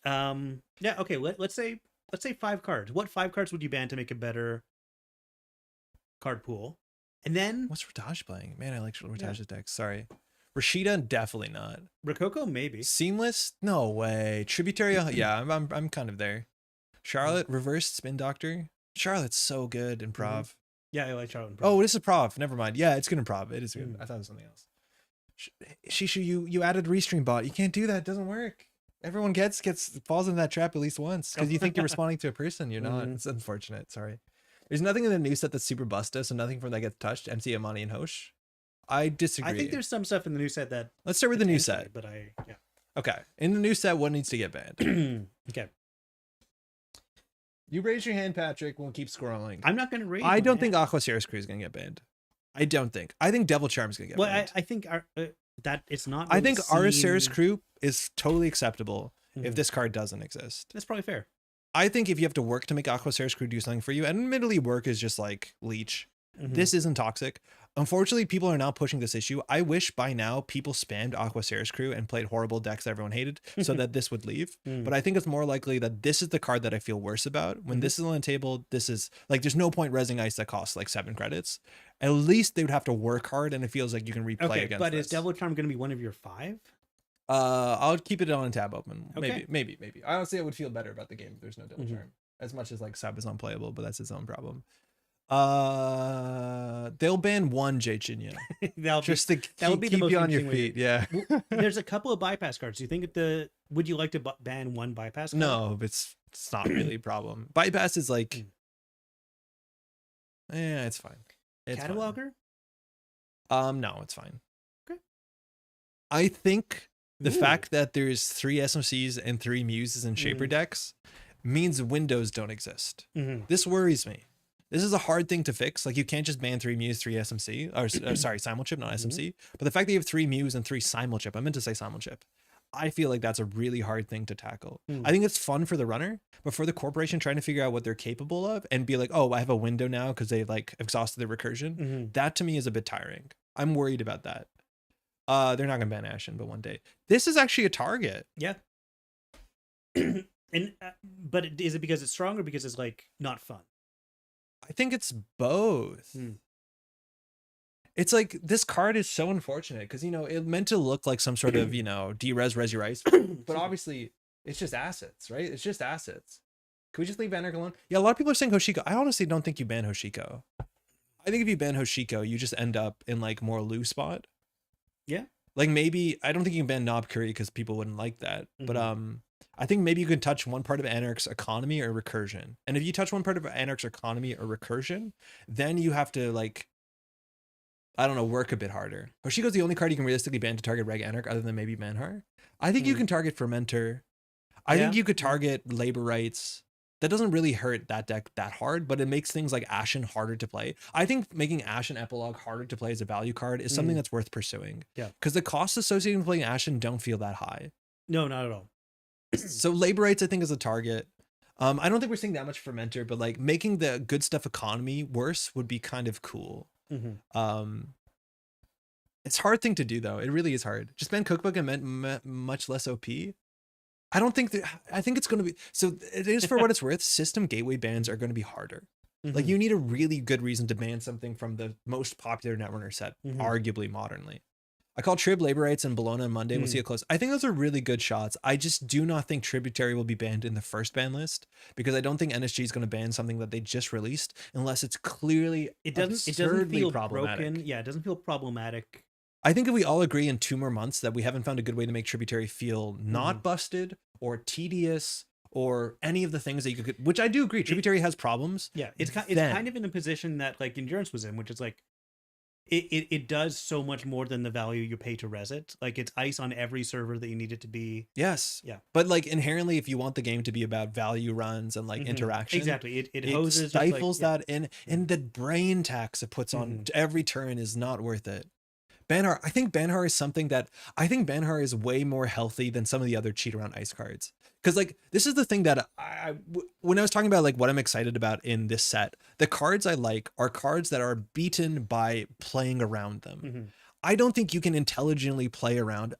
yeah. Okay, let's say 5 cards. What 5 cards would you ban to make a better card pool? And then
what's Rataj playing? Man, I like Rataj's deck. Sorry. Rashida, definitely not.
Rococo, maybe.
Seamless? No way. Tributary? Yeah, I'm kind of there. Charlotte, reversed spin doctor. Charlotte's so good in Prov.
Yeah, I like Charlotte.
Oh, this is Prov. Never mind. Yeah, it's good in Prov. It is good. I thought it was something else. Shishu, you added restream bot. You can't do that. It doesn't work. Everyone falls into that trap at least once because you think you're responding to a person. You're not. It's unfortunate. Sorry. There's nothing in the new set that's super busta, so nothing from that gets touched. MC Amani and Hosh. I disagree.
I think there's some stuff in the new set that.
Let's start with the new set.
But
Okay. In the new set, what needs to get banned?
Okay.
You raise your hand, Patrick. We'll keep scrolling.
I'm not going to raise.
I don't think Aqua Sirius Crew is going to get banned. I don't think. I think Devil Charm is going to get banned.
I think that it's not.
Really I think Arceus Crew is totally acceptable if this card doesn't exist.
That's probably fair.
I think if you have to work to make Aqua Sirius Crew do something for you, and admittedly work is just like Leech. This isn't toxic. Unfortunately, people are now pushing this issue. I wish by now people spammed Aqua Sirius Crew and played horrible decks that everyone hated so that this would leave. But I think it's more likely that this is the card that I feel worse about. When this is on the table, this is like, there's no point resing ice that costs like 7 credits. At least they would have to work hard, and it feels like you can replay against
but
this.
Is Devil Charm going to be one of your 5?
I'll keep it on a tab open.
Okay.
Maybe. Honestly, I would feel better about the game if there's no Devil Charm. As much as like Sub is unplayable, but that's its own problem. They'll ban 1 Jay Chinya.
That would be the most
you on your feet. Yeah.
There's a couple of bypass cards. Do you think the Would you like to ban one bypass card?
No, it's not really a problem. Bypass is like, it's fine. It's
Cataloger?
fine. No, it's fine.
Okay.
I think the
Ooh.
fact that there's 3 SMCs and 3 Muses and Shaper decks means windows don't exist. This worries me. This is a hard thing to fix. Like, you can't just ban 3 Muse, 3 SMC, or sorry, Simulchip, not SMC. But the fact that you have 3 Muse and 3 Simulchip, I meant to say Simulchip, I feel like that's a really hard thing to tackle. I think it's fun for the runner, but for the corporation trying to figure out what they're capable of and be like, oh, I have a window now because they've like exhausted their recursion. That to me is a bit tiring. I'm worried about that. They're not gonna ban Ashen, but one day. This is actually a target.
Yeah. And but is it because it's strong or because it's like not fun?
I think it's both. It's like, this card is so unfortunate because, you know, it meant to look like some sort of, you know, res your ice, but obviously it's just assets, right? It's just assets. Can we just leave Anarch alone? Yeah, a lot of people are saying Hoshiko. I honestly don't think you ban Hoshiko. I think if you ban Hoshiko, you just end up in like more loose spot.
Yeah.
Like, maybe, I don't think you can ban Knob Curry because people wouldn't like that. But I think maybe you can touch one part of Anarch's economy or recursion. And if you touch one part of Anarch's economy or recursion, then you have to, like, I don't know, work a bit harder. Hoshiko's the only card you can realistically ban to target Reg Anarch other than maybe Manhar. I think you can target Fermenter. I think you could target Labor Rights. That doesn't really hurt that deck that hard, but it makes things like Ashen harder to play. I think making Ashen Epilogue harder to play as a value card is something that's worth pursuing. Yeah. Because the costs associated with playing Ashen don't feel that high.
No, not at all.
So Labor Rights, I think, is a target. I don't think we're seeing that much Fermenter, but like making the good stuff economy worse would be kind of cool. It's a hard thing to do though. It really is hard. Just ban Cookbook and much less OP. I don't think that, I think it's going to be, so it is for what it's worth. System gateway bans are going to be harder. Like, you need a really good reason to ban something from the most popular Netrunner set, arguably modernly. I call Trib, Labor Rights, and Bologna on Monday. We'll see it close. I think those are really good shots. I just do not think Tributary will be banned in the first ban list because I don't think NSG is going to ban something that they just released unless it's clearly
it doesn't feel problematic. Broken. Yeah, it doesn't feel problematic.
I think if we all agree in 2 more months that we haven't found a good way to make Tributary feel not busted or tedious or any of the things that you could, which I do agree, Tributary has problems.
Yeah, it's kind of in a position that like Endurance was in, which is like, it does so much more than the value you pay to res it. Like, it's ice on every server that you need it to be.
Yes.
Yeah.
But like, inherently, if you want the game to be about value runs and like interaction,
exactly, it hoses,
stifles that in, and the brain tax it puts on every turn is not worth it. Banhar, I think Banhar is something that Banhar is way more healthy than some of the other cheat around ice cards. Because like, this is the thing that when I was talking about like what I'm excited about in this set, the cards I like are cards that are beaten by playing around them. I don't think you can intelligently play around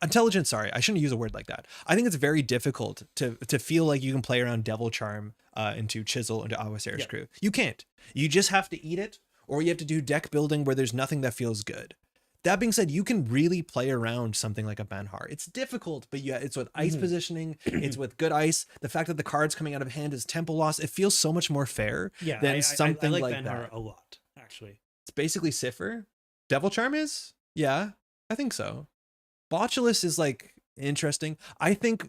sorry, I shouldn't use a word like that. I think it's very difficult to feel like you can play around Devil Charm into Chisel, into Aguacere's crew. You can't. You just have to eat it, or you have to do deck building where there's nothing that feels good. That being said, you can really play around something like a Banhar. It's difficult, but yeah, it's with ice positioning. It's with good ice. The fact that the cards coming out of hand is tempo loss. It feels so much more fair than something
I
like
Banhar
that.
A lot, actually.
It's basically Cipher. Devil Charm is? Yeah, I think so. Botulus is like interesting. I think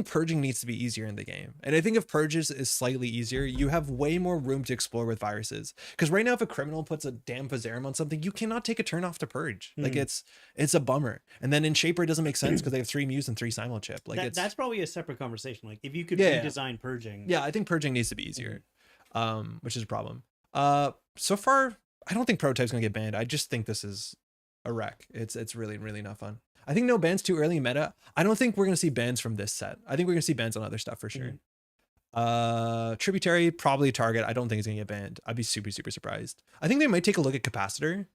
purging needs to be easier in the game. And I think if purges is slightly easier, you have way more room to explore with viruses. Because right now, if a criminal puts a damn Viserum on something, you cannot take a turn off to purge. Like, it's a bummer. And then in Shaper, it doesn't make sense because they have 3 Muse and 3 Simulchip. Like,
that's probably a separate conversation. Like, if you could redesign purging.
Yeah, I think purging needs to be easier, which is a problem. So far, I don't think Prototype's going to get banned. I just think this is a wreck. It's really, really not fun. I think no bans too early in meta. I don't think we're going to see bans from this set. I think we're going to see bans on other stuff for sure. Tributary, probably a target. I don't think it's going to get banned. I'd be super, super surprised. I think they might take a look at Capacitor.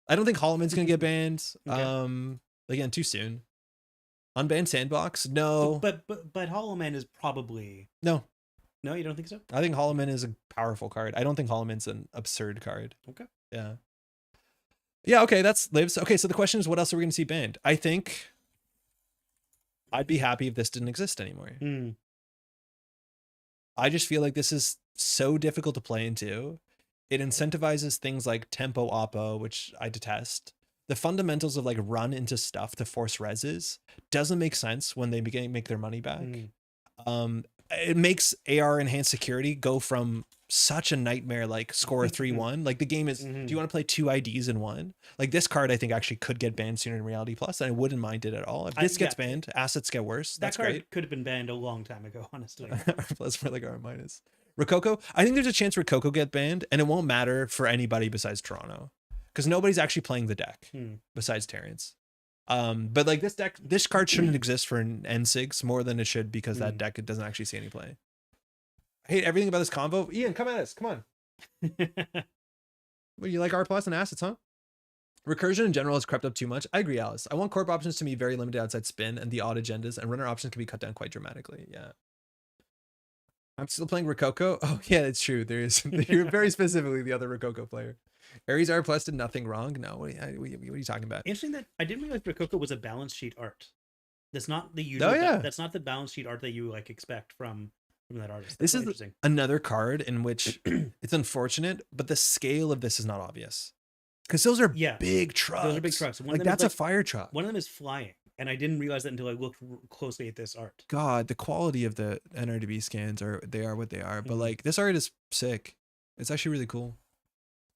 I don't think Hollow Man's going to get banned. Again, too soon. Unbanned Sandbox? No.
But Hollow Man is probably...
No.
No, you don't think so?
I think Hollow Man is a powerful card. I don't think Hollow Man's an absurd card.
Okay.
Yeah. Yeah, okay, that's lives. Okay, so the question is, what else are we going to see banned? I think I'd be happy if this didn't exist anymore. I just feel like this is so difficult to play into. It incentivizes things like Tempo Oppo, which I detest. the fundamentals of like run into stuff to force reses doesn't make sense when they make their money back. It makes AR enhanced security go from such a nightmare, like score 3-1. Like the game is, do you want to play 2 IDs in one? Like this card, I think actually could get banned sooner in Reality Plus, and I wouldn't mind it at all. If this gets banned, assets get worse.
That
That's
card
great.
could have been banned a long time ago, honestly.
R plus for like R minus. Rococo, I think there's a chance Rococo get banned, and it won't matter for anybody besides Toronto, because nobody's actually playing the deck besides Terrence. But like this card shouldn't exist for an N6 more than it should, because that deck, it doesn't actually see any play. I hate everything about this convo. Ian, come at us. Come on. Well, you like R plus and assets, huh? Recursion in general has crept up too much. I agree, Alice. I want corp options to be very limited outside spin and the odd agendas, and runner options can be cut down quite dramatically. Yeah. I'm still playing Rococo. Oh yeah, it's true. There is. You're very specifically the other Rococo player. Ares R plus did nothing wrong. No, what are you talking about?
Interesting that I didn't realize Rococo was a balance sheet art. That's not the usual. That's not the balance sheet art that you like expect from that artist.
This is another card in which it's unfortunate, but the scale of this is not obvious, because those are big trucks.
Those are big trucks.
Like that's a fire truck.
One of them is flying, and I didn't realize that until I looked closely at this art.
God, the quality of the NRDB scans are what they are. But like this art is sick. It's actually really cool.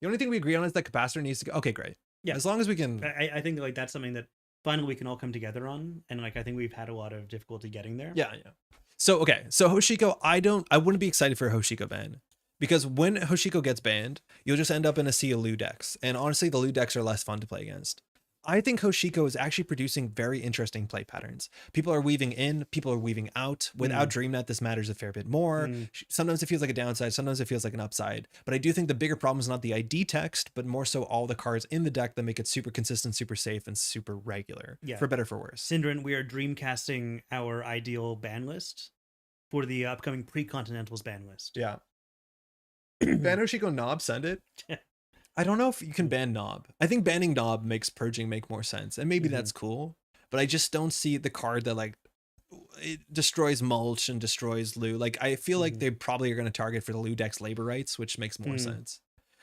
The only thing we agree on is that capacitor needs to go. Okay, great. Yeah, as long as we can.
I think like that's something that finally we can all come together on, and like I think we've had a lot of difficulty getting there.
Yeah. So okay, so Hoshiko, I wouldn't be excited for a Hoshiko ban, because when Hoshiko gets banned, you'll just end up in a sea of Lu decks, and honestly, the Lu decks are less fun to play against. I think Hoshiko is actually producing very interesting play patterns. People are weaving in, people are weaving out. Without DreamNet, this matters a fair bit more. Sometimes it feels like a downside, sometimes it feels like an upside. But I do think the bigger problem is not the ID text, but more so all the cards in the deck that make it super consistent, super safe, and super regular. Yeah. For better, for worse.
Syndrin, we are dreamcasting our ideal ban list for the upcoming pre-Continentals ban list.
Yeah. Ban Hoshiko Knob, send it. I don't know if you can ban Knob. I think banning Knob makes purging make more sense, and maybe that's cool, but I just don't see the card that like it destroys mulch and destroys Lu. Like I feel like they probably are going to target for the Lu deck's labor rights, which makes more sense.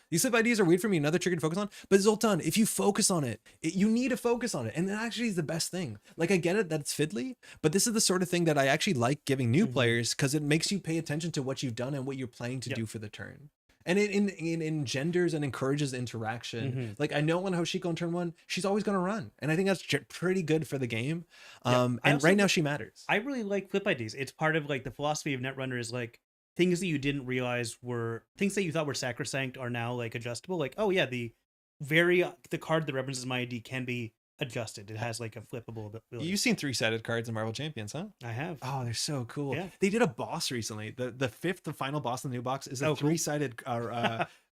These flip IDs are weird for me. Another trigger to focus on, but Zoltan, if you focus on it, you need to focus on it, and that actually is the best thing. Like I get it that it's fiddly, but this is the sort of thing that I actually like giving new players, because it makes you pay attention to what you've done and what you're planning to do for the turn. And it engenders and encourages interaction. Like I know when Hoshiko in turn 1, she's always going to run, and I think that's pretty good for the game. And right now she matters.
I really like flip IDs. It's part of like the philosophy of Netrunner is like things that you didn't realize were things that you thought were sacrosanct are now like adjustable. Like, oh yeah, the card that represents my ID can be adjusted. It has like a flippable ability.
You've seen 3-sided cards in Marvel Champions, huh?
I have.
Oh, they're so cool.
Yeah.
They did a boss recently. The final boss in the new box is a 3-sided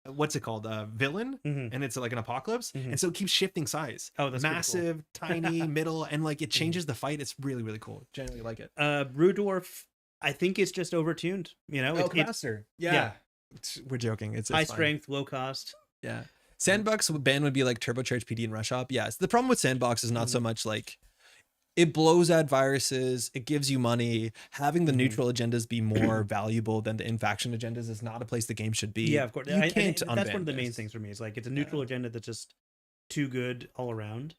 what's it called? Villain, and it's like an apocalypse, and so it keeps shifting size.
Oh, that's
massive, cool. Tiny, middle, and like it changes the fight. It's really, really cool. Genuinely like it.
Brew Dwarf, I think it's just overtuned. You know,
capacitor. Yeah. We're joking. It's
high strength, low cost.
Yeah. Sandbox ban would be like turbocharged PD and rush op. Yes. The problem with Sandbox is not so much like it blows out viruses, it gives you money. Having the neutral agendas be more valuable than the in-faction agendas is not a place the game should be.
Yeah, of course. That's one of the main things for me. Is like it's a neutral agenda that's just too good all around.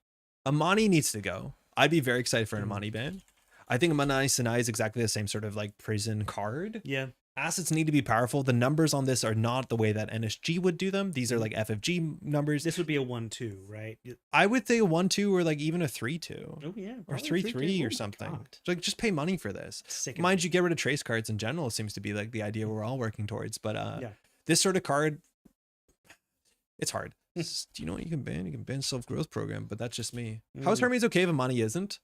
Amani needs to go. I'd be very excited for an Amani ban. I think Amani Sinai is exactly the same sort of like prison card.
Yeah.
Assets need to be powerful. The numbers on this are not the way that NSG would do them. These are like FFG numbers.
This would be a 1-2, right?
I would say a 1-2 or like even a 3-2.
Oh yeah,
or 3-3 or something. Like just pay money for this. Mind you, get rid of trace cards in general seems to be like the idea we're all working towards. But this sort of card, it's hard. Do you know what you can ban? You can ban self-growth program, but that's just me. How's Hermes okay if Amani isn't?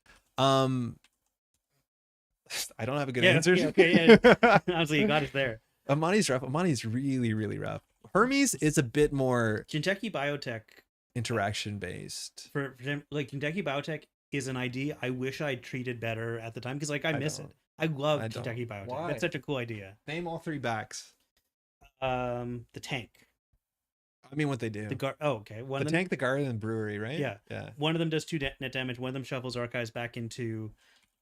I don't have a good answer.
Okay. Honestly, you got it there.
Amani's rough. Amani's really, really rough. Hermes is a bit more
Kentucky Biotech
interaction based.
For like Kentucky Biotech is an ID I wish I treated better at the time, because like I miss it. I love Kentucky Biotech. Why? That's such a cool idea.
Name all 3 backs.
The tank.
I mean, what they do.
The guard. Oh, okay.
The tank, the guard, and brewery, right?
Yeah. One of them does 2 net damage. One of them shuffles archives back into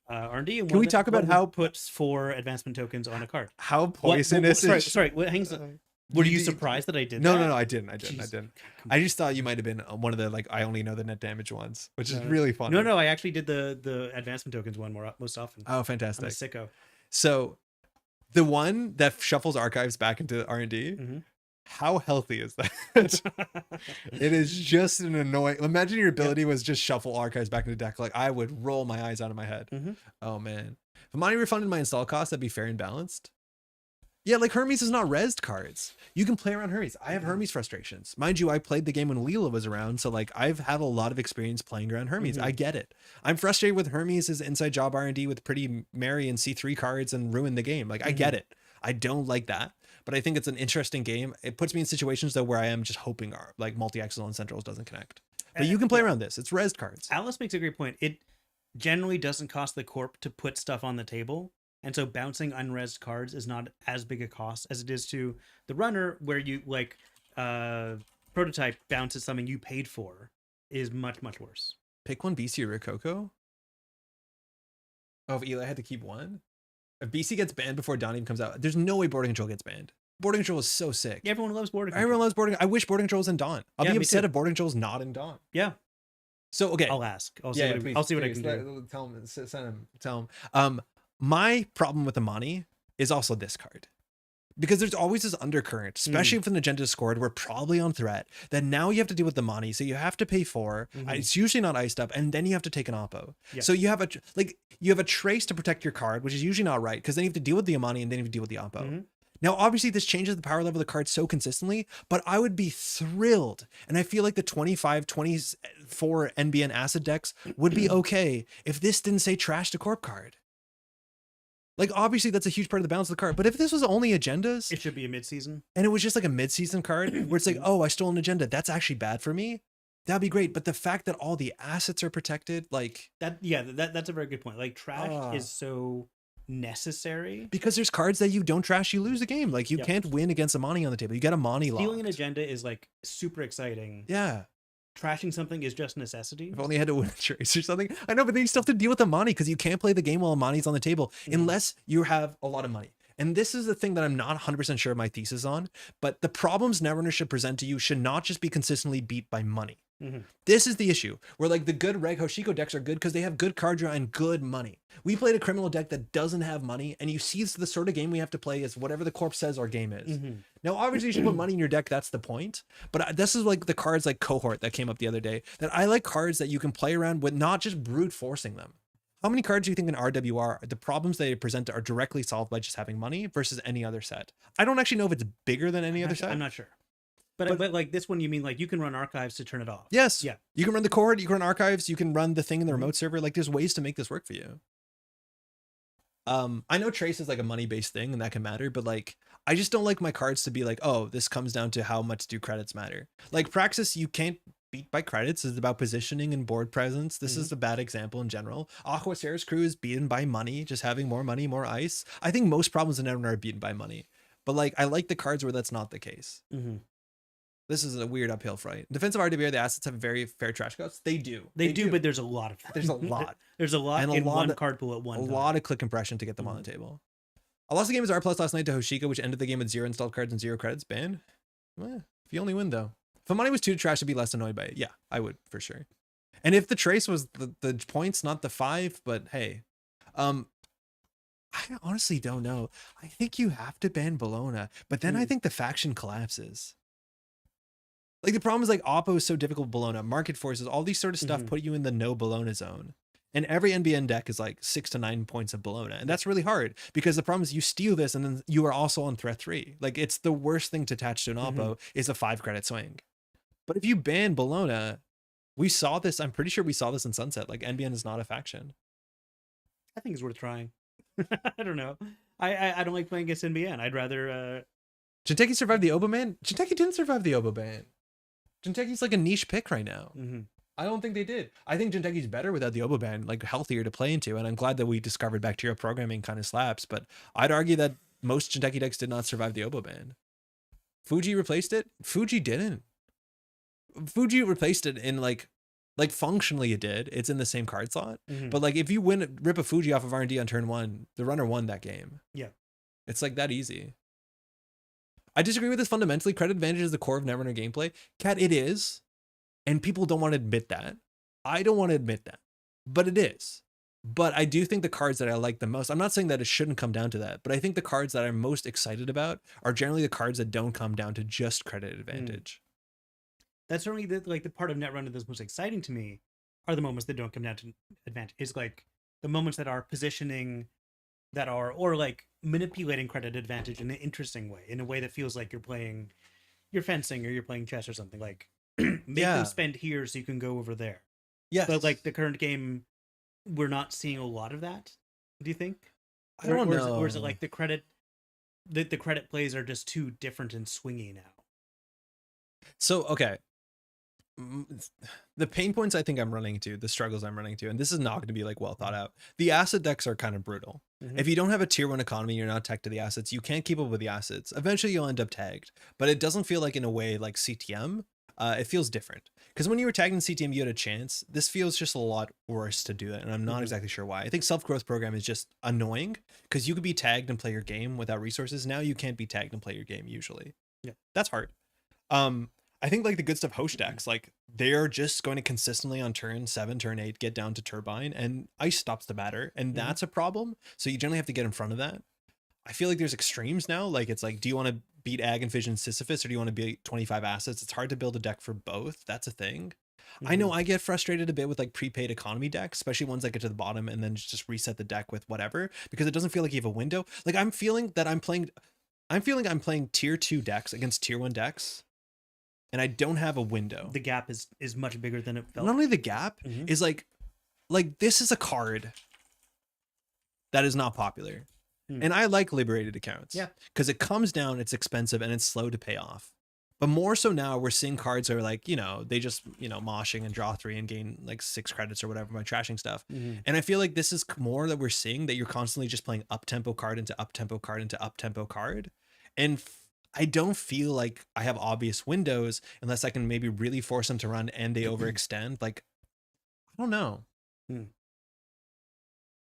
R&D. And
can we talk about how
puts 4 advancement tokens on a card?
How poisonous is...
Sorry. Hang on. Were you surprised that I did
No,
that?
I didn't. I didn't. I just thought you might have been one of the like I only know the net damage ones, which is really fun.
No, I actually did the advancement tokens one most often.
Oh, fantastic!
I'm a sicko.
So, the one that shuffles archives back into R&D. How healthy is that? It is just an annoying. Imagine your ability was just shuffle archives back into deck. Like I would roll my eyes out of my head. Oh man, if money refunded my install cost, that'd be fair and balanced. Yeah, like Hermes is not rezzed cards. You can play around Hermes. I have Hermes frustrations. Mind you, I played the game when Leela was around, so like I've had a lot of experience playing around Hermes. I get it. I'm frustrated with Hermes' inside job R&D with Pretty Mary and C3 cards and ruin the game. Like I get it. I don't like that, but I think it's an interesting game. It puts me in situations though where I am just hoping our like multi-axle and centrals doesn't connect. But you can play around this. It's rezzed cards.
Alice makes a great point. It generally doesn't cost the corp to put stuff on the table. And so bouncing unrezzed cards is not as big a cost as it is to the runner, where you like prototype bounces something you paid for is much, much worse.
Pick one BC or Rococo. Oh, if Eli had to keep one? If BC gets banned before Dawn even comes out, there's no way boarding control gets banned. Boarding control is so sick.
Yeah, everyone loves boarding control.
Everyone loves boarding. I wish boarding control was in Dawn. I'll be upset
too.
if boarding control is not in Dawn.
Yeah.
So okay.
I'll ask. I'll see what I can do.
Tell him. Send him. Tell him. My problem with Amani is also this card. Because there's always this undercurrent, especially if an agenda is scored, we're probably on threat. Then now you have to deal with the money, so you have to pay 4. It's usually not iced up, and then you have to take an oppo.
Yeah.
So you have a trace to protect your card, which is usually not right, because then you have to deal with the Amani and then you have to deal with the oppo. Now, obviously, this changes the power level of the card so consistently, but I would be thrilled, and I feel like the 25, 24 NBN acid decks would be okay if this didn't say trash to corp card. Like, obviously, that's a huge part of the balance of the card. But if this was only agendas...
It should be a mid-season.
And it was just like a mid-season card where it's like, oh, I stole an agenda. That's actually bad for me. That'd be great. But the fact that all the assets are protected, like...
That's a very good point. Like, trash is so necessary.
Because there's cards that you don't trash, you lose the game. Like, you can't win against Amani on the table. You get Amani locked.
Stealing an agenda is, like, super exciting.
Yeah.
Trashing something is just necessity.
If only I had to win a trace or something. I know, but then you still have to deal with Amani because you can't play the game while Amani's on the table unless you have a lot of money. And this is the thing that I'm not 100% sure of my thesis on, but the problems Netrunner should present to you should not just be consistently beat by money. This is the issue where like the good Reg Hoshiko decks are good because they have good card draw and good money. We played a criminal deck that doesn't have money, and you see the sort of game we have to play is whatever the corp says our game is. Now, obviously, you should put money in your deck. That's the point. But this is like the cards like Cohort that came up the other day that I like cards that you can play around with, not just brute forcing them. How many cards do you think in RWR, the problems they present are directly solved by just having money versus any other set? I don't actually know if it's bigger than any other set.
I'm not sure. But like this one, you mean like you can run archives to turn it off?
Yes.
Yeah.
You can run the Cohort, you can run archives, you can run the thing in the remote server. Like there's ways to make this work for you. I know Trace is like a money-based thing and that can matter, but like I just don't like my cards to be like, oh, this comes down to how much do credits matter. Like Praxis, you can't beat by credits. It's about positioning and board presence. This is a bad example in general. Aqua Sarah's crew is beaten by money, just having more money, more ice. I think most problems in Netrunner are beaten by money. But like I like the cards where that's not the case. This is a weird uphill fight. Defensive RWR, the assets have very fair trash costs. They do.
They do, but there's a lot of them.
There's a lot.
There's a lot
and
in one card pool at one time.
A lot of click compression to get them on the table. I lost the game as R+ last night to Hoshiko, which ended the game with 0 installed cards and 0 credits. Ban? If you only win, though. If money was 2 to trash, I'd be less annoyed by it. Yeah, I would, for sure. And if the trace was the points, not the 5, but hey. I honestly don't know. I think you have to ban Bologna, but then I think the faction collapses. Like the problem is like Oppo is so difficult with Bologna, market forces, all these sort of stuff put you in the no Bologna zone. And every NBN deck is like 6 to 9 points of Bologna. And that's really hard because the problem is you steal this and then you are also on threat 3. Like it's the worst thing to attach to an Oppo is a 5 credit swing. But if you ban Bologna, we saw this, I'm pretty sure we saw this in Sunset. Like NBN is not a faction.
I think it's worth trying. I don't know. I don't like playing against NBN. I'd rather
Jinteki survived the Obo ban? Jinteki didn't survive the Obo ban. Jinteki's like a niche pick right now. I don't think they did. I think Jinteki's better without the Obo ban, like healthier to play into. And I'm glad that we discovered bacterial programming kind of slaps. But I'd argue that most Jinteki decks did not survive the Obo ban. Fuji replaced it? Fuji didn't. Fuji replaced it in like functionally it did. It's in the same card slot. But like if you rip a Fuji off of R&D on turn 1, the runner won that game.
Yeah.
It's like that easy. I disagree with this fundamentally. Credit advantage is the core of Netrunner gameplay. Cat, it is. And people don't want to admit that. I don't want to admit that. But it is. But I do think the cards that I like the most, I'm not saying that it shouldn't come down to that, but I think the cards that I'm most excited about are generally the cards that don't come down to just credit advantage.
That's certainly the part of Netrunner that's most exciting to me are the moments that don't come down to advantage. It's like the moments that are positioning, that are, or like manipulating credit advantage in an interesting way, in a way that feels like you're fencing or you're playing chess or something. Like make them spend here so you can go over there.
Yes.
But like the current game, we're not seeing a lot of that. Do you think?
I don't know.
Or is it like the credit plays are just too different and swingy now?
So, okay. The pain points I think I'm running into, the struggles I'm running into, and this is not going to be like well thought out. The asset decks are kind of brutal. If you don't have a tier 1 economy, you're not tagged to the assets, you can't keep up with the assets. Eventually you'll end up tagged, but it doesn't feel like in a way like CTM. It feels different because when you were tagged in CTM, you had a chance. This feels just a lot worse to do it, and I'm not exactly sure why. I think self-growth program is just annoying because you could be tagged and play your game without resources. Now you can't be tagged and play your game usually.
Yeah,
that's hard. I think like the good stuff host decks, like they're just going to consistently on turn 7, turn 8 get down to Turbine, and ice stops the batter, and that's a problem. So you generally have to get in front of that. I feel like there's extremes now. Like it's like, do you want to beat Ag and Fission Sisyphus, or do you want to beat 25 assets? It's hard to build a deck for both. That's a thing. I know I get frustrated a bit with like prepaid economy decks, especially ones that get to the bottom and then just reset the deck with whatever, because it doesn't feel like you have a window. Like I'm feeling I'm playing tier 2 decks against tier 1 decks, and I don't have a window.
The gap is much bigger than it felt.
Not only the gap is like this is a card that is not popular. And I like liberated accounts.
Yeah.
Because it comes down, it's expensive, and it's slow to pay off. But more so now, we're seeing cards that are like, they just, moshing and draw 3 and gain like 6 credits or whatever by trashing stuff. And I feel like this is more that we're seeing, that you're constantly just playing up-tempo card into up-tempo card into up-tempo card. And I don't feel like I have obvious windows unless I can maybe really force them to run and they overextend. Like, I don't know.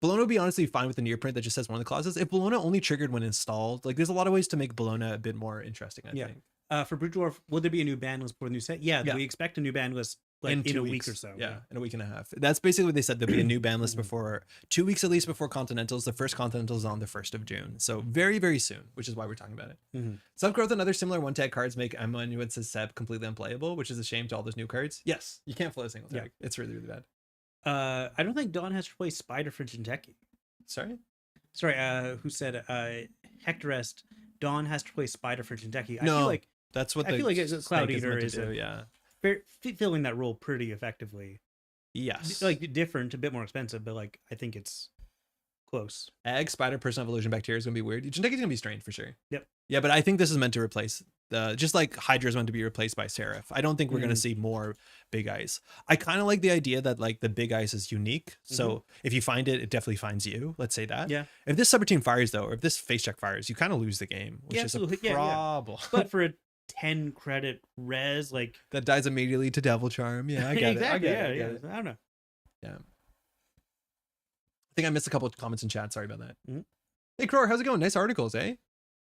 Bologna would be honestly fine with the near print that just says one of the clauses. If Bologna only triggered when installed, like there's a lot of ways to make Bologna a bit more interesting, I think.
For Brute Dwarf, will there be a new ban list for the new set? Yeah, we expect a new ban list like in a week or so.
Yeah, in a week and a half. That's basically what they said. There'll be a new ban list before 2 weeks at least before Continentals. The first Continentals is on the 1st of June. So very, very soon, which is why we're talking about it. Self-growth and other similar one-tag cards make Emma and Nuit's Seb completely unplayable, which is a shame to all those new cards. Yes, you can't flow a single tag. It's really, really bad.
I don't think Dawn has to play Spider for Jinteki.
Sorry,
who said Hectorest? Dawn has to play Spider for Jinteki.
I feel like that's what
I feel like Cloud Eater is filling that role pretty effectively.
Yes,
like different, a bit more expensive, but like I think it's close.
Egg, Spider, Personal Evolution, Bacteria is gonna be weird. Jinteki's gonna be strange for sure.
Yep.
Yeah, but I think this is meant to replace just like Hydra is meant to be replaced by Seraph. I don't think we're gonna see more big ice. I kind of like the idea that like the big ice is unique. So if you find it, it definitely finds you. Let's say that.
Yeah.
If this subroutine fires though, or if this face check fires, you kind of lose the game, which is a problem.
But for a 10 credit res, like
that dies immediately to Devil Charm. Yeah, I get
exactly.
it.
I get it. I don't know.
Yeah. I think I missed a couple of comments in chat. Sorry about that. Hey, Crowar, how's it going? Nice articles, eh?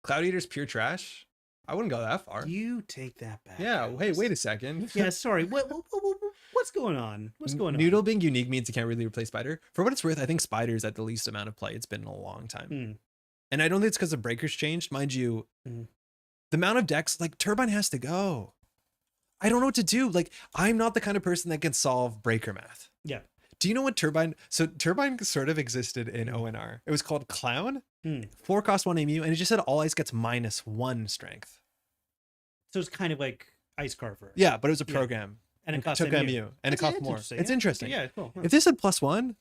Cloud Eater's pure trash. I wouldn't go that far.
You take that back.
Yeah. Hey, wait a second.
Yeah, sorry. What's going on?
Noodle being unique means you can't really replace Spider. For what it's worth, I think Spider is at the least amount of play it's been in a long time. And I don't think it's because the breakers changed. Mind you, the amount of decks, like Turbine has to go. I don't know what to do. Like, I'm not the kind of person that can solve breaker math.
Yeah.
Do you know what Turbine? So Turbine sort of existed in ONR. It was called Clown. 4 cost 1 AMU, and it just said all ice gets -1 strength.
So it's kind of like Ice Carver.
Yeah, but it was a program.
And it cost
took MU. And it cost more. It's interesting.
Yeah, cool.
If this said +1,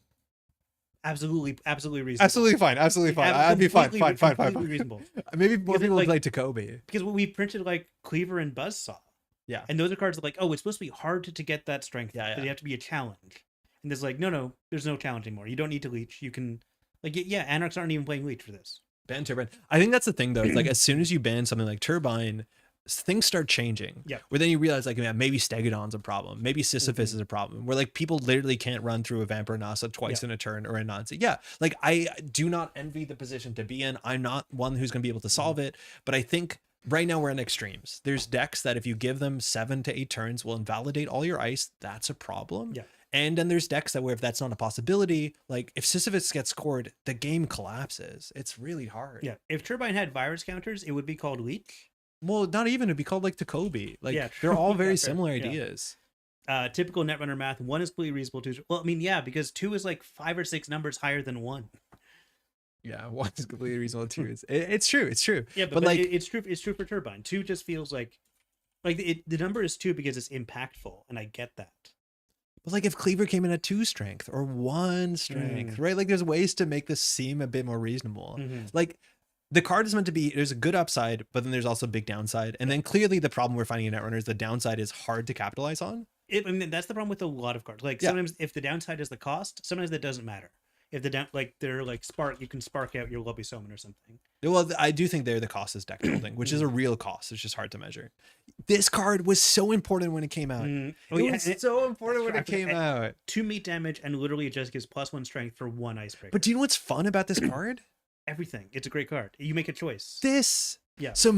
absolutely reasonable.
Absolutely fine. I'd be fine.
Reasonable.
Maybe more people would play Takobi.
Because we printed like Cleaver and Buzzsaw.
Yeah.
And those are cards that like, oh, it's supposed to be hard to get that strength.
Yeah.
But you have to be a challenge. And there's like, no, there's no challenge anymore. You don't need to leech. You can, like, Anarchs aren't even playing leech for this.
Ban Turbine. I think that's the thing, though. It's like, as soon as you ban something like Turbine, things start changing.
Yeah.
Where then you realize, like, yeah, maybe Stegodon's a problem. Maybe Sisyphus is a problem. Where, like, people literally can't run through a Vampire Nasa twice in a turn or a Nazi. Yeah. Like, I do not envy the position to be in. I'm not one who's going to be able to solve it. But I think right now we're in extremes. There's decks that if you give them 7 to 8 turns will invalidate all your ice. That's a problem.
Yeah.
And then there's decks that where if that's not a possibility, like if Sisyphus gets scored, the game collapses. It's really hard.
Yeah. If Turbine had virus counters, it would be called Leech.
Well, not even. It'd be called like Tacobi. Like
Yeah,
they're all very
yeah,
similar
yeah.
ideas.
Typical Netrunner math. 1 is completely reasonable. 2 is, well, I mean, yeah, because 2 is like 5 or 6 numbers higher than 1.
Yeah, 1 is completely reasonable. 2 is. It's true. It's true.
Yeah, but like it's true. It's true for Turbine. 2 just feels like the number is 2 because it's impactful, and I get that.
But like if Cleaver came in at 2 strength or 1 strength, right? Like there's ways to make this seem a bit more reasonable. Like the card is meant to be, there's a good upside, but then there's also a big downside. And then clearly the problem we're finding in Netrunner is the downside is hard to capitalize on.
I mean, that's the problem with a lot of cards. Like sometimes if the downside is the cost, sometimes that doesn't matter. If the down, like they're like spark, you can spark out your Lobby Summon or something.
Well, I do think the cost is deck building, which is a real cost. It's just hard to measure. This card was so important when it came out. It was so important when it came out.
2 meat damage, and literally it just gives +1 strength for 1 icebreaker.
But do you know what's fun about this card?
Everything. It's a great card. You make a choice.
Yeah. So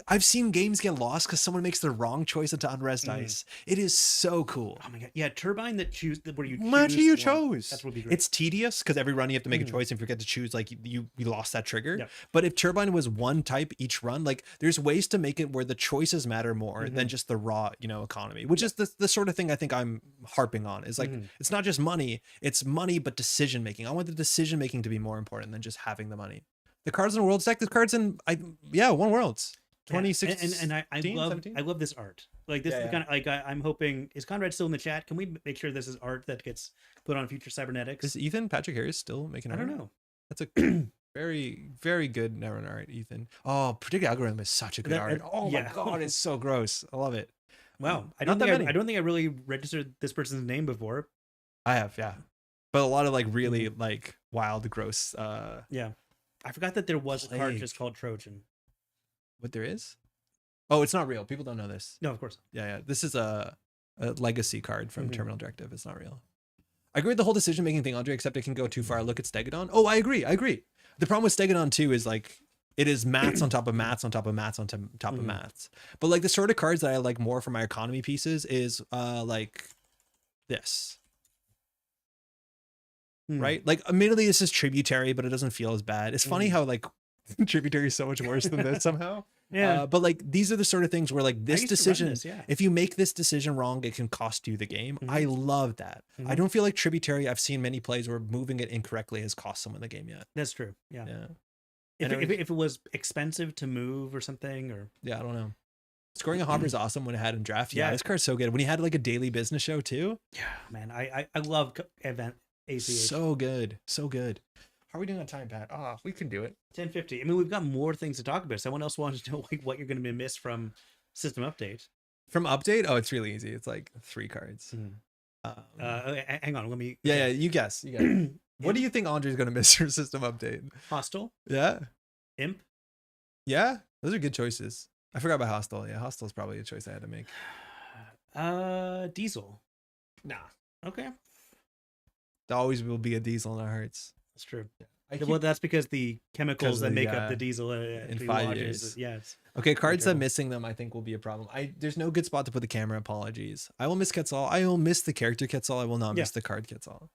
I've seen games get lost because someone makes the wrong choice into unrest dice. It is so cool.
Oh my god. Yeah, Turbine where you choose.
Much you chose.
That's what would be great.
It's tedious because every run you have to make a choice. And if you forget to choose, like you lost that trigger. But if Turbine was 1 type each run, like there's ways to make it where the choices matter more than just the raw, economy, which is the sort of thing I think I'm harping on is like, it's not just money, it's money, but decision making. I want the decision making to be more important than just having the money. The cards in Worlds deck, the cards in One Worlds 2016.
And I love this art. Like this is the kind of like I'm hoping, is Conrad still in the chat? Can we make sure this is art that gets put on future Cybernetics?
Is Ethan Patrick Harris still making art?
I don't know.
That's a very, very good Netrunner art, Ethan. Oh, Predictive Algorithm is such a good art. Oh my god, it's so gross. I love it.
Wow. I don't think I really registered this person's name before.
I have, yeah. But a lot of like really like wild, gross
yeah. I forgot that there was a card just called Trojan.
What there is? Oh, it's not real. People don't know this.
No, of course.
Yeah. This is a legacy card from Terminal Directive. It's not real. I agree with the whole decision-making thing, Andre, except it can go too far. Look at Stegodon. Oh, I agree. The problem with Stegodon too is like it is mats on top of mats on top of mats on top of mats. But like the sort of cards that I like more for my economy pieces is like this. Right? Like admittedly this is Tributary, but it doesn't feel as bad. It's funny how like Tributary is so much worse than this somehow. But like these are the sort of things where like this decision, if you make this decision wrong, it can cost you the game. I love that. I don't feel like Tributary, I've seen many plays where moving it incorrectly has cost someone the game yet.
That's true. Yeah. If it was expensive to move or something, or
I don't know. Scoring a hopper is awesome when it had in draft. Yeah, this card's so good. When he had like a daily business show too.
Yeah, man. I love event ACH.
So good. How are we doing on time, Pat? We can do it.
10:50. I mean, we've got more things to talk about. Someone else wanted to know like what you're going to miss from system update.
From update? Oh, it's really easy. It's like 3 cards.
Hang on. Let me.
Yeah. You guess. What do you think Andre's going to miss from system update?
Hostile.
Yeah.
Imp.
Yeah. Those are good choices. I forgot about Hostile. Yeah, Hostile's probably a choice I had to make.
Diesel.
Nah.
Okay.
There always will be a diesel in our hearts.
That's true. Well, that's because the chemicals that make up the diesel
in 5 years.
Yes.
Okay, cards that missing them I think will be a problem. There's no good spot to put the camera. Apologies. I will miss Quetzal. I will miss the character Quetzal. I will not miss the card Quetzal.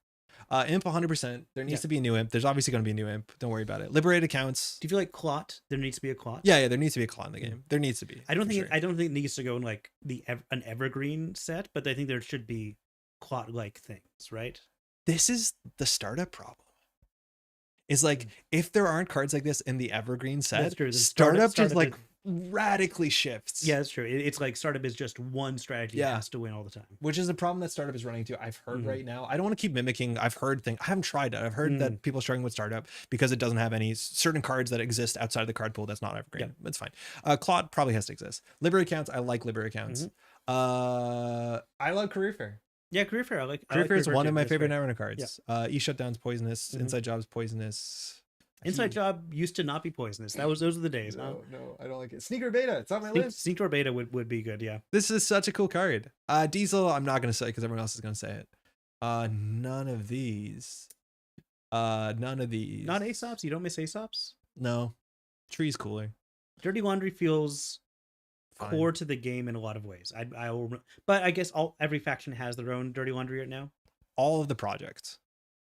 Imp 100%. There needs to be a new imp. There's obviously going to be a new imp. Don't worry about it. Liberated counts.
Do you feel like Clot? There needs to be a Clot.
Yeah. There needs to be a Clot in the game. There needs to be.
I don't think it needs to go in like an evergreen set, but I think there should be Clot-like things, right?
This is the startup problem. Is like if there aren't cards like this in the evergreen set, startup just like radically shifts.
Yeah, that's true. It's like startup is just one strategy that has to win all the time,
which is a problem that startup is running into. I've heard right now. I don't want to keep mimicking. I've heard things. I haven't tried it. I've heard that people are struggling with startup because it doesn't have any certain cards that exist outside of the card pool. That's not evergreen. That's fine. Clot probably has to exist. Liberate counts. I like liberate counts. I love Career Fair.
Yeah, Career Fair.
Career Fair is one of my favorite Netrunner cards. E-Shutdown's poisonous. Inside Job's poisonous.
Inside Job used to not be poisonous. Those are the days.
No, I don't like it. Sneaker Beta. It's on my list.
Sneaker Beta would be good. Yeah.
This is such a cool card. Diesel. I'm not gonna say because everyone else is gonna say it. None of these. None of these.
Not Aesops. You don't miss Aesops.
No. Tree's cooler.
Dirty Laundry feels
Fine.
core to the game in a lot of ways. But I guess every faction has their own Dirty Laundry right now.
All of the projects.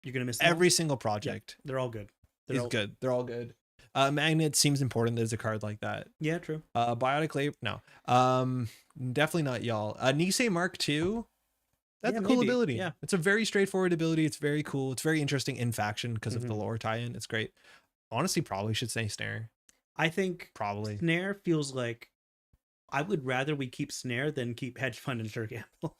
You're gonna miss them
Every
all?
single project
They're all good.
is good. They're all good. Magnet seems important. There's a card like that.
Yeah, true.
Biotic Labor, no. Definitely not y'all. Nisei Mark II. That's
Yeah,
a cool
maybe.
ability.
Yeah.
It's a very straightforward ability. It's very cool. It's very interesting in faction because of the
Mhm.
lore tie-in. It's great. Honestly, probably should say Snare.
I think
Probably.
Snare feels like I would rather we keep Snare than keep Hedge Fund and Sure Gamble.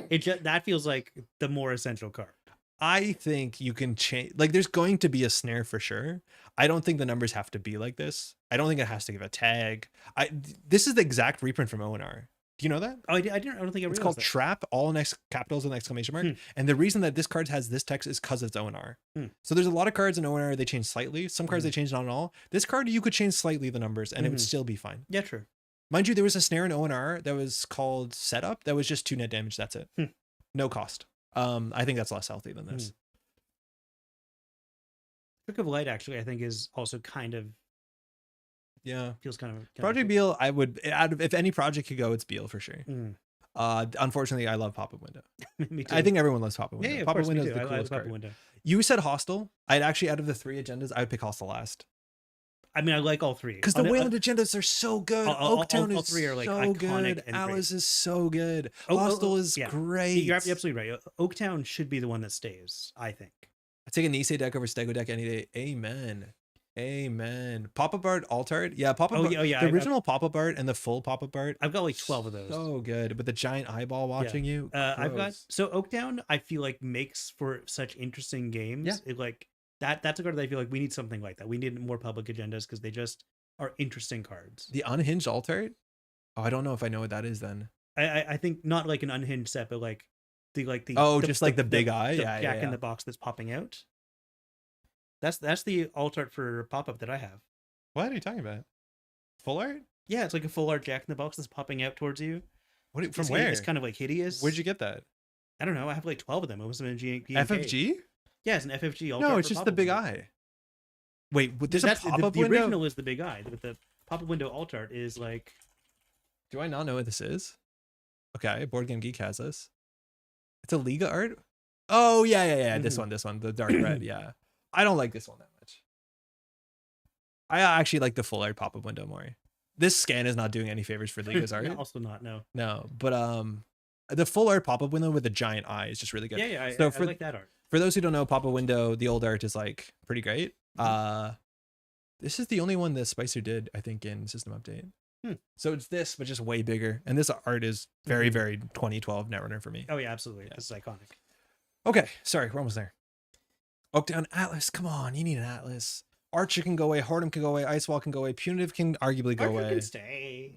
That feels like the more essential card.
I think you can change, like there's going to be a Snare for sure. I don't think the numbers have to be like this. I don't think it has to give a tag. This is the exact reprint from ONR. Do you know that?
Oh, I don't think I realized
It's called
that.
Trap, all next capitals and exclamation mark. And the reason that this card has this text is because it's ONR. So there's a lot of cards in ONR they change slightly. Some cards they change not at all. This card you could change slightly the numbers and it would still be fine.
Yeah, true.
Mind you, there was a Snare in ONR that was called Setup. That was just 2 net damage. That's it. No cost. I think that's less healthy than this.
Trick of Light actually I think is also kind of feels kind of
Project Beal, I would if any project could go, it's Beal for sure. Unfortunately, I love Pop-Up Window.
Me too.
I think everyone loves Pop-Up Window.
Yeah,
Pop-Up Window is
I
the
love
coolest
Pop-Up
card.
Window.
You said Hostile. I'd actually, out of the 3 agendas, I would pick Hostile last.
I mean, I like all 3
Because the Wayland agendas are so good. Oaktown
all
is
3 are like
so
iconic
good.
and
Alice is so good.
Oh,
Hostile is
yeah.
great.
You're absolutely right. Oaktown should be the one that stays, I think.
I take a Nisei deck over Stego deck any day. Amen. Pop-up art, alt art. Yeah, pop-up art. The original pop-up art and the full pop-up art.
I've got like 12 of those.
So good. But the giant eyeball watching you.
I've got Oaktown, I feel like makes for such interesting games.
Yeah.
It like that's a card that I feel like we need something like that. We need more public agendas because they just are interesting cards.
The unhinged alt art? Oh, I don't know if I know what that is then.
I think not like an unhinged set, but like the
just like the big eye?
the
Yeah,
Jack in the Box that's popping out. That's the alt art for pop-up that I have.
What are you talking about? Full art?
Yeah, it's like a full art Jack in the Box that's popping out towards you.
From where?
It's kind of like hideous.
Where'd you get that?
I don't know. I have like 12 of them. It must have been GMK.
FFG?
Yeah, it's an FFG alt
No,
art
it's
for
just the
pop-up
big
window.
eye. Wait, there's a pop-up
the
window?
original is the big eye, but the pop-up window alt art is like...
Do I not know what this is? Okay, Board Game Geek has this. It's a Liga art? Oh, yeah. This one, the dark red, yeah. I don't like this one that much. I actually like the full art pop-up window more. This scan is not doing any favors for Liga's art.
Also not, no.
No, but the full art pop-up window with the giant eye is just really good.
Yeah,
So
I like that art.
For those who don't know, pop-up window, the old art is like pretty great. This is the only one that Spicer did, I think, in System Update. So it's this, but just way bigger. And this art is very, very 2012 Netrunner for me.
Oh yeah, absolutely. This is iconic.
Okay, sorry, we're almost there. Oaktown Atlas, come on, you need an Atlas. Archer can go away, Hordem can go away, Icewall can go away, Punitive can arguably go away.
Archer can stay.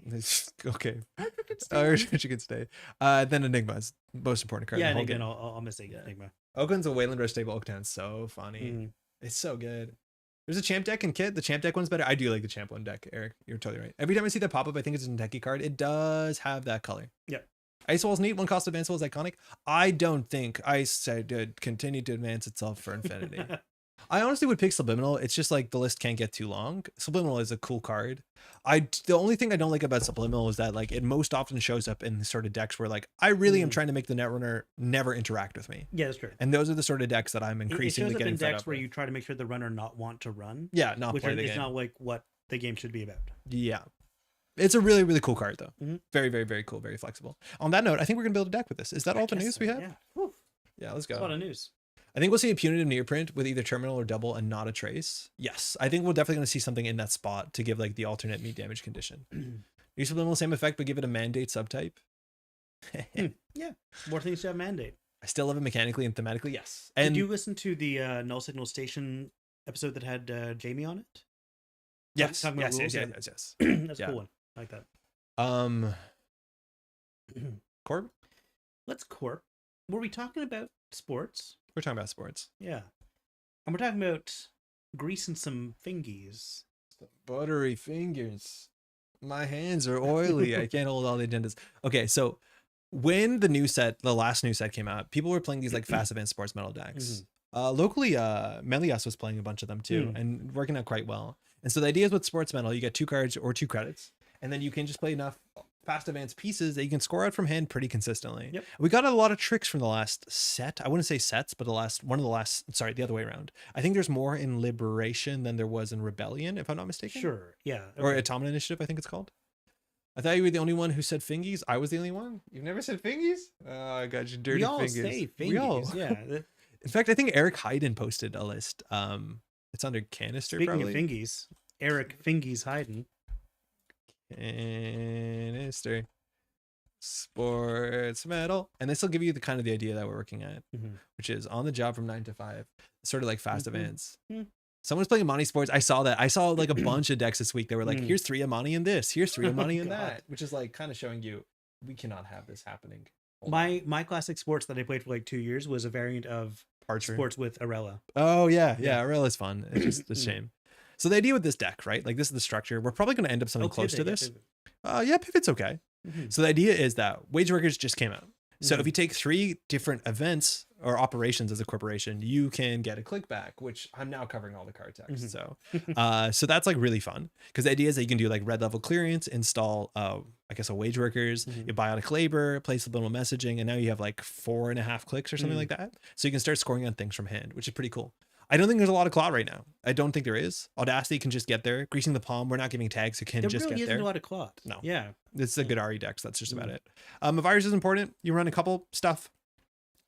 Okay.
Archer can stay.
Archer can stay. Then Enigma is the most important card.
Yeah,
in the whole
Enigma,
game.
I'll miss Enigma.
Oakland's a Wayland Rush stable. Oaktown's so funny. It's so good. There's a champ deck and kit. The champ deck one's better. I do like the champ one deck, Eric. You're totally right. Every time I see that pop up, I think it's a Ninteki card. It does have that color.
Yeah.
Icewall's neat. One cost advance is iconic. I don't think Ice did continue to advance itself for infinity. I honestly would pick Subliminal. It's just like the list can't get too long. Subliminal is a cool card. The only thing I don't like about Subliminal is that like it most often shows up in the sort of decks where like I really am trying to make the Netrunner never interact with me.
Yeah, that's true.
And those are the sort of decks that I'm increasingly
it shows up
getting
in
fed
decks
up
where
with.
you try to make sure the runner not want to run.
Yeah, not
which
play the
is
game.
not like what the game should be about.
Yeah. It's a really, really cool card though. Very, very, very cool. Very flexible. On that note, I think we're gonna build a deck with this. Is that all the news we have?
Yeah. Whew.
Yeah, let's go.
That's a lot of news.
I think we'll see a punitive nearprint with either terminal or double and not a trace. Yes, I think we're definitely going to see something in that spot to give like the alternate meat damage condition. Use Subliminal, same effect, but give it a mandate subtype.
Yeah, more things to have mandate.
I still love it mechanically and thematically. Yes. And
did you listen to the Null Signal Station episode that had Jamie on it?
Yes,
Talking about rules?
yes.
That's
Yeah.
a cool one. I like that.
Corb?
Let's corp. Were we talking about sports?
We're talking about sports.
Yeah. And we're talking about greasing some fingies.
Buttery fingers. My hands are oily. I can't hold all the agendas. Okay, so when the last new set came out, people were playing these like fast advanced Sportsmetal decks. Locally, Melias was playing a bunch of them too and working out quite well. And so the idea is with Sportsmetal, you get 2 cards or 2 credits, and then you can just play enough fast advanced pieces that you can score out from hand pretty consistently.
Yep.
We got a lot of tricks from the last set. I wouldn't say sets, but the other way around. I think there's more in Liberation than there was in Rebellion, if I'm not mistaken.
Sure. Yeah.
Or Automata Initiative, I think it's called. I thought you were the only one who said fingies. I was the only one. You've never said fingies? Oh, I got you dirty
We all
fingers.
say fingies. Yeah.
In fact, I think Eric Hayden posted a list. It's under Canister.
Speaking
probably.
of fingies, Eric Fingies Hayden.
Canister. Sportsmetal. And this will give you the kind of the idea that we're working at, which is on the job from 9 to 5, sort of like fast advance. Someone's playing Amani Sports. I saw that. I saw like a bunch of decks this week that were like, here's 3 Amani in this, here's 3 Amani in that, which is like kind of showing you we cannot have this happening.
My classic sports that I played for like 2 years was a variant of
Archer.
Sports with Arella.
Oh yeah. Arella's fun. It's just a shame. So the idea with this deck, right? Like this is the structure. We're probably going to end up something close to this. Pivot's okay. So the idea is that Wage Workers just came out. So if you take 3 different events or operations as a corporation, you can get a click back, which I'm now covering all the card text. So that's like really fun, because the idea is that you can do like red level clearance, install, I guess, a Wage Workers, you biotic labor, play subliminal messaging, and now you have like 4.5 clicks or something like that. So you can start scoring on things from hand, which is pretty cool. I don't think there's a lot of clot right now. I don't think there is. Audacity can just get there. Greasing the Palm, we're not giving tags, who can just
really
get there.
Isn't a lot of clot.
No.
Yeah.
It's a good RE deck, so that's just about it. A virus is important. You run a couple stuff.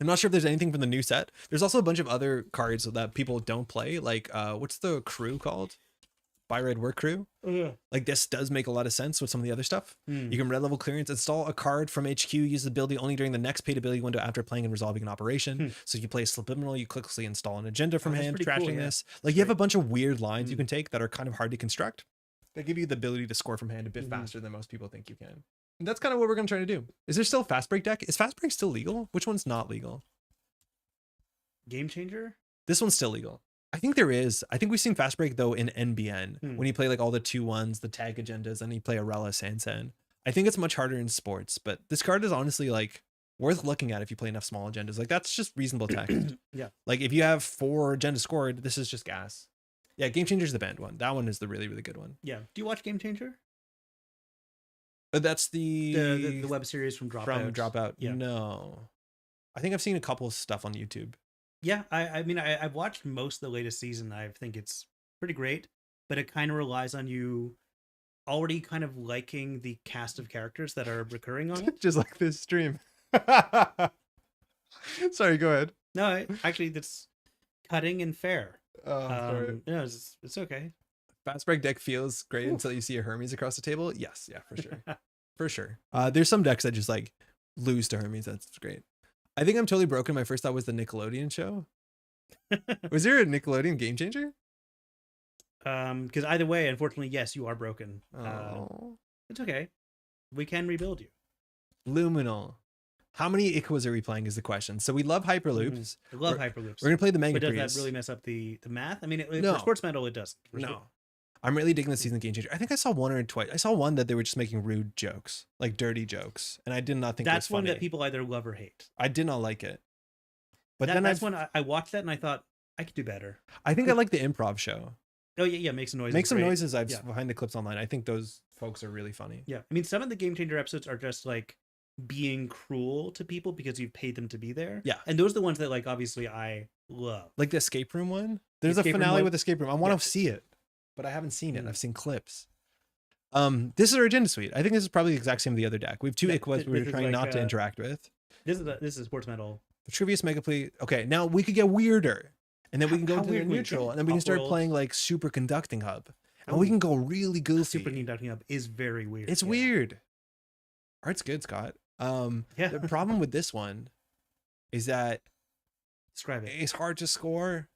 I'm not sure if there's anything from the new set. There's also a bunch of other cards that people don't play. Like, what's the crew called? Buy Red Work Crew.
Oh, yeah.
Like this does make a lot of sense with some of the other stuff. You can red level clearance, install a card from HQ, use the ability only during the next paid ability window after playing and resolving an operation. So you play a subliminal, you quickly install an agenda from hand, trashing
cool,
this. Like you have a bunch of weird lines you can take that are kind of hard to construct. They give you the ability to score from hand a bit faster than most people think you can. And that's kind of what we're going to try to do. Is there still a fast break deck? Is fast break still legal? Which one's not legal?
Game Changer?
This one's still legal. I think there is. I think we've seen fast break though in NBN when you play like all the 2-1s, the tag agendas, and you play Arella Sansan. I think it's much harder in sports, but this card is honestly like worth looking at if you play enough small agendas. Like that's just reasonable text.
Yeah.
Like if you have 4 agendas scored, this is just gas. Yeah, Game Changer is the banned one. That one is the really, really good one.
Yeah. Do you watch Game Changer?
That's the
web series from Dropout.
From Dropout.
Yeah.
No. I think I've seen a couple stuff on YouTube.
Yeah, I mean, I've watched most of the latest season. I think it's pretty great, but it kind of relies on you already kind of liking the cast of characters that are recurring on it.
Just like this stream. Sorry, go ahead.
No, actually, that's cutting and fair.
Sorry.
No, it's okay.
Fast break deck feels great until you see a Hermes across the table. Yes, yeah, for sure. For sure. There's some decks that just like lose to Hermes. That's great. I think I'm totally broken. My first thought was the Nickelodeon show. Was there a Nickelodeon Game Changer?
Because either way, unfortunately, yes, you are broken.
Oh.
It's okay. We can rebuild you.
Luminal. How many Iquas are we playing is the question. So we love Hyperloops.
I love Hyperloops.
We're going to play the Mega
But
Prius.
does that really mess up the math? I mean,
No.
for Sportsmetal, it doesn't.
No. I'm really digging the season Game Changer. I think I saw one or twice. I saw one that they were just making rude jokes, like dirty jokes, and I did not think
that's
it was funny.
one that people either love or hate.
I did not like it. But
That's
then
when I watched that and I thought I could do better.
I think I like the improv show.
Oh yeah, make some noises.
Make some
great.
noises. I've behind the clips online. I think those folks are really funny.
Yeah, I mean, some of the Game Changer episodes are just like being cruel to people because you've paid them to be there.
Yeah,
and those are the ones that like obviously I love.
Like the escape room one. There's a finale with escape room. I want to see it, but I haven't seen it. I've seen clips. This is our agenda suite. I think this is probably the exact same as the other deck. We have 2 Iquas we're trying not to interact with.
This is Sportsmetal.
The Trivius Mega Plea. Okay, now we could get weirder. And then we can go into the neutral, and then we can start playing like Super Conducting Hub. And we can go really goofy.
Super Conducting Hub is very weird.
It's weird. Art's good, Scott. The problem with this one is that
describe it.
It's hard to score.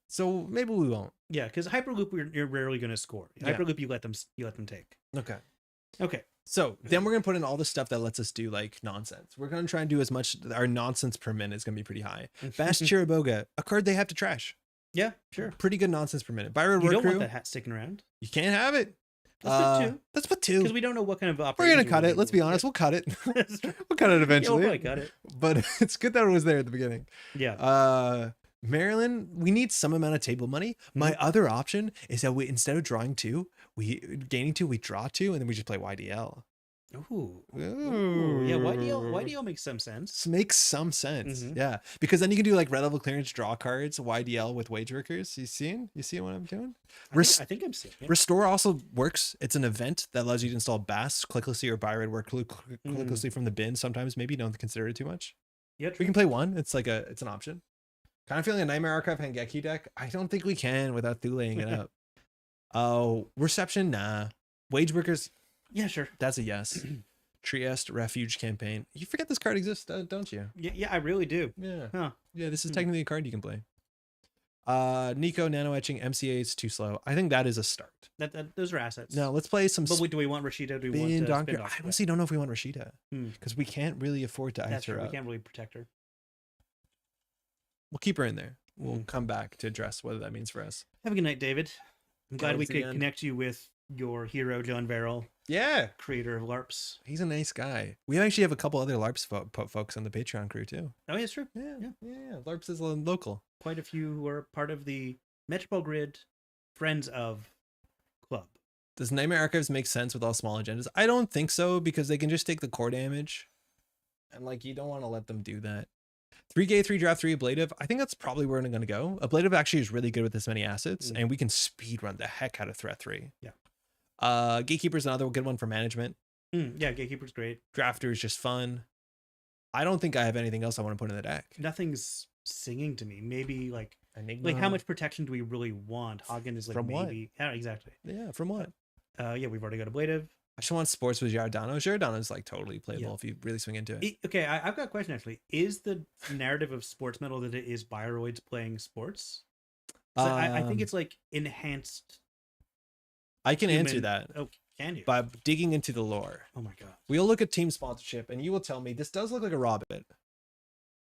So maybe we won't.
Yeah, because Hyperloop you're rarely going to score. Hyperloop you let them take. Okay.
So then we're gonna put in all the stuff that lets us do like nonsense. We're gonna try and do as much. Our nonsense per minute is gonna be pretty high. Fast Chiriboga, a card they have to trash.
Yeah, sure.
Pretty good nonsense per minute. Byron
You
Work
don't
Crew,
want that hat sticking around.
You can't have it.
Let's put 2. Because we don't know what kind of operation.
We're gonna cut it. Let's be honest. We'll cut it. We'll cut it eventually.
Yeah, we'll probably cut it.
But it's good that it was there at the beginning.
Yeah.
Maryland, we need some amount of table money. My other option is that we, instead of drawing 2, gaining 2, we draw 2, and then we just play YDL.
Ooh. Yeah, YDL makes some sense.
This makes some sense.
Mhm.
Yeah. Because then you can do like red level clearance draw cards, YDL with wage workers. You seeing what I'm doing?
I think I'm seeing it.
Restore also works. It's an event that allows you to install Bass, clicklessly, or Byroid work clicklessly from the bin. Sometimes maybe don't consider it too much.
Yeah,
We can play 1. It's like it's an option. Kind of feeling a Nightmare Archive Hangeki deck. I don't think we can without Thulaying it up. Oh, Reception, nah. Wage workers,
yeah, sure.
that's a yes. Trieste Refuge Campaign. You forget this card exists, don't you?
Yeah, I really do.
Yeah.
Huh.
Yeah, this is technically a card you can play. Nico, Nano Etching, MCA is too slow. I think that is a start.
Those are assets.
Now let's play some
But do we want Rashida? Do we want
Spin
Spin
Doctor.
Doctor?
I honestly don't know if we want Rashida
Hmm.
because we can't really afford to
That's
ice her
true. We
up.
can't really protect her.
We'll keep her in there. We'll come back to address what that means for us.
Have a good night, David. I'm glad we
Thanks
could
again.
connect you with your hero, John Verrill,
Yeah,
creator of LARPs.
he's a nice guy. We actually have a couple other LARPs folks on the Patreon crew too.
Oh, yeah, it's true.
Yeah. LARPs is local.
Quite a few who are part of the Metropole Grid Friends of Club.
Does Nightmare Archives make sense with all small agendas? I don't think so because they can just take the core damage, and like you don't want to let them do that. 3 gay, 3 draft, 3 ablative. I think that's probably where we're going to go. Ablative actually is really good with this many assets, and we can speed run the heck out of threat 3.
Yeah.
Gatekeeper's another good one for management.
Yeah, Gatekeeper's great.
Drafter is just fun. I don't think I have anything else I want to put in the deck.
Nothing's singing to me. Maybe like how much protection do we really want? Hagen is like
From what?
maybe. Yeah, exactly.
Yeah, from what?
Yeah, we've already got Ablative.
I just want sports with Giordano. Giordano is like totally playable if you really swing into it.
Okay, I've got a question actually. Is the narrative of Sportsmetal that it is Bioroids playing sports? I think it's like enhanced.
I can answer
human-
that
Oh, can you?
by digging into the lore.
Oh my god.
We'll look at team sponsorship, and you will tell me this does look like a Robin.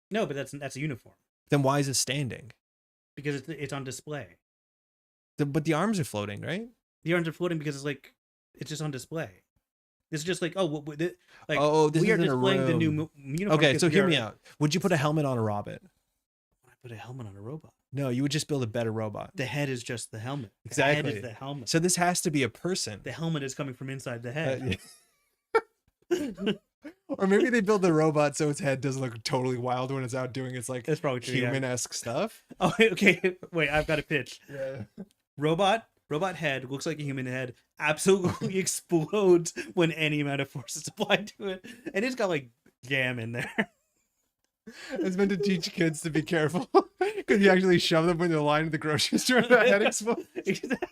No, but that's a uniform
Then why is it standing?
because it's on display.
But the arms are floating, right?
The arms are floating because it's just on display. It's just like
this
we are
isn't a
displaying the new
robe.
uniform.
Okay,
because
so
we
hear
are-
me out. Would you put a helmet on a Robin?
I put a helmet on a robot.
No, you would just build a better robot.
The head is just the helmet. The
Exactly.
head is the helmet.
So this has to be a person.
The helmet is coming from inside the head.
Or maybe they build the robot so its head doesn't look totally wild when it's out doing its like
That's probably true. Yeah.
human-esque stuff.
Oh, okay. Wait, I've got a pitch.
Yeah.
Robot head looks like a human head. Absolutely explodes when any amount of force is applied to it, and it's got like jam in there.
It's meant to teach kids to be careful because you actually shove them into the line at the grocery store and the head explodes.
Exactly.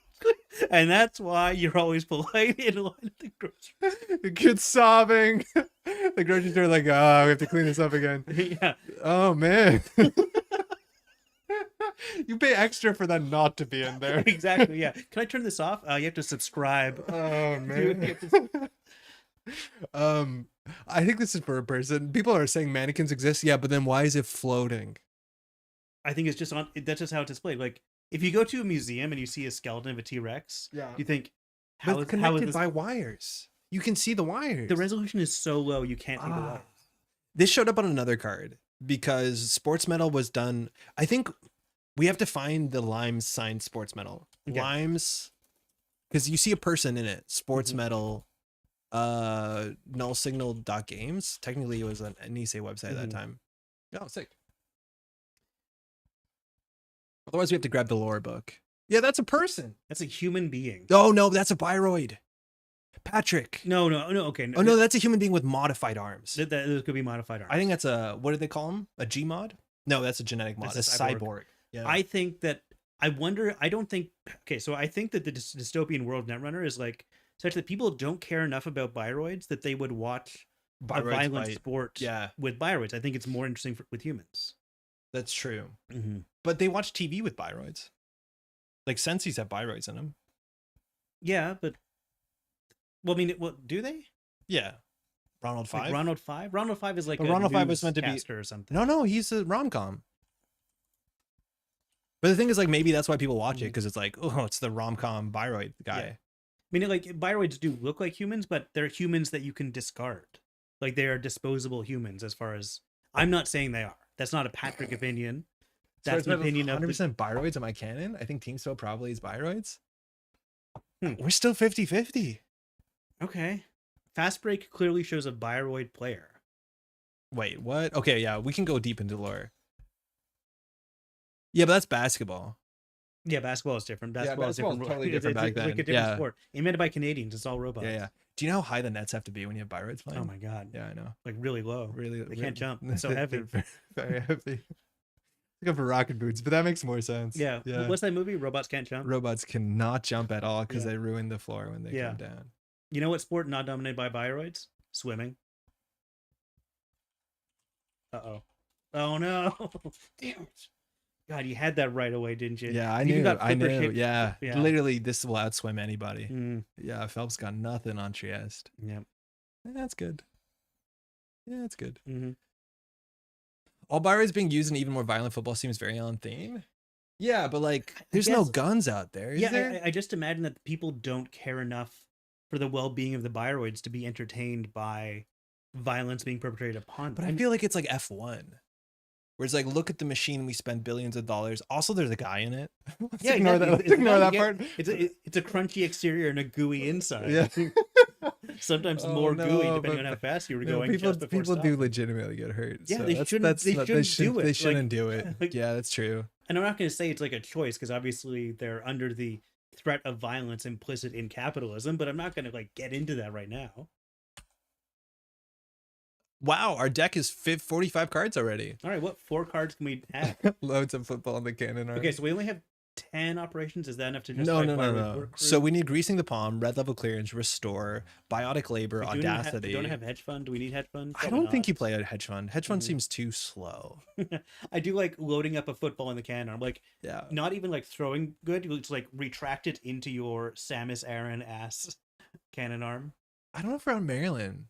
And that's why you're always polite in line at the grocery.
The kid's sobbing. The grocery store like, oh, we have to clean this up again.
Yeah.
Oh man. You pay extra for that not to be in there.
Exactly. Yeah. Can I turn this off? You have to subscribe.
Oh
You
man.
have to-
I think this is for a person. People are saying mannequins exist. Yeah, but then why is it floating?
I think it's just on. That's just how it's displayed. Like if you go to a museum and you see a skeleton of a T-Rex,
Yeah.
you think,
But it's connected
this?
by wires. You can see the wires.
The resolution is so low you can't see the wires.
This showed up on another card because Sportsmetal was done. I think we have to find the Limes signed Sportsmetal.
Okay.
Limes, because you see a person in it. Sportsmetal, null signal .games. Technically, it was an Nisei website at that time. Oh, sick. Otherwise, we have to grab the lore book. Yeah, that's a person.
That's a human being.
Oh no, that's a Biroid. Patrick.
No. Okay.
Oh no, that's a human being with modified arms.
That could be modified arms.
I think that's a, what do they call him? A G mod? No, that's a genetic mod.
That's
A
a cyborg.
cyborg. Yeah.
I think that I don't think. Okay, so I think that the dystopian world Netrunner is like such that people don't care enough about bioroids that they would watch a
Biroids
violent
fight.
sport
Yeah,
with bioroids. I think it's more interesting with humans.
that's true.
Mm-hmm.
But they watch TV with biroids. Like Sensi's have biroids in them.
Yeah, but well, I mean, do they?
Yeah. Ronald
Like
5?
Ronald 5? Ronald 5 is like
But
a
Ronald 5 was meant to be-
newscaster or something.
No, he's a rom-com. But the thing is, like, maybe that's why people watch it, because it's like, oh, it's the rom-com biroid guy.
Yeah. I mean, like bioroids do look like humans, but they're humans that you can discard. Like they are disposable humans. As far as I'm not saying they are. That's not a Patrick opinion. That's an opinion of
100% Biroids on my cannon. I think Team Spell probably is Biroids.
Hmm.
We're still 50-50.
Okay. Fast Break clearly shows a Biroid player.
Wait, what? Okay, yeah, we can go deep into lore. Yeah, but that's basketball.
Yeah, basketball is different. Basketball is
basketball's
different.
totally different back
It's like a
then.
different
Yeah.
sport. Invented by Canadians. It's all robots.
Yeah. Do you know how high the nets have to be when you have Biroids playing?
Oh my god.
Yeah, I know.
Like really low.
Really,
They can't jump. It's so heavy.
They're very heavy. Go for rocket boots, but that makes more sense.
Yeah. What's that movie? Robots Can't Jump?
Robots cannot jump at all because
Yeah.
they ruin the floor when they come down.
You know what sport not dominated by Biroids? Swimming. Uh-oh. Oh no. Damn it. God, you had that right away, didn't you?
Yeah, I
You
knew.
got
I
flipper
knew.
shit-
Yeah.
Yeah.
Literally, this will outswim anybody.
Mm,
Yeah, Phelps got nothing on Trieste.
yeah.
That's good. Yeah, that's good.
Mm-hmm.
All Biroids being used in even more violent football seems very on theme. Yeah, but like, there's no
guess-
guns out there, is there?
I just imagine that people don't care enough for the well-being of the Biroids to be entertained by violence being perpetrated upon
But
them.
I feel like it's like F1. Where it's like, look at the machine we spend billions of dollars. Also, there's a guy in it. Let's ignore that. Let's ignore that part.
It's a crunchy exterior and a gooey inside.
Yeah.
Sometimes
Oh,
more gooey
no,
depending on
but-
how fast you were
No,
going.
people
just before
do
stopping.
legitimately get hurt.
Yeah,
so
they
that's-
shouldn't-
that's
they
not-
shouldn't do it.
They
Like-
shouldn't do it.
like-
Yeah, that's true.
And I'm not going to say it's like a choice because obviously they're under the threat of violence implicit in capitalism, but I'm not going to like get into that right now.
Wow, our deck is 45 cards already.
All right, what 4 cards can we add?
Loads of football in the cannon.
Okay, so we only have 10 operations. Is that enough to
No.
justify Biroid work crew?
So we need greasing the palm, red level clearance, restore, biotic labor,
Like, do we even
audacity.
don't have hedge fund? Do we need hedge fund?
I
Probably
don't think
not.
you play a hedge fund. Hedge fund
Mhm.
seems too slow.
I do like loading up a football in the cannon. I'm like,
Yeah.
not even like throwing good. You just like retract it into your Samus Aran ass cannon arm.
I don't know if around Maryland.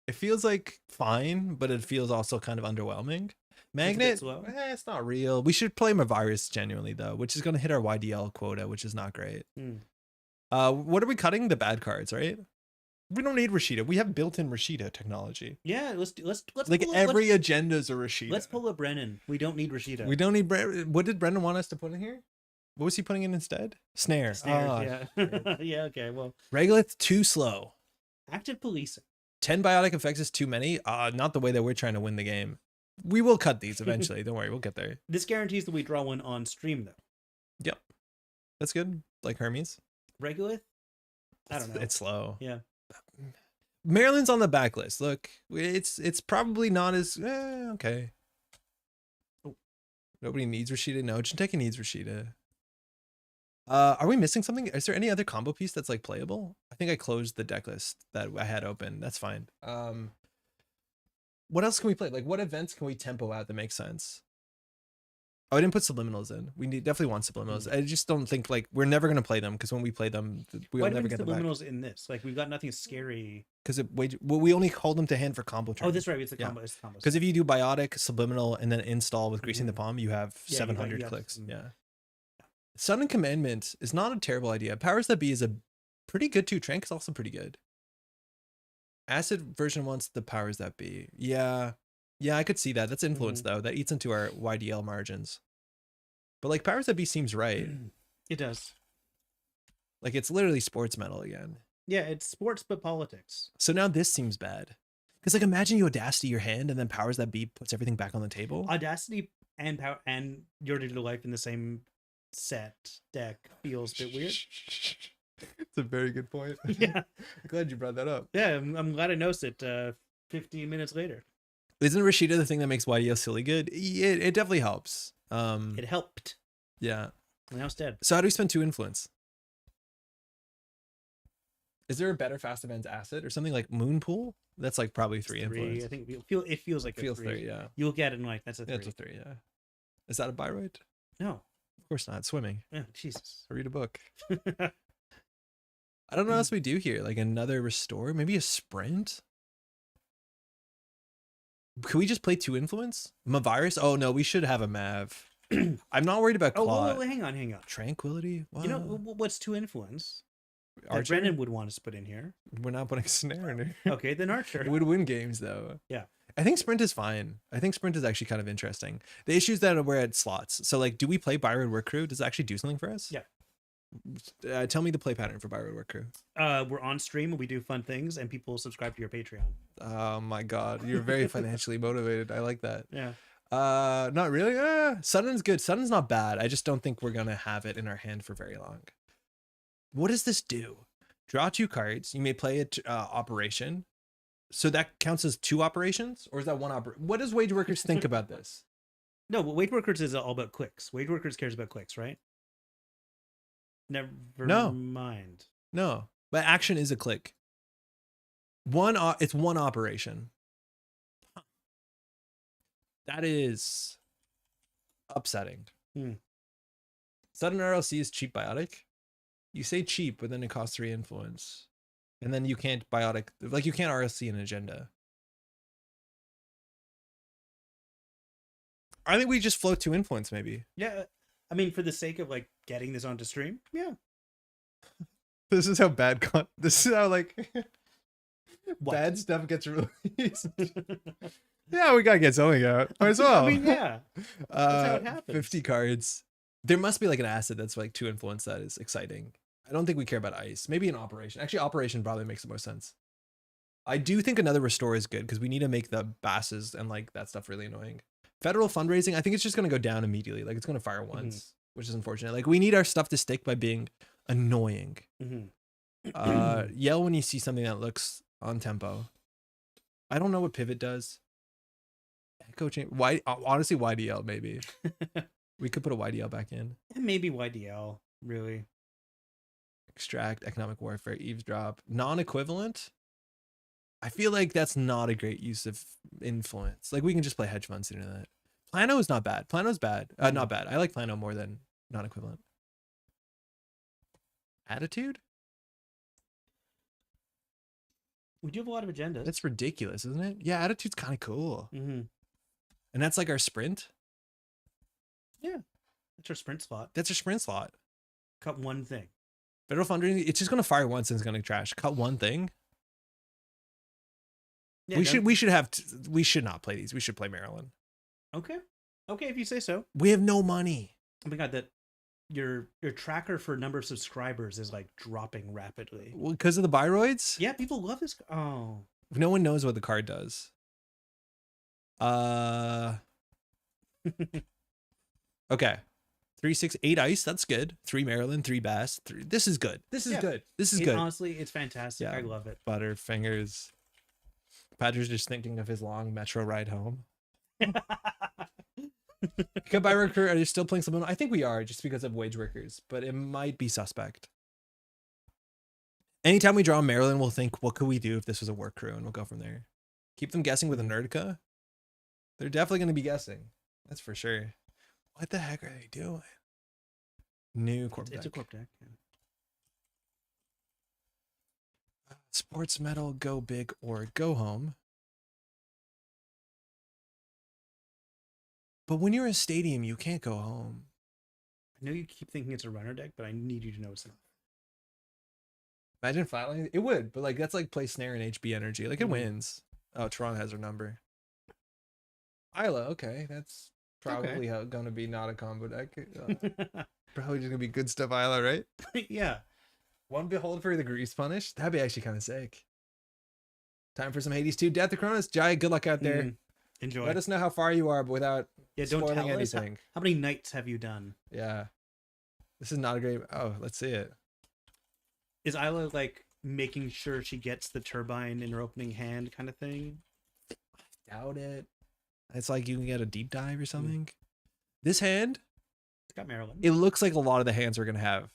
It feels like fine, but it feels also kind of underwhelming. Magnet,
slow?
it's not real. We should play Mavirus genuinely though, which is going to hit our YDL quota, which is not great.
Hmm.
What are we cutting? The bad cards, right? We don't need Rashida. We have built-in Rashida technology.
Yeah, let's
Like
pull,
every agenda's a Rashida.
let's pull a Brennan. We don't need Rashida.
We don't need. What did Brendan want us to put in here? What was he putting in instead? Snare.
Snares,
Ah,
yeah. Yeah, okay. Well,
Regolith too slow.
active policing.
10 biotic effects is too many. Not the way that we're trying to win the game. We will cut these eventually. Don't worry, we'll get there.
This guarantees that we draw one on stream though.
Yep, that's good. Like Hermes.
Regolith? I don't know.
It's slow.
Yeah.
Maryland's on the backlist. Look, it's probably not as okay.
Oh.
Nobody needs Rashida. No, Jinteki needs Rashida. Are we missing something? Is there any other combo piece that's like playable? I think I closed the deck list that I had open. That's fine. What else can we play? Like, what events can we tempo out that makes sense? Oh, I didn't put subliminals in. We definitely want subliminals. I just don't think like we're never gonna play them because when we play them, we'll
Why do
never
we
get
need
them back.
subliminals in this? Like we've got nothing scary.
Because we only hold them to hand for combo turns.
Oh, that's right. It's the
Yeah.
combo. It's the combo.
Because if you do biotic, subliminal, and then install with greasing the
Mhm.
palm, you have
Yeah, you
700
have-
clicks.
mm.
Yeah. Sun and Commandment is not a terrible idea. Powers That Be is a pretty good too. Trank is also pretty good. Acid version wants the Powers That Be. Yeah. Yeah, I could see that. That's influence though. That eats into our YDL margins. But like Powers That Be seems right.
It does.
Like it's literally sports metal again.
Yeah, it's sports but politics.
So now this seems bad. Because like imagine you audacity your hand and then Powers That Be puts everything back on the table.
Audacity and power and Your Digital Life in the same set deck feels a bit weird.
It's a very good point.
Yeah.
Glad you brought that up.
Yeah, I'm glad I noticed it 15 minutes later.
Isn't Rashida the thing that makes YDL silly good? It definitely helps.
It helped.
Yeah.
Now it's dead.
So how do we spend 2 influence? Is there a better fast events asset or something like Moonpool? That's like probably 3 influence.
I think it feels like
It feels
a
3, yeah.
You look at it and like that's a 3.
That's a 3, yeah. Is that a Biroid?
No.
Of course not. Swimming.
Yeah, Jesus.
I read a book. I don't know what else we do here. Like another restore? Maybe a sprint? Can we just play 2 influence? Mavirus? Oh no, we should have a Mav. I'm not worried about
Oh,
Claw.
wait, hang on.
Tranquility? Wow.
You know what's 2 influence? That
Archer?
Brennan would want us to put in here.
We're not putting a snare in here.
Okay, then Archer.
It would win games though.
Yeah.
I think sprint is fine. I think sprint is actually kind of interesting. The issues that we're at slots. So like, do we play Byroad Work Crew? Does it actually do something for us?
Yeah.
Tell me the play pattern for Byroad Work Crew.
We're on stream and we do fun things, and people subscribe to your Patreon.
Oh my God, you're very financially motivated. I like that.
Yeah.
Not really. Sudden's good. Sudden's not bad. I just don't think we're gonna have it in our hand for very long. What does this do? Draw 2 cards. You may play it operation. So that counts as 2 operations, or is that 1 operation? What does Wage Workers think about this?
No, Wage Workers is all about clicks. Wage Workers cares about clicks, right? Never mind.
No, but action is a click. It's 1 operation. That is upsetting. Sudden RLC is cheap biotic. You say cheap, but then it costs 3 influence. And then you can't biotic, like you can't RLC an agenda. I think we just float 2 influence maybe.
Yeah. I mean, for the sake of like getting this onto stream, yeah.
This is how this is how like bad stuff gets released. Yeah, we gotta get something out. Might as well.
I mean, yeah. That's how it happens.
50 cards. There must be like an asset that's like 2 influence that is exciting. I don't think we care about ice. Maybe an operation. Actually, operation probably makes the most sense. I do think another restore is good because we need to make the basses and like that stuff really annoying. Federal fundraising, I think it's just gonna go down immediately. Like it's gonna fire once, which is unfortunate. Like we need our stuff to stick by being annoying. Yell when you see something that looks on tempo. I don't know what pivot does. Echo chain. Why? Honestly, YDL maybe. We could put a YDL back in.
Maybe YDL, really.
Extract, economic warfare, eavesdrop, non-equivalent. I feel like that's not a great use of influence. Like we can just play hedge funds into that. Plano is not bad. Plano's bad. Not bad. I like Plano more than non-equivalent. Attitude?
We do have a lot of agendas.
That's ridiculous, isn't it? Yeah, attitude's kind of cool. And that's like our sprint.
Yeah, that's our sprint slot.
That's our sprint slot.
Cut 1 thing.
Federal funding. It's just gonna fire once and it's gonna trash. Cut 1 thing. Yeah, we should not play these. We should play Maryland.
Okay, if you say so.
We have no money.
Oh my God, that your tracker for number of subscribers is like dropping rapidly.
Well, because of the Byroids?
Yeah, people love this. Oh.
No one knows what the card does. Okay. 3, 6, 8 ice. That's good. 3 Maryland, 3 Bass. 3. This is good. This is good. This is good.
Honestly, it's fantastic. Yeah. I love it.
Butterfingers. Patrick's just thinking of his long metro ride home. Goodbye, Worker. Are you still playing Subliminal? I think we are, just because of Wage Workers, but it might be suspect. Anytime we draw Maryland, we'll think, what could we do if this was a work crew? And we'll go from there. Keep them guessing with a Nerdica. They're definitely going to be guessing. That's for sure. What the heck are they doing? New corp deck.
It's a corp deck. Yeah.
Sportsmetal, go big or go home. But when you're in a stadium, you can't go home.
I know you keep thinking it's a runner deck, but I need you to know it's not.
Imagine flatlining. It would, but like that's like play snare and HB energy. Like it wins. Oh, Toronto has her number. Isla, okay. That's probably going to be not a combo deck. Probably just going to be good stuff Isla, right?
Yeah.
One Behold for the Grease Punish. That'd be actually kind of sick. Time for some Hades 2. Death of Cronus. Jai, good luck out there.
Enjoy.
Let us know how far you are, but without spoiling
don't tell
anything.
Us how many nights have you done?
Yeah. This is not a great... Oh, let's see it.
Is Isla like making sure she gets the turbine in her opening hand kind of thing?
I doubt it. It's like you can get a deep dive or something. This hand...
It's got Maryland.
It looks like a lot of the hands we're going to have.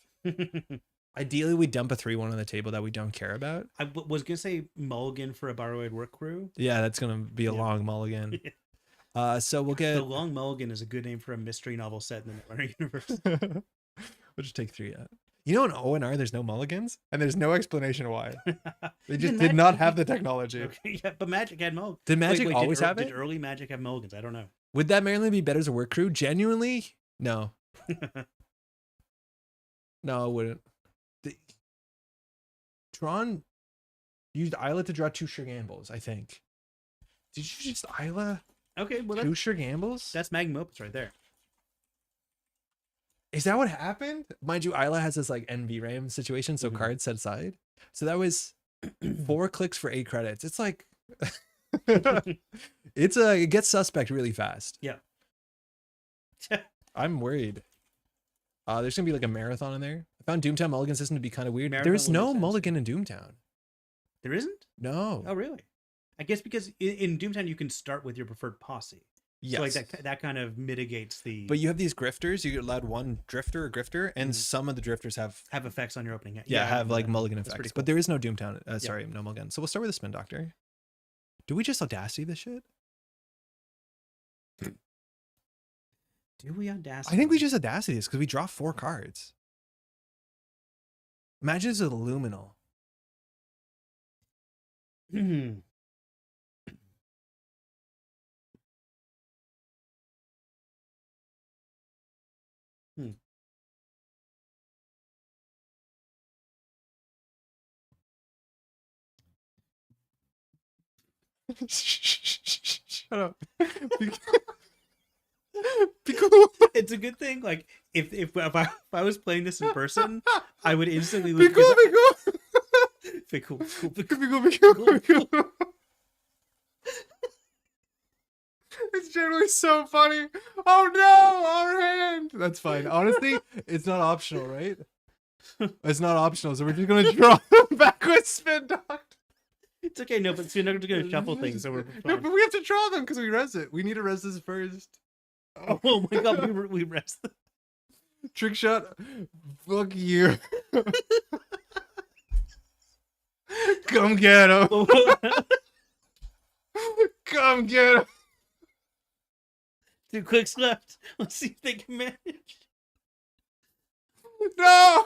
Ideally, we dump a 3-1 on the table that we don't care about.
I was going to say mulligan for a Borrowed Work Crew.
Yeah, that's going to be a long mulligan. So we'll get...
The Long Mulligan is a good name for a mystery novel set in the Netrunner universe.
We'll just take 3 out. You know in ONR there's no mulligans? And there's no explanation why. They just did not have the technology.
Okay, yeah, but Magic had mulligans.
Did Magic always have it?
Did early Magic have mulligans? I don't know.
Would that Maryland be better as a work crew? Genuinely? No. No, it wouldn't. Tron used Isla to draw 2 Sure Gambles, I think. Did you just Isla
Okay, well
Kusher Gambles?
that's Magnum Opus right there.
Is that what happened? Mind you, Isla has this like NVRAM situation, so cards set aside. So that was 4 clicks for 8 credits. It's like it gets suspect really fast.
Yeah.
I'm worried. There's gonna be like a marathon in there. I found Doomtown Mulligan system to be kind of weird.
Marathon
There's
would make
no
sense.
mulligan in Doomtown.
There isn't?
No.
Oh, really? I guess because in Doomtown you can start with your preferred posse.
Yes.
So like that kind of mitigates the.
But you have these grifters. You get allowed one drifter or grifter, and some of the drifters have
effects on your opening hand.
have like mulligan
That's
effects.
pretty
But
cool.
there is no Doomtown. Sorry, no mulligan. So we'll start with the Spin Doctor. Do we just Audacity this shit?
Do we Audacity?
I think we just Audacity this because we draw 4 cards. Imagine it's a Luminal. Shut up. Be cool.
It's a good thing. Like if I was playing this in person, I would instantly
Be cool. Be cool.
Be cool.
Be cool. It's generally so funny. Oh no, our hand. That's fine. Honestly, it's not optional, right? It's not optional, so we're just gonna draw back with Spin Doctor.
It's okay, no, but you're not gonna shuffle things, so we're fine.
No, but we have to draw them because we res it. We need to res this first.
Oh my god, we rest.
Trick shot. Fuck you. Come get him. Come get him.
2 clicks left. Let's see if they can manage.
No.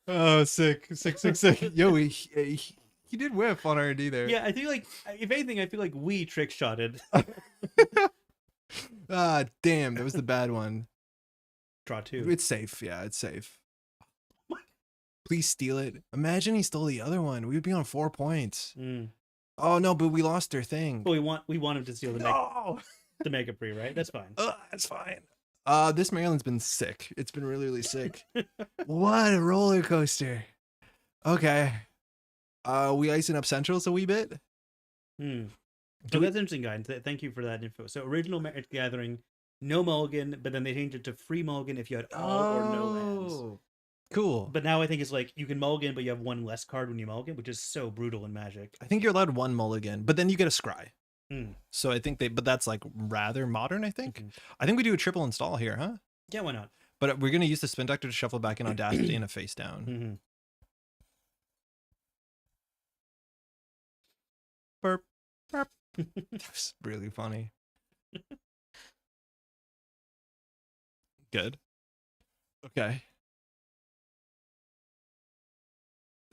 Oh, sick. Yo, he did whiff on R&D there.
Yeah, I think like if anything, I feel like we trick shotted.
Ah, damn, that was the bad one.
Draw 2.
It's safe. Yeah, it's safe. Please steal it. Imagine he stole the other one. We would be on 4 points. Oh no, but we lost our thing.
Well, we want him to steal the Mega Pre, right? That's fine.
That's fine. This Maryland's been sick. It's been really, really sick. What a roller coaster. Okay. We icing up Centrals a wee bit.
So that's interesting, guys. Thank you for that info. So original Magic Gathering, no mulligan, but then they changed it to free mulligan if you had all or no lands.
Cool.
But now I think it's like you can mulligan, but you have 1 less card when you mulligan, which is so brutal in Magic.
I think you're allowed 1 mulligan, but then you get a scry. So I think but that's like rather modern, I think. I think we do a triple install here, huh?
Yeah, why not?
But we're going to use the Spin Doctor to shuffle back in Audacity and a face down. Burp. Burp. That's really funny. Good. Okay.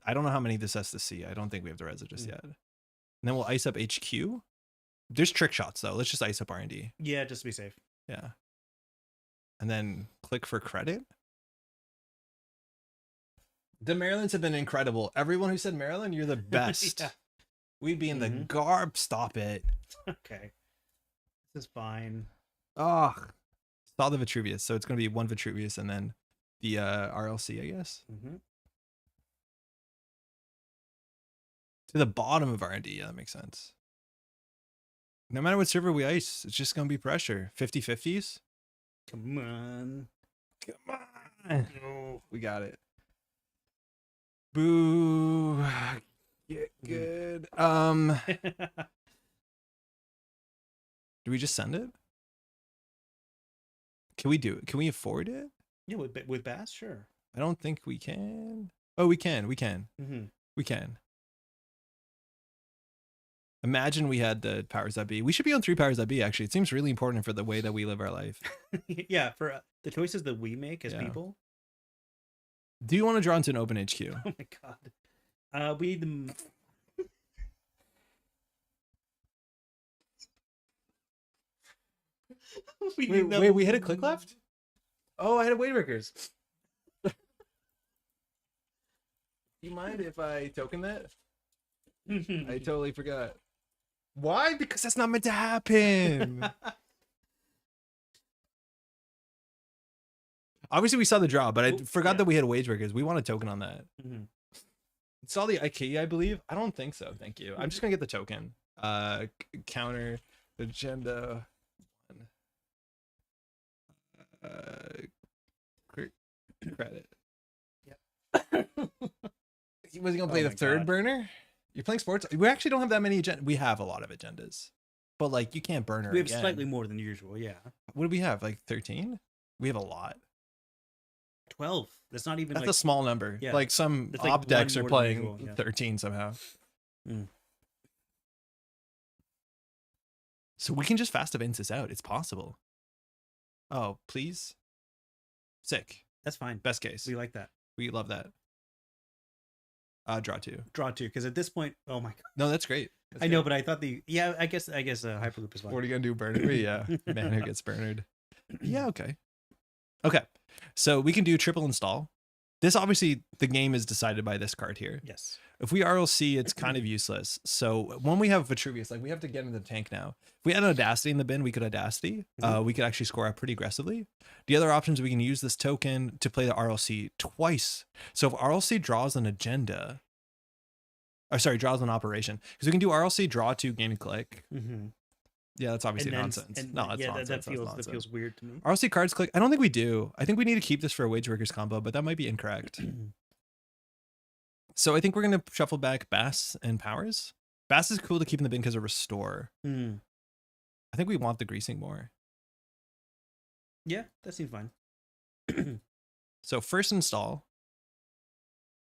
I don't know how many this has to see. I don't think we have to res it just yet. And then we'll ice up HQ. There's trick shots though. Let's just ice up R&D.
Yeah, just to be safe.
Yeah. And then click for credit. The Marylands have been incredible. Everyone who said Maryland, you're the best. We'd be in the garb. Stop it.
Okay. This is fine.
Oh, saw the Vitruvius. So it's going to be 1 Vitruvius and then the RLC, I guess. To the bottom of R&D. Yeah, that makes sense. No matter what server we ice, it's just going to be pressure. 50-50s.
Come on.
Come on. No. We got it. Boo. Get good. Do we just send it? Can we do it? Can we afford it?
Yeah, with Bass, sure.
I don't think we can. Oh, we can. We can. We can. Imagine we had the powers that be. We should be on 3 powers that be, actually. It seems really important for the way that we live our life.
Yeah, for the choices that we make as people.
Do you want to draw into an open HQ?
Oh my god. We need them.
Wait, we hit a click left? Oh, I had a Wayworkers. Do you mind if I token that? I totally forgot. Why? Because that's not meant to happen. Obviously, we saw the draw, but I forgot that we had wage workers. We want a token on that. Install the IKEA, I believe. I don't think so. Thank you. I'm just gonna get the token. Counter agenda. Credit.
Yep.
Was he gonna play the third burner? You're playing sports. We actually don't have that many agendas. We have a lot of agendas, but like you can't burn her.
We have
again.
slightly more than usual. Yeah.
What do we have? Like 13? We have a lot.
12. That's not even.
That's
like,
a small number.
Yeah.
Like some
That's like
op decks
one
are
more than
playing
usual, yeah.
13 somehow.
Mm.
So we can just fast events this out. It's possible. Oh, please. Sick.
That's fine.
Best case.
We like that.
We love that. Draw 2.
Draw 2, because at this point, oh my god.
No, that's great.
I know, but I thought I guess Hyperloop is fine.
What are you gonna do, Bernard? Yeah, man who gets Bernard. Yeah, okay. Okay, so we can do triple install. This obviously the game is decided by this card here.
Yes.
If we RLC, it's kind of useless. So when we have Vitruvius, like we have to get in the tank now. If we had an Audacity in the bin, we could Audacity. We could actually score out pretty aggressively. The other options, we can use this token to play the RLC twice. So if RLC draws an agenda, or sorry, draws an operation, because we can do RLC, draw 2, gain and click. Yeah, that's obviously nonsense. No, that's nonsense.
That feels weird to me.
RLC cards click. I don't think we do. I think we need to keep this for a Wage Workers combo, but that might be incorrect. So I think we're going to shuffle back Bass and Powers. Bass is cool to keep in the bin because of Restore. I think we want the Greasing more.
Yeah, that seems fine.
So first install.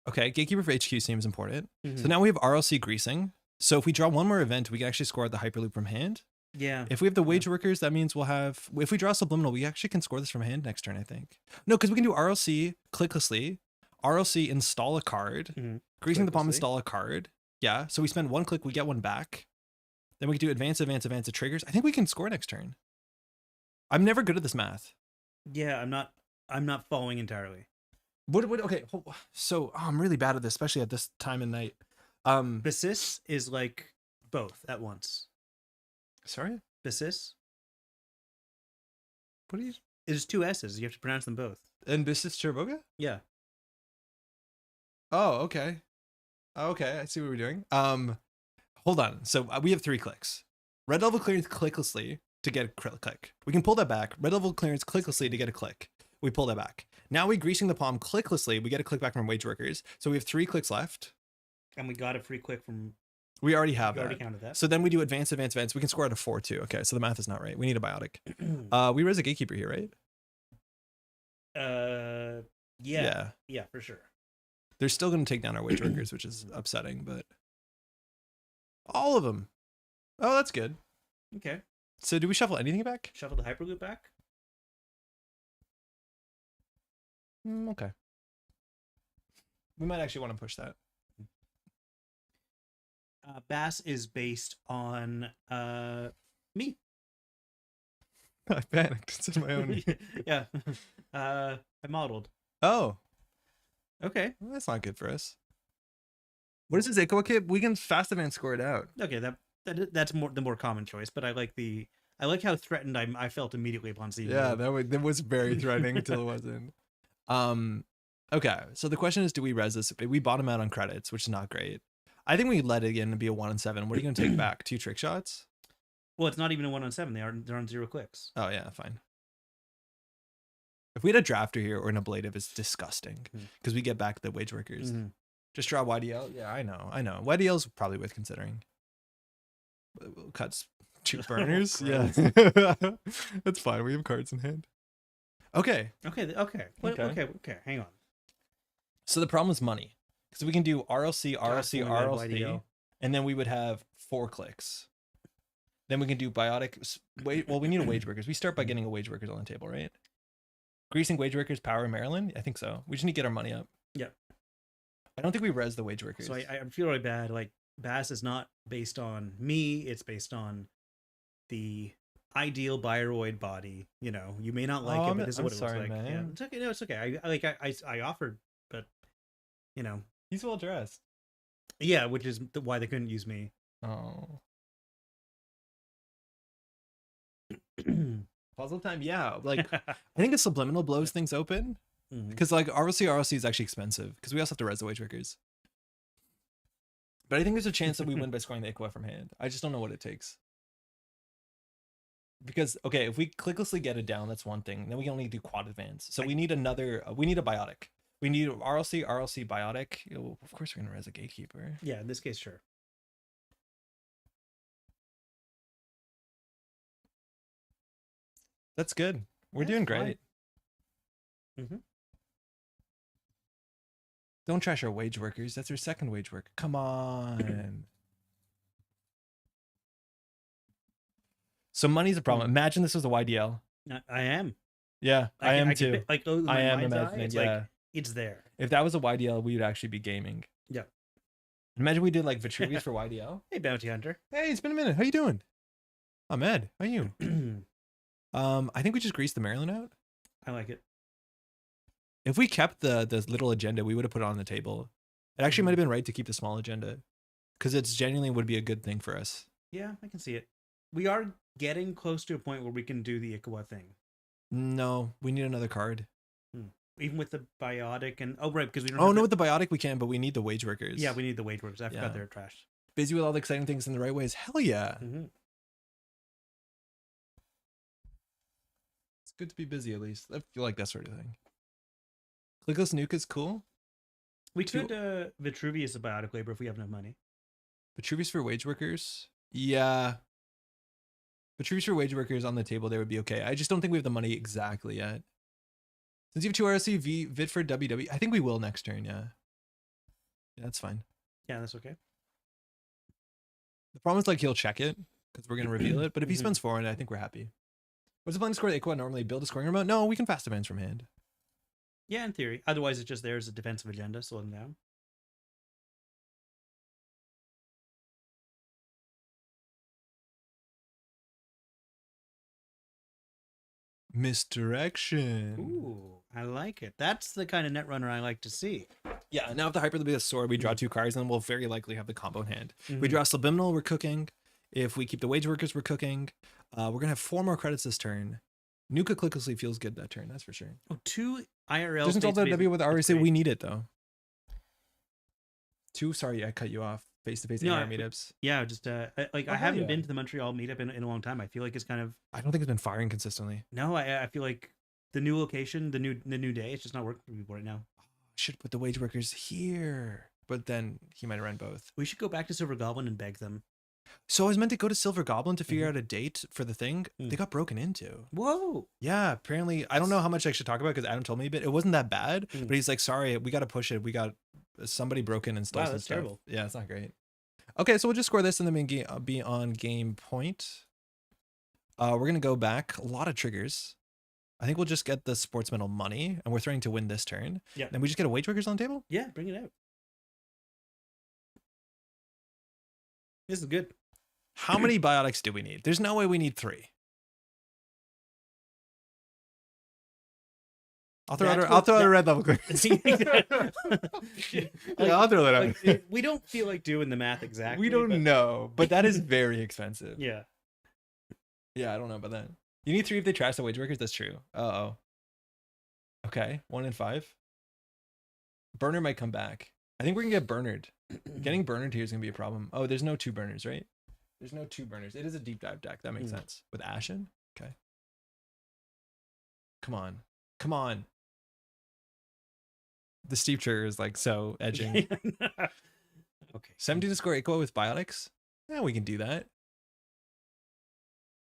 Okay, Gatekeeper for HQ seems important. So now we have RLC Greasing. So if we draw one more event, we can actually score the Hyperloop from hand.
Yeah.
If we have the Wage Workers, that means we'll have... If we draw Subliminal, we actually can score this from hand next turn, I think. No, because we can do RLC clicklessly. RLC install a card. Greasing the Palm install a card. Yeah, so we spend 1 click, we get 1 back. Then we can do advance, advance, advance, it triggers. I think we can score next turn. I'm never good at this math.
Yeah, I'm not following entirely.
Okay, so I'm really bad at this, especially at this time of night.
Basis is like both at once.
Sorry?
Basis?
What are you...
There's 2 S's. You have to pronounce them both.
And Basis Cherboga?
Yeah.
Oh, okay. Okay, I see what we're doing. Hold on. So we have 3 clicks. Red level clearance clicklessly to get a click. We can pull that back. Red level clearance clicklessly to get a click. We pull that back. Now we Greasing the Palm clicklessly. We get a click back from Wage Workers. So we have 3 clicks left.
And we got a free click from...
We already have
that.
that.
Already counted that.
So then we do advance, advance, advance. We can score out of 4 too. Okay, so the math is not right. We need a biotic. We res a Gatekeeper here, right?
Yeah. Yeah, for sure.
They're still going to take down our Wage Workers, which is upsetting, but... All of them. Oh, that's good.
Okay.
So do we shuffle anything back?
Shuffle the Hyperloop back?
Okay. We might actually want to push that.
Bass is based on me.
I panicked. It's my own.
Yeah. I modeled.
Oh.
Okay.
Well, that's not good for us. What is this Echo Kit? We can fast advance score it out.
Okay, that's the more common choice, but I like how threatened I felt immediately upon seeing.
Yeah, that was very threatening until it wasn't. Okay, so the question is, do we res this? We bottom out on credits, which is not great. I think we let it again and be a 1 and 7. What are you going to take back? 2 trick shots?
Well, it's not even a 1 on 7. They're on 0 clicks.
Oh yeah, fine. If we had a drafter here or an ablative, it's disgusting because we get back the Wage Workers. Just draw YDL. Yeah, I know. YDL's probably worth considering. We'll cut 2 burners. Yeah, that's fine. We have cards in hand. Okay.
Okay. Hang on.
So the problem is money. So we can do RLC, and then we would have 4 clicks. Then we can do biotic. Well, we need a Wage Workers. We start by getting a Wage Workers on the table, right? Greasing Wage Workers, Power Maryland. I think so. We just need to get our money up.
Yeah.
I don't think we res the Wage Workers.
So I feel really bad. Like Bass is not based on me. It's based on the ideal Bioroid body. You know, you may not like it, but this is what it looks like.
Man.
Yeah, it's okay. No, it's okay. I offered, but you know,
he's well dressed.
Yeah, which is why they couldn't use me.
Oh. Puzzle time, yeah. Like I think a subliminal blows things open because like ROC is actually expensive because we also have to res the wage workers. But I think there's a chance that we win by scoring the Iqua from hand. I just don't know what it takes. Because okay, if we clicklessly get it down, that's one thing. Then we can only do quad advance. So we need another. We need a biotic. We need RLC biotic. Of course, we're gonna res a gatekeeper.
Yeah, in this case, sure.
That's good. We're doing great. Don't trash our wage workers. That's our second wage worker. Come on. So money's a problem. Imagine this was a YDL.
I am.
Yeah, I am too.
Like
I am imagining.
It's
yeah,
like it's there.
if that was a YDL, we would actually be gaming.
Yeah.
Imagine we did like Vitruvius for YDL.
Hey, bounty hunter.
Hey, it's been a minute. How you doing? I'm Ed. How are you? I think we just greased the Maryland out.
I like it.
If we kept the little agenda, we would have put it on the table. It actually might have been right to keep the small agenda because it's genuinely would be a good thing for us.
Yeah, I can see it. We are getting close to a point where we can do the Iqua thing.
No, we need another card.
Even with the biotic and because we don't.
Oh no, with the biotic we can, but we need the wage workers.
Yeah, we need the wage workers. I forgot they're trash.
Busy with all the exciting things in the right ways. Hell yeah. It's good to be busy at least. I feel like that sort of thing. Clickless nuke is cool.
We could Vitruvius a biotic labor if we have enough money.
Vitruvius for wage workers? Yeah. Vitruvius for wage workers on the table there would be okay. I just don't think we have the money exactly yet. Since you have 2 RSC, Vit for WW. I think we will next turn, yeah. Yeah, that's fine.
Yeah, that's okay.
The problem is like he'll check it because we're going to reveal it. But if he spends 4 on it, I think we're happy. What's the plan to score the Iqua normally? Build a scoring remote? No, we can fast advance from hand.
Yeah, in theory. Otherwise, it's just there's a defensive agenda, slow them down.
Misdirection.
Ooh, I like it. That's the kind of Netrunner I like to see.
Yeah, now if the Hyper the sword, we draw 2 cards, and we'll very likely have the combo in hand. We draw Subliminal, we're cooking. If we keep the wage workers, we're cooking. We're going to have 4 more credits this turn. Nuka clicklessly feels good that turn, that's for sure.
Oh, 2 IRL.
Doesn't all the W with RSA, we need it though. 2, sorry, I cut you off. Face-to-face AR meetups.
Yeah, just I haven't been to the Montreal meetup in a long time. I feel like it's kind of.
I don't think it's been firing consistently.
No, I feel like the new location, the new day, it's just not working for people right now.
I should put the wage workers here, but then he might have run both.
We should go back to Silver Goblin and beg them.
So I was meant to go to Silver Goblin to figure out a date for the thing. They got broken into.
Whoa.
Yeah, apparently. I don't know how much I should talk about because Adam told me, but it wasn't that bad. But he's like, sorry, we got to push it. We got somebody broken and stole some stuff. Terrible. Yeah, it's not great. Okay, so we'll just score this and then be on game point. We're going to go back. A lot of triggers. I think we'll just get the Sportsmetal money, and we're throwing to win this turn.
Yeah.
Then we just get a wage workers on the table?
Yeah, bring it out. This is good.
How many biotics do we need? There's no way we need 3. I'll throw out a red level clear. I'll throw that out.
Like, we don't feel like doing the math exactly.
We don't know, but that is very expensive.
Yeah.
Yeah, I don't know about that. You need 3 if they trash the wage workers. That's true. Uh-oh. Okay, 1 in 5. Burner might come back. I think we're gonna get Bernard. Getting Bernard here is gonna be a problem. Oh, there's no 2 burners, right? There's no 2 burners. It is a deep dive deck. That makes sense. With Ashen? Okay. Come on. Come on. The steep trigger is like so edging.
Okay.
17 to score Iqua with biotics? Yeah, we can do that.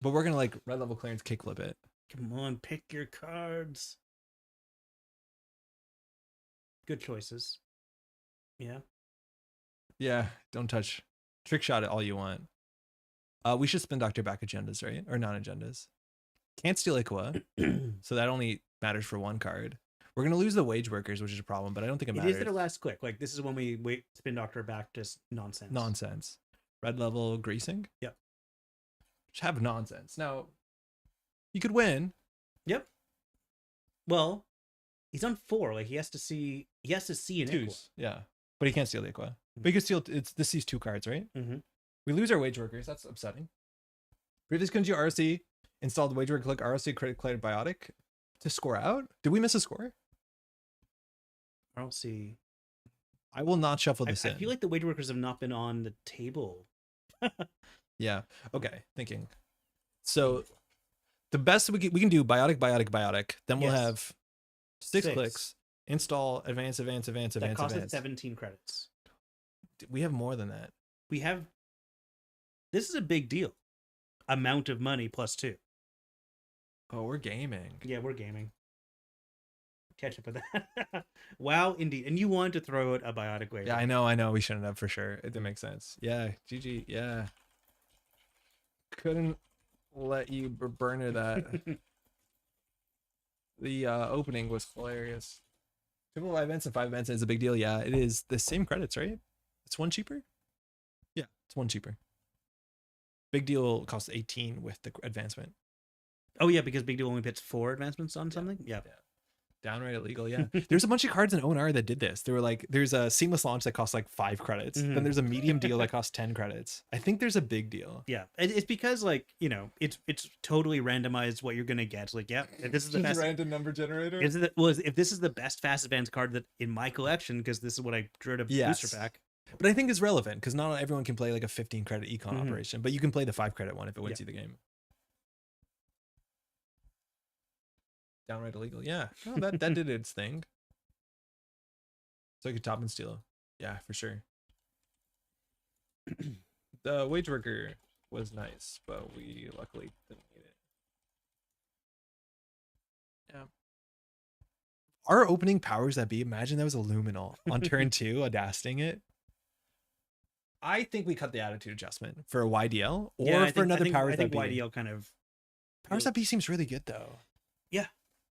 But we're gonna like red level clearance kickflip it.
Come on, pick your cards. Good choices. Yeah.
Yeah, don't touch. Trick shot it all you want. We should spin Doctor back agendas, right? Or non-agendas. Can't steal Iqua, so that only matters for 1 card. We're gonna lose the wage workers, which is a problem, but I don't think it matters.
It is at a last click. Like this is when we spin Doctor back, just nonsense.
Nonsense. Red level greasing?
Yep.
Just have nonsense. Now, you could win.
Yep. Well, he's on 4. Like he has to see an Iqua.
Yeah. But he can't steal the Iqua. But he can steal this sees 2 cards, right?
Mm-hmm.
We lose our wage workers. That's upsetting. Previous country RC. Install the wager, click ROC credit cleared biotic to score out. Did we miss a score?
I don't see.
I will not shuffle
I
this in.
feel like the wage workers have not been on the table.
Yeah. Okay. Thinking. So the best we can do biotic. Then we'll
Yes.
have six
6.
clicks. Install advance.
That costs us 17 credits.
We have more than that.
We have. This is a big deal. Amount of money plus 2.
Oh, we're gaming.
Yeah, we're gaming. Catch up with that. Wow, indeed. And you wanted to throw out a biotic wave.
Yeah, I know. We shouldn't have for sure. It didn't make sense. Yeah, GG. Yeah. Couldn't let you burner that. The opening was hilarious. 2 events and 5 events is a big deal. Yeah, it is the same credits, right? It's 1 cheaper? Yeah, it's 1 cheaper. Big deal costs 18 with the advancement.
Oh, yeah, because Big Deal only puts 4 advancements on something? Yeah.
Downright illegal, yeah. There's a bunch of cards in ONR that did this. They were like, there's a seamless launch that costs like 5 credits. Then there's a medium deal that costs 10 credits. I think there's a big deal.
Yeah. It's because, like, you know, it's totally randomized what you're going to get. It's like, yeah, if this is the best.
Random number generator?
If this is the best fast advance card that in my collection, because this is what I drew to booster pack.
But I think it's relevant because not everyone can play like a 15 credit econ operation, but you can play the 5 credit one if it wins you the game. Downright illegal. Yeah. Oh, that did its thing. So I could top and steal. Yeah, for sure. The wage worker was nice, but we luckily didn't need it. Yeah. Our opening powers that be, imagine that was a luminal on turn 2, audacing it. I think we cut the attitude adjustment for a YDL or for another powers that be.
YDL kind of.
Powers that be seems really good though.
Yeah.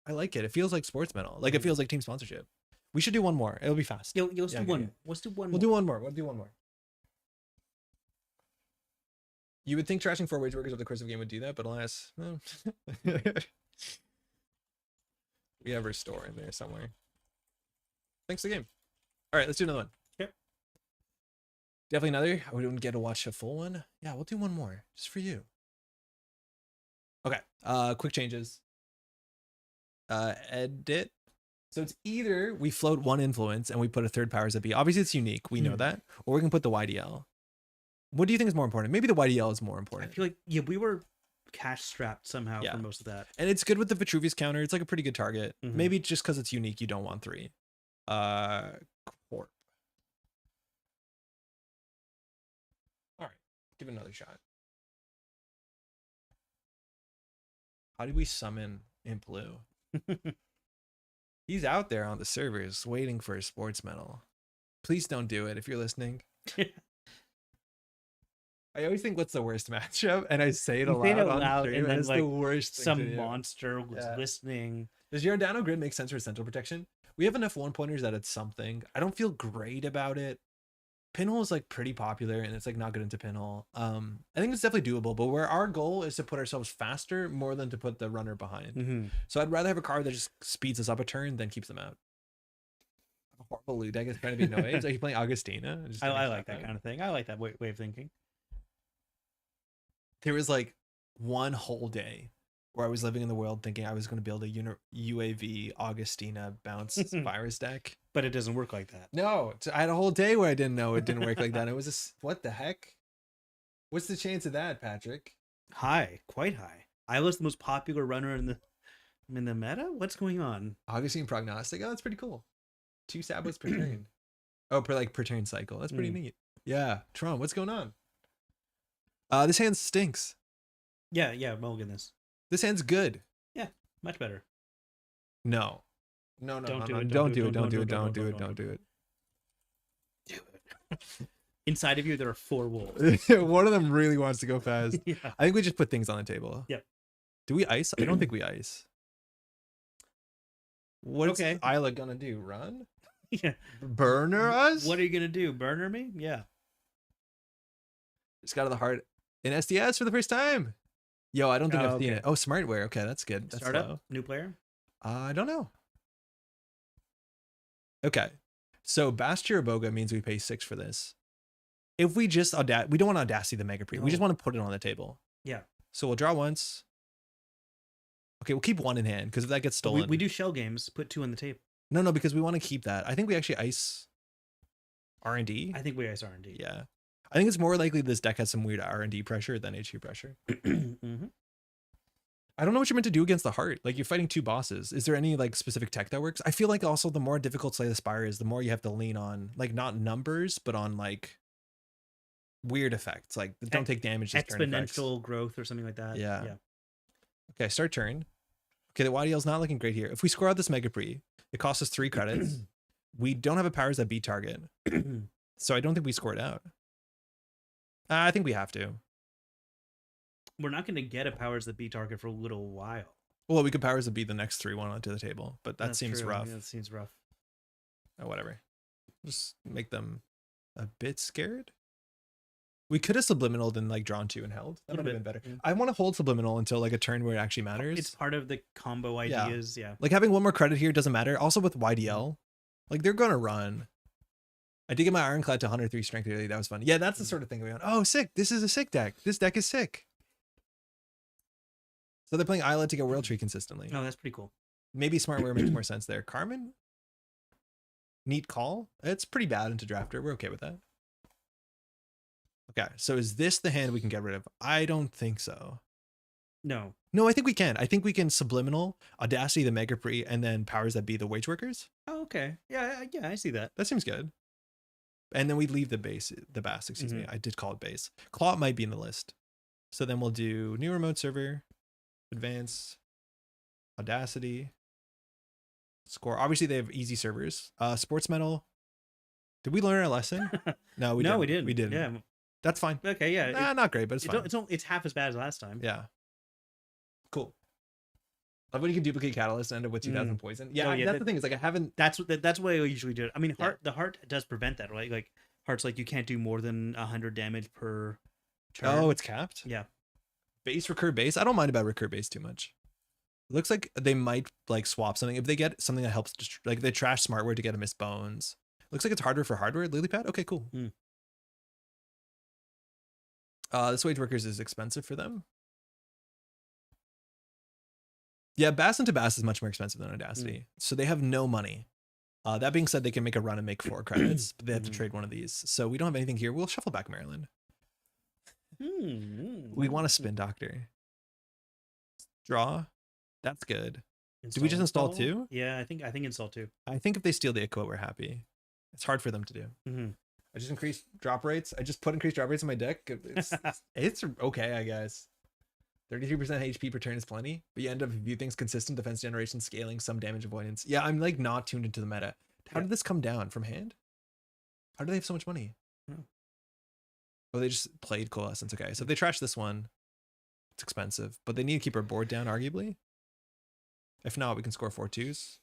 I like it. It feels like Sportsmetal. Like it feels like team sponsorship. We should do one more. It'll be fast.
Let's do one. Let's do one.
We'll do one more. We'll do one more. You would think trashing 4 wage workers over the course of the game would do that, but alas, we have restore in there somewhere. Thanks to the game. All right, let's do another one.
Yep.
Definitely another. We don't get to watch a full one. Yeah, we'll do one more just for you. Okay. Quick changes. Edit. So it's either we float 1 influence and we put a 3rd powers that be. Obviously, it's unique. We know that. Or we can put the YDL. What do you think is more important? Maybe the YDL is more important.
I feel like, yeah, we were cash strapped somehow for most of that.
And it's good with the Vitruvius counter. It's like a pretty good target. Maybe just because it's unique, you don't want 3. Corp. All right. Give it another shot. How do we summon Implu? He's out there on the servers waiting for a Sportsmetal. Please don't do it if you're listening. I always think what's the worst matchup, and I say it aloud on stream, and it's like the worst thing
some monster was listening.
Does Giordano Grid make sense for central protection? We have enough 1-pointers that it's something. I don't feel great about it. Pinhole is like pretty popular, and it's like not good into pinhole. I think it's definitely doable, but where our goal is to put ourselves faster more than to put the runner behind. So I'd rather have a card that just speeds us up a turn than keeps them out. A horrible loot deck is trying to be noise. Are you playing Augustina?
I like that kind of thing. I like that way of thinking.
There was like one whole day where I was living in the world thinking I was going to build a UAV Augustina bounce virus deck.
But it doesn't work like that.
No, I had a whole day where I didn't know it didn't work like that. It was just, what the heck? What's the chance of that, Patrick?
High, quite high. Isla's the most popular runner in the meta? What's going on?
Augustine Prognostic? Oh, that's pretty cool. 2 sablets per turn. Oh, per turn cycle. That's pretty neat. Yeah. Tron, what's going on? This hand stinks.
Yeah, mulligan this.
This hand's good.
Yeah, much better.
No. Don't do it.
Inside of you, there are 4 wolves.
One of them really wants to go fast.
Yeah.
I think we just put things on the table.
Yep.
Do we ice? I don't think we ice. What's Isla gonna do? Run?
Yeah.
Burner us?
What are you gonna do? Burner me? Yeah.
Just got to the heart in SDS for the first time. Yo, I don't think I've seen it. Oh, Smartware. Okay, that's good. That's
Startup?
slow.
New player?
I don't know. Okay. So Bastia Boga means we pay 6 for this. If we just we don't want to Audacity the Mega Pre. We just want to put it on the table.
Yeah.
So we'll draw once. Okay, we'll keep one in hand because if that gets stolen,
We do shell games. Put 2 on the table.
no, because we want to keep that. I think we actually ice R&D.
I think we ice R&D.
Yeah, I think it's more likely this deck has some weird R&D pressure than HQ pressure.
Mm-hmm.
I don't know what you're meant to do against the heart. Like, you're fighting 2 bosses. Is there any like specific tech that works? I feel like also the more difficult Slay the Spire is, the more you have to lean on like not numbers, but on like weird effects. Like don't take damage. Just turn effects.
Exponential growth or something like that.
Yeah.
Yeah.
Okay, start turn. Okay, the YDL is not looking great here. If we score out this Mega Pre, it costs us 3 credits. We don't have a powers that beat target, so I don't think we score it out. I think we have to.
We're not going to get a powers that beat target for a little while.
Well, we could powers that beat the next 3-1 onto the table, but that
That's
seems
true.
rough.
Yeah, that seems rough.
Oh, whatever. Just make them a bit scared. We could have subliminal and like drawn 2 and held. That would have been better.
Yeah.
I want to hold subliminal until like a turn where it actually matters.
It's part of the combo ideas. Yeah.
Like having 1 more credit here doesn't matter. Also with YDL, like they're gonna run. I did get my Ironclad to 103 strength early. That was fun. Yeah, that's the sort of thing we want. Oh, sick. This is a sick deck. This deck is sick. So they're playing Isla to get World Tree consistently.
Oh, that's pretty cool.
Maybe Smartware makes more sense there. Carmen? Neat call. It's pretty bad into Drafter. We're okay with that. Okay, so is this the hand we can get rid of? I don't think so.
No.
No, I think we can. I think we can Subliminal, Audacity, the Mega Pre, and then powers that be the Wage Workers.
Oh, okay. Yeah, I see that.
That seems good. And then we leave the bass, excuse me. I did call it base. Claw might be in the list. So then we'll do new remote server, advance, Audacity, score. Obviously they have easy servers. Sportsmetal. Did we learn our lesson? No, we didn't. We didn't.
Yeah.
That's fine.
Okay, yeah.
Not great, but it's fine.
It's half as bad as last time.
Yeah. Cool. Love when you can duplicate Catalyst and end up with 2,000 poison. Yeah, that's the thing. Is like I haven't.
That's what I usually do. I mean, the heart does prevent that, right? Like heart's like you can't do more than 100 damage per turn.
Oh, it's capped.
Yeah.
Base recur base. I don't mind about recur base too much. It looks like they might like swap something if they get something that helps. Like they trash Smartware to get a Miss Bones. Looks like it's harder for hardware. Lilypad. Okay, cool. This Wage Workers is expensive for them. Yeah, Bass into Bass is much more expensive than Audacity. So they have no money. That being said, they can make a run and make 4 credits, but they have to trade one of these. So we don't have anything here. We'll shuffle back Maryland. We want a Spin Doctor. Draw. That's good. Did we just install 2?
Yeah, I think install 2.
I think if they steal the Echo, we're happy. It's hard for them to do. I just increased drop rates. I just put increased drop rates in my deck. It's okay, I guess. 33% HP per turn is plenty, but you end up view things consistent, defense generation, scaling, some damage avoidance. Yeah, I'm like not tuned into the meta. How did this come down from hand? How do they have so much money? Oh, they just played Coalescence. Okay, so if they trash this one, it's expensive, but they need to keep our board down, arguably. If not, we can score 4 2s.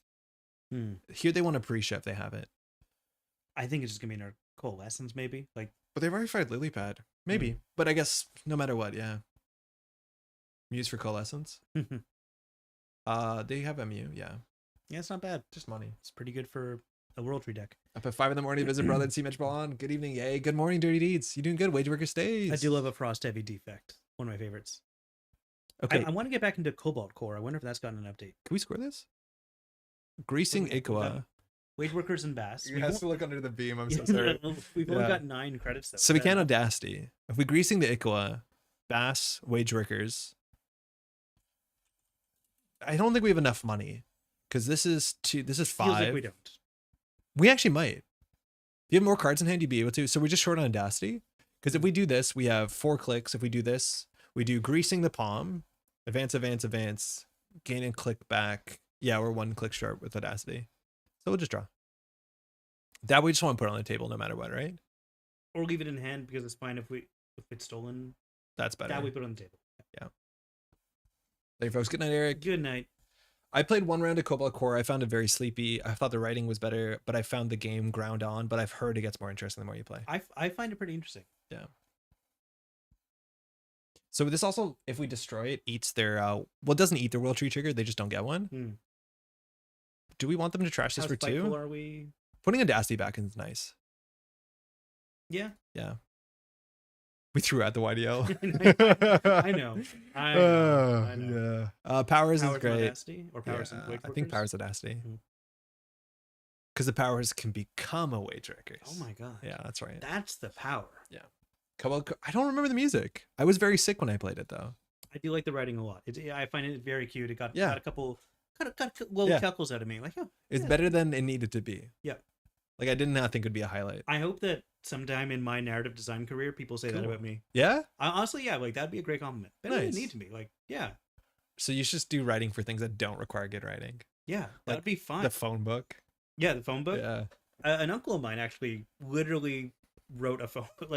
Here they want a pre-ship if they have it.
I think it's just gonna be in our Coalescence, maybe. Like,
but they've already fired Lilypad. Maybe. But I guess no matter what, yeah. Muse for Coalescence. They have MU, yeah.
Yeah, it's not bad.
Just money.
It's pretty good for a World Tree deck.
Up at 5 in the morning, visit brother and see Metropole on. Good evening, yay. Good morning, Dirty Deeds. You doing good? Wage Worker stays.
I do love a Frost Heavy Defect. One of my favorites.
Okay.
I want to get back into Cobalt Core. I wonder if that's gotten an update.
Can we score this? Greasing Aqua.
Wage Workers and Bass.
You have to look under the beam. I'm so sorry.
We've only got 9 credits though.
So we can Audacity. If we Greasing the Aqua, Bass, Wage Workers. I don't think we have enough money because this is 5.
Feels like we don't.
We actually might. If you have more cards in hand, you'd be able to. So we're just short on Audacity because if we do this, we have 4 clicks. If we do this, we do Greasing the Palm, advance, gain and click back. Yeah, we're 1 click short with Audacity. So we'll just draw. That we just want to put on the table no matter what, right?
Or leave it in hand because it's fine if it's stolen.
That's better.
That we put on the table.
Yeah. Thank you, folks. Good night, Eric.
Good night.
I played 1 round of Cobalt Core. I found it very sleepy. I thought the writing was better, but I found the game ground on. But I've heard it gets more interesting the more you play.
I find it pretty interesting.
Yeah. So this also, if we destroy it, eats their well, it doesn't eat their World Tree trigger. They just don't get one. Do we want them to trash this for 2?
Are we? Putting
Audacity back in is nice.
Yeah.
Yeah. We threw out the YDL.
I know. I know.
Yeah. Powers is
Powers
great.
Audacity or Powers and Wage
I think
Workers?
Powers Audacity.
Mhm.
Because the powers can become a wage workers.
Oh my god.
Yeah, that's right.
That's the power.
Yeah. I don't remember the music. I was very sick when I played it though.
I do like the writing a lot. I find it very cute. It got a couple got little
Yeah.
chuckles out of me. Like, oh,
It's
yeah.
better than it needed to be.
Yeah.
Like I did not think it would be a highlight.
I hope that sometime in my narrative design career, people say that
Cool.
about me.
Yeah?
Honestly, yeah, like that'd be a great compliment. But it
Nice.
doesn't need to be. Like, yeah,
So you should just do writing for things that don't require good writing.
yeah, that'd
Like
be fun.
The phone book.
Yeah, the phone book.
Yeah.
An uncle of mine actually literally wrote a phone book.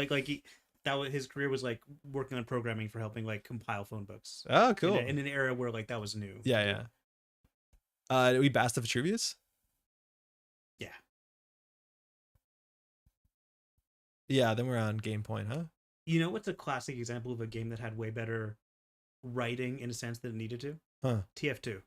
His career was like working on programming for helping like compile phone books.
Oh, cool.
In an era where like that was new.
Yeah. Did we bash the Vitruvius?
Yeah.
Yeah, then we're on Game Point, huh?
You know what's a classic example of a game that had way better writing in a sense than it needed to?
Huh.
TF2.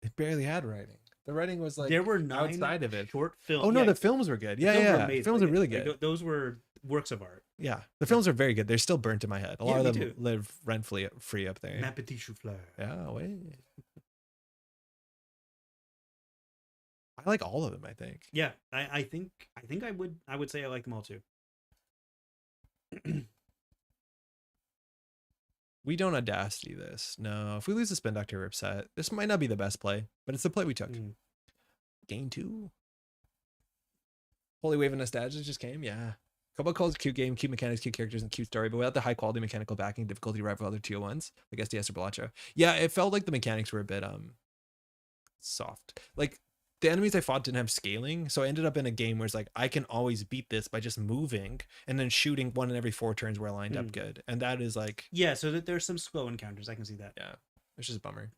It barely had writing. The writing was like
There were 9
outside of it.
short films.
Oh no, the films were good. Yeah. The films are really good.
Those were works of art.
Yeah, the films are very good. They're still burnt in my head. A lot
Yeah,
of
me
them
too.
live rent free up there.
Ma petit chou-fleur.
Yeah, wait. I like all of them. I think.
Yeah, I think I would say I like them all too.
We don't Audacity this. No, if we lose the Spin Doctor, we're upset. This might not be the best play, but it's the play we took.
Mm.
Game 2. Holy Wave of Nostalgia just came. Yeah. Cobalt calls a cute game, cute mechanics, cute characters, and cute story, but without the high quality mechanical backing, difficulty rival other 201s like SDS or Balacho. Yeah, it felt like the mechanics were a bit soft. Like the enemies I fought didn't have scaling, so I ended up in a game where it's like I can always beat this by just moving and then shooting one in every 4 turns where I lined up good. And that is like
Yeah, so that there's some slow encounters. I can see that.
yeah, it's just a bummer.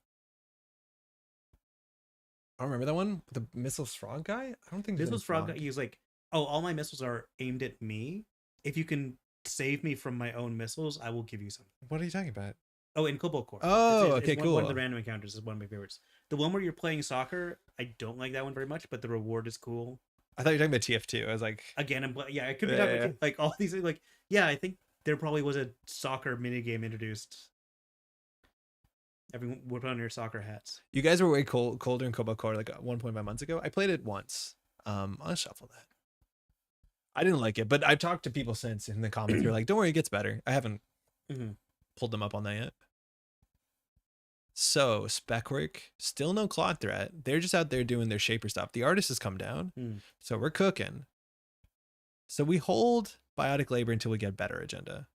I don't remember that one. The Missiles Frog guy? I don't think
This was Frog. He was like, "Oh, all my missiles are aimed at me. If you can save me from my own missiles, I will give you something."
What are you talking about?
Oh, in Cobalt Core.
Oh, okay,
one,
cool.
One of the random encounters is one of my favorites. The one where you're playing soccer, I don't like that one very much, but the reward is cool.
I thought you were talking about TF2. I was like,
Again, I could be
Yeah,
talking
yeah.
about like all these like I think there probably was a soccer minigame introduced. Everyone would put on your soccer hats.
you guys were way colder in Cobalt Core like 1.5 months ago. I played it once. I'll shuffle that. I didn't like it, but I've talked to people since in the comments. They're like, don't worry, it gets better. I haven't
Mhm.
pulled them up on that yet. So spec work, still no Clod threat. They're just out there doing their shaper stuff. The artist has come down, so we're cooking. So we hold biotic labor until we get better agenda.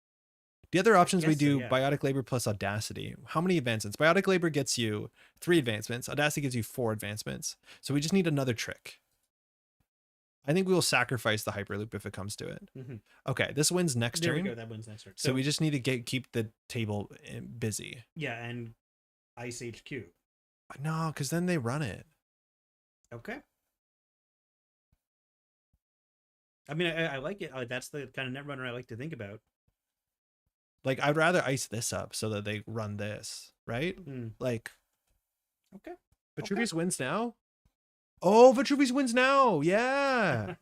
The other options we
guess so,
do
yeah.
biotic labor plus audacity. How many advancements? Biotic labor gets you 3 advancements. Audacity gives you 4 advancements. So we just need another trick. I think we will sacrifice the hyperloop if it comes to it.
Mhm.
Okay, this wins next
There
turn.
we go. That one's next turn.
So we just need to keep the table busy.
yeah, and Ice HQ.
No, because then they run it.
Okay. I mean, I like it. That's the kind of Netrunner I like to think about.
Like, I'd rather ice this up so that they run this, right?
Mm.
Like,
Okay.
Vitruvius wins now? Oh, Vitruvius wins now. Yeah.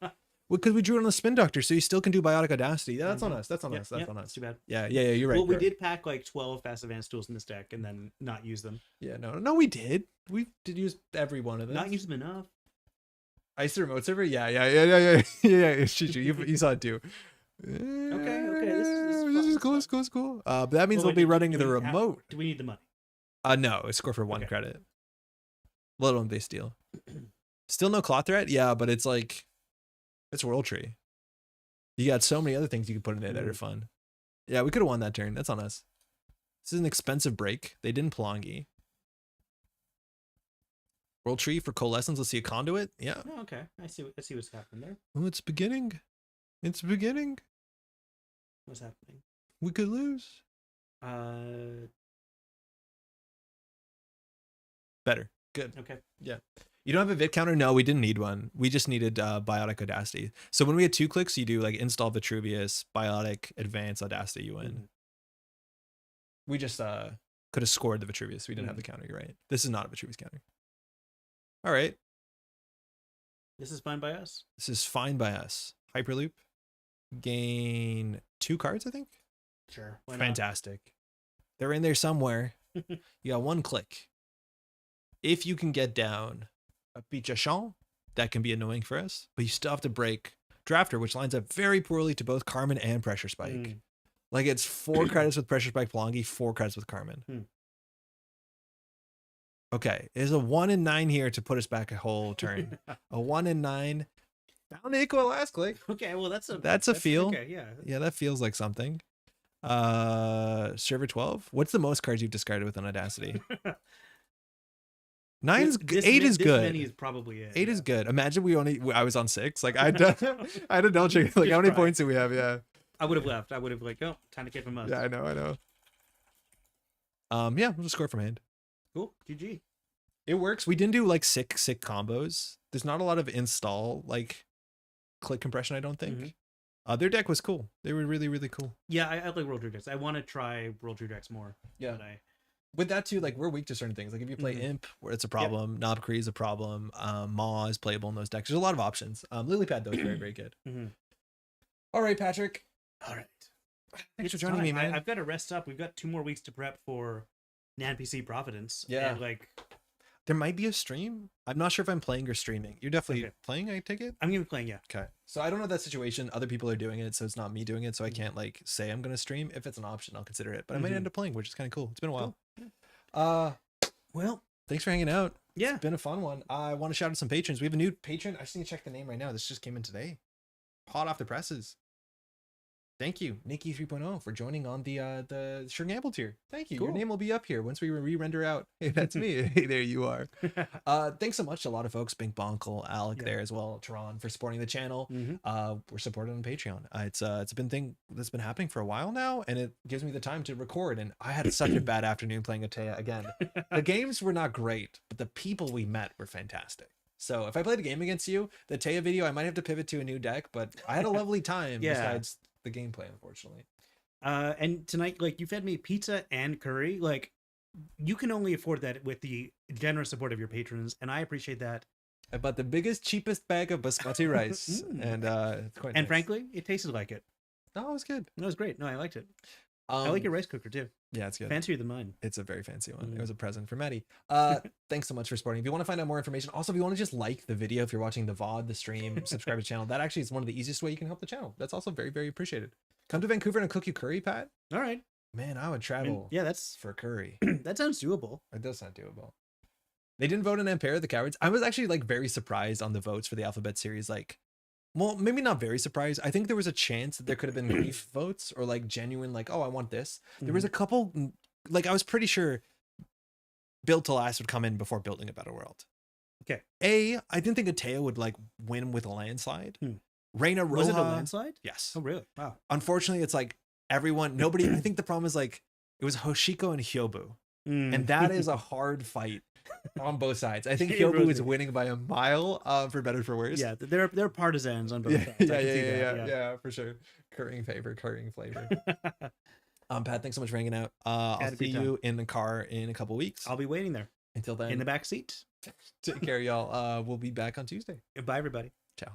Because we drew it on the Spin Doctor, so you still can do Biotic Audacity. Yeah, that's on us. That's on us. That's on us.
Too bad.
Yeah, you're right.
Well, we
You're right.
did pack like 12 fast advanced tools in this deck and then not use them.
Yeah, no, we did. We did use every one of them.
Not use them enough.
Ice the remote server? Yeah. It's true. You saw it too.
Okay. This
This is cool. It's cool. But that means
Well,
they'll be
wait,
running
do
the
we have-
remote.
Do we need the money?
No, it's score for 1
Okay.
credit. Let alone they steal. Still no Clot threat? Yeah, but it's like, it's World Tree. You got so many other things you could put in there that are fun. Yeah, we could have won that turn. That's on us. This is an expensive break. They didn't Pelongi. World Tree for Coalescence. Let's see a Conduit. Yeah.
Oh, okay. I see what's happening there.
Oh, it's beginning. It's beginning.
What's happening?
We could lose. Better. Good.
Okay.
Yeah. You don't have a vid counter? No, we didn't need one. We just needed Biotic Audacity. So when we had 2 clicks, you do like install Vitruvius, Biotic, Advanced Audacity, you win.
Mhm.
We just could have scored the Vitruvius. We didn't have the counter. You're right. This is not a Vitruvius counter. All right.
This is fine by us.
This is fine by us. Hyperloop. gain 2 cards, I think.
Sure. Why not?
Fantastic. They're in there somewhere. You got 1 click. If you can get down a Pichachon, that can be annoying for us, but you still have to break Drafter, which lines up very poorly to both Carmen and Pressure Spike. Like it's 4 credits with Pressure Spike Pelongi, 4 credits with Carmen. Okay, there's a 1 and 9 here to put us back a whole turn. A 1 and 9. Found the equal last click.
Okay, well that's
a feel.
Okay, yeah.
Yeah, that feels like something. Server 12. What's the most cards you've discarded with an Audacity? 8 is
This
good.
many is probably it.
8 is good. Imagine I was on 6. Like I had to double check. Like how many points do we have? Yeah.
I would have left. I would have like, oh, time to get from us.
Yeah, I know. Yeah, we'll just score from hand.
Cool. GG.
It works. We didn't do like sick combos. There's not a lot of install like click compression, I don't think. Their deck was cool. They were really, really cool.
Yeah, I like World True decks. I want to try World True decks more.
Yeah. With that too, like we're weak to certain things. Like if you play Imp, where it's a problem, Knobcree is a problem, Maw is playable in those decks. There's a lot of options. Lilypad though is very, very good. All right, Patrick.
All right.
Thanks for joining me, man.
I've got to rest up. We've got 2 more weeks to prep for NANPC Providence.
Yeah.
And like
there might be a stream. I'm not sure if I'm playing or streaming. You're definitely playing, I take it?
I'm gonna be playing, yeah.
Okay. So I don't know that situation. Other people are doing it, so it's not me doing it. So I can't like say I'm gonna stream. If it's an option, I'll consider it. But I might end up playing, which is kind of cool. It's been a while.
Cool. Well,
thanks for hanging out.
Yeah.
It's been a fun one. I want to shout out some patrons. We have a new patron. I just need to check the name right now. This just came in today. Hot off the presses. Thank you, Nikki 3.0, for joining on the Sure Gamble tier. Thank you.
Cool.
Your name will be up here once we re-render out. Hey, that's me. Hey, there you are. Thanks so much to a lot of folks, Bink Bonkle, Alec there as well, Tehran, for supporting the channel. We're supported on Patreon. It's a thing that's been happening for a while now, and it gives me the time to record. And I had such a bad afternoon playing Atea again. The games were not great, but the people we met were fantastic. So if I played a game against you, the Atea video, I might have to pivot to a new deck, but I had a lovely time besides the gameplay, unfortunately.
And tonight, like, you fed me pizza and curry. Like, you can only afford that with the generous support of your patrons, and I appreciate that.
I bought the biggest, cheapest bag of basmati rice, and it's quite nice.
Frankly, it tasted like it.
Oh, it was good.
It was great. No, I liked it. I like your rice cooker too.
Yeah, it's good.
Fancier than mine.
It's a very fancy one. It was a present for Maddie. Thanks so much for supporting. If you want to find out more information, also if you want to just like the video, if you're watching the VOD, the stream, subscribe to the channel. That actually is one of the easiest way you can help the channel. That's also very, very appreciated. Come to Vancouver and cook you curry, Pat.
All right.
Man, I would travel.
Yeah, that's
for curry.
That sounds doable.
It does sound doable. They didn't vote in Ampere, the cowards. I was actually like very surprised on the votes for the Alphabet series. Like, well, maybe not very surprised. I think there was a chance that there could have been grief votes or like genuine, like, oh, I want this. There was a couple, like, I was pretty sure Build to Last would come in before Building a Better World.
Okay.
I didn't think Atea would like win with a landslide. Reina Roja.
Was it a landslide?
Yes.
Oh, really? Wow.
Unfortunately, it's like nobody, I think the problem is like, it was Hoshiko and Hyobu. And that is a hard fight on both sides. I think Hyobu is winning by a mile, for better or for worse.
Yeah, they're partisans on both sides.
Yeah, for sure. Currying flavor. Pat, thanks so much for hanging out. I'll see you in the car in a couple weeks.
I'll be waiting there.
Until then,
in the back seat.
Take care, y'all. We'll be back on Tuesday.
Bye, everybody.
Ciao.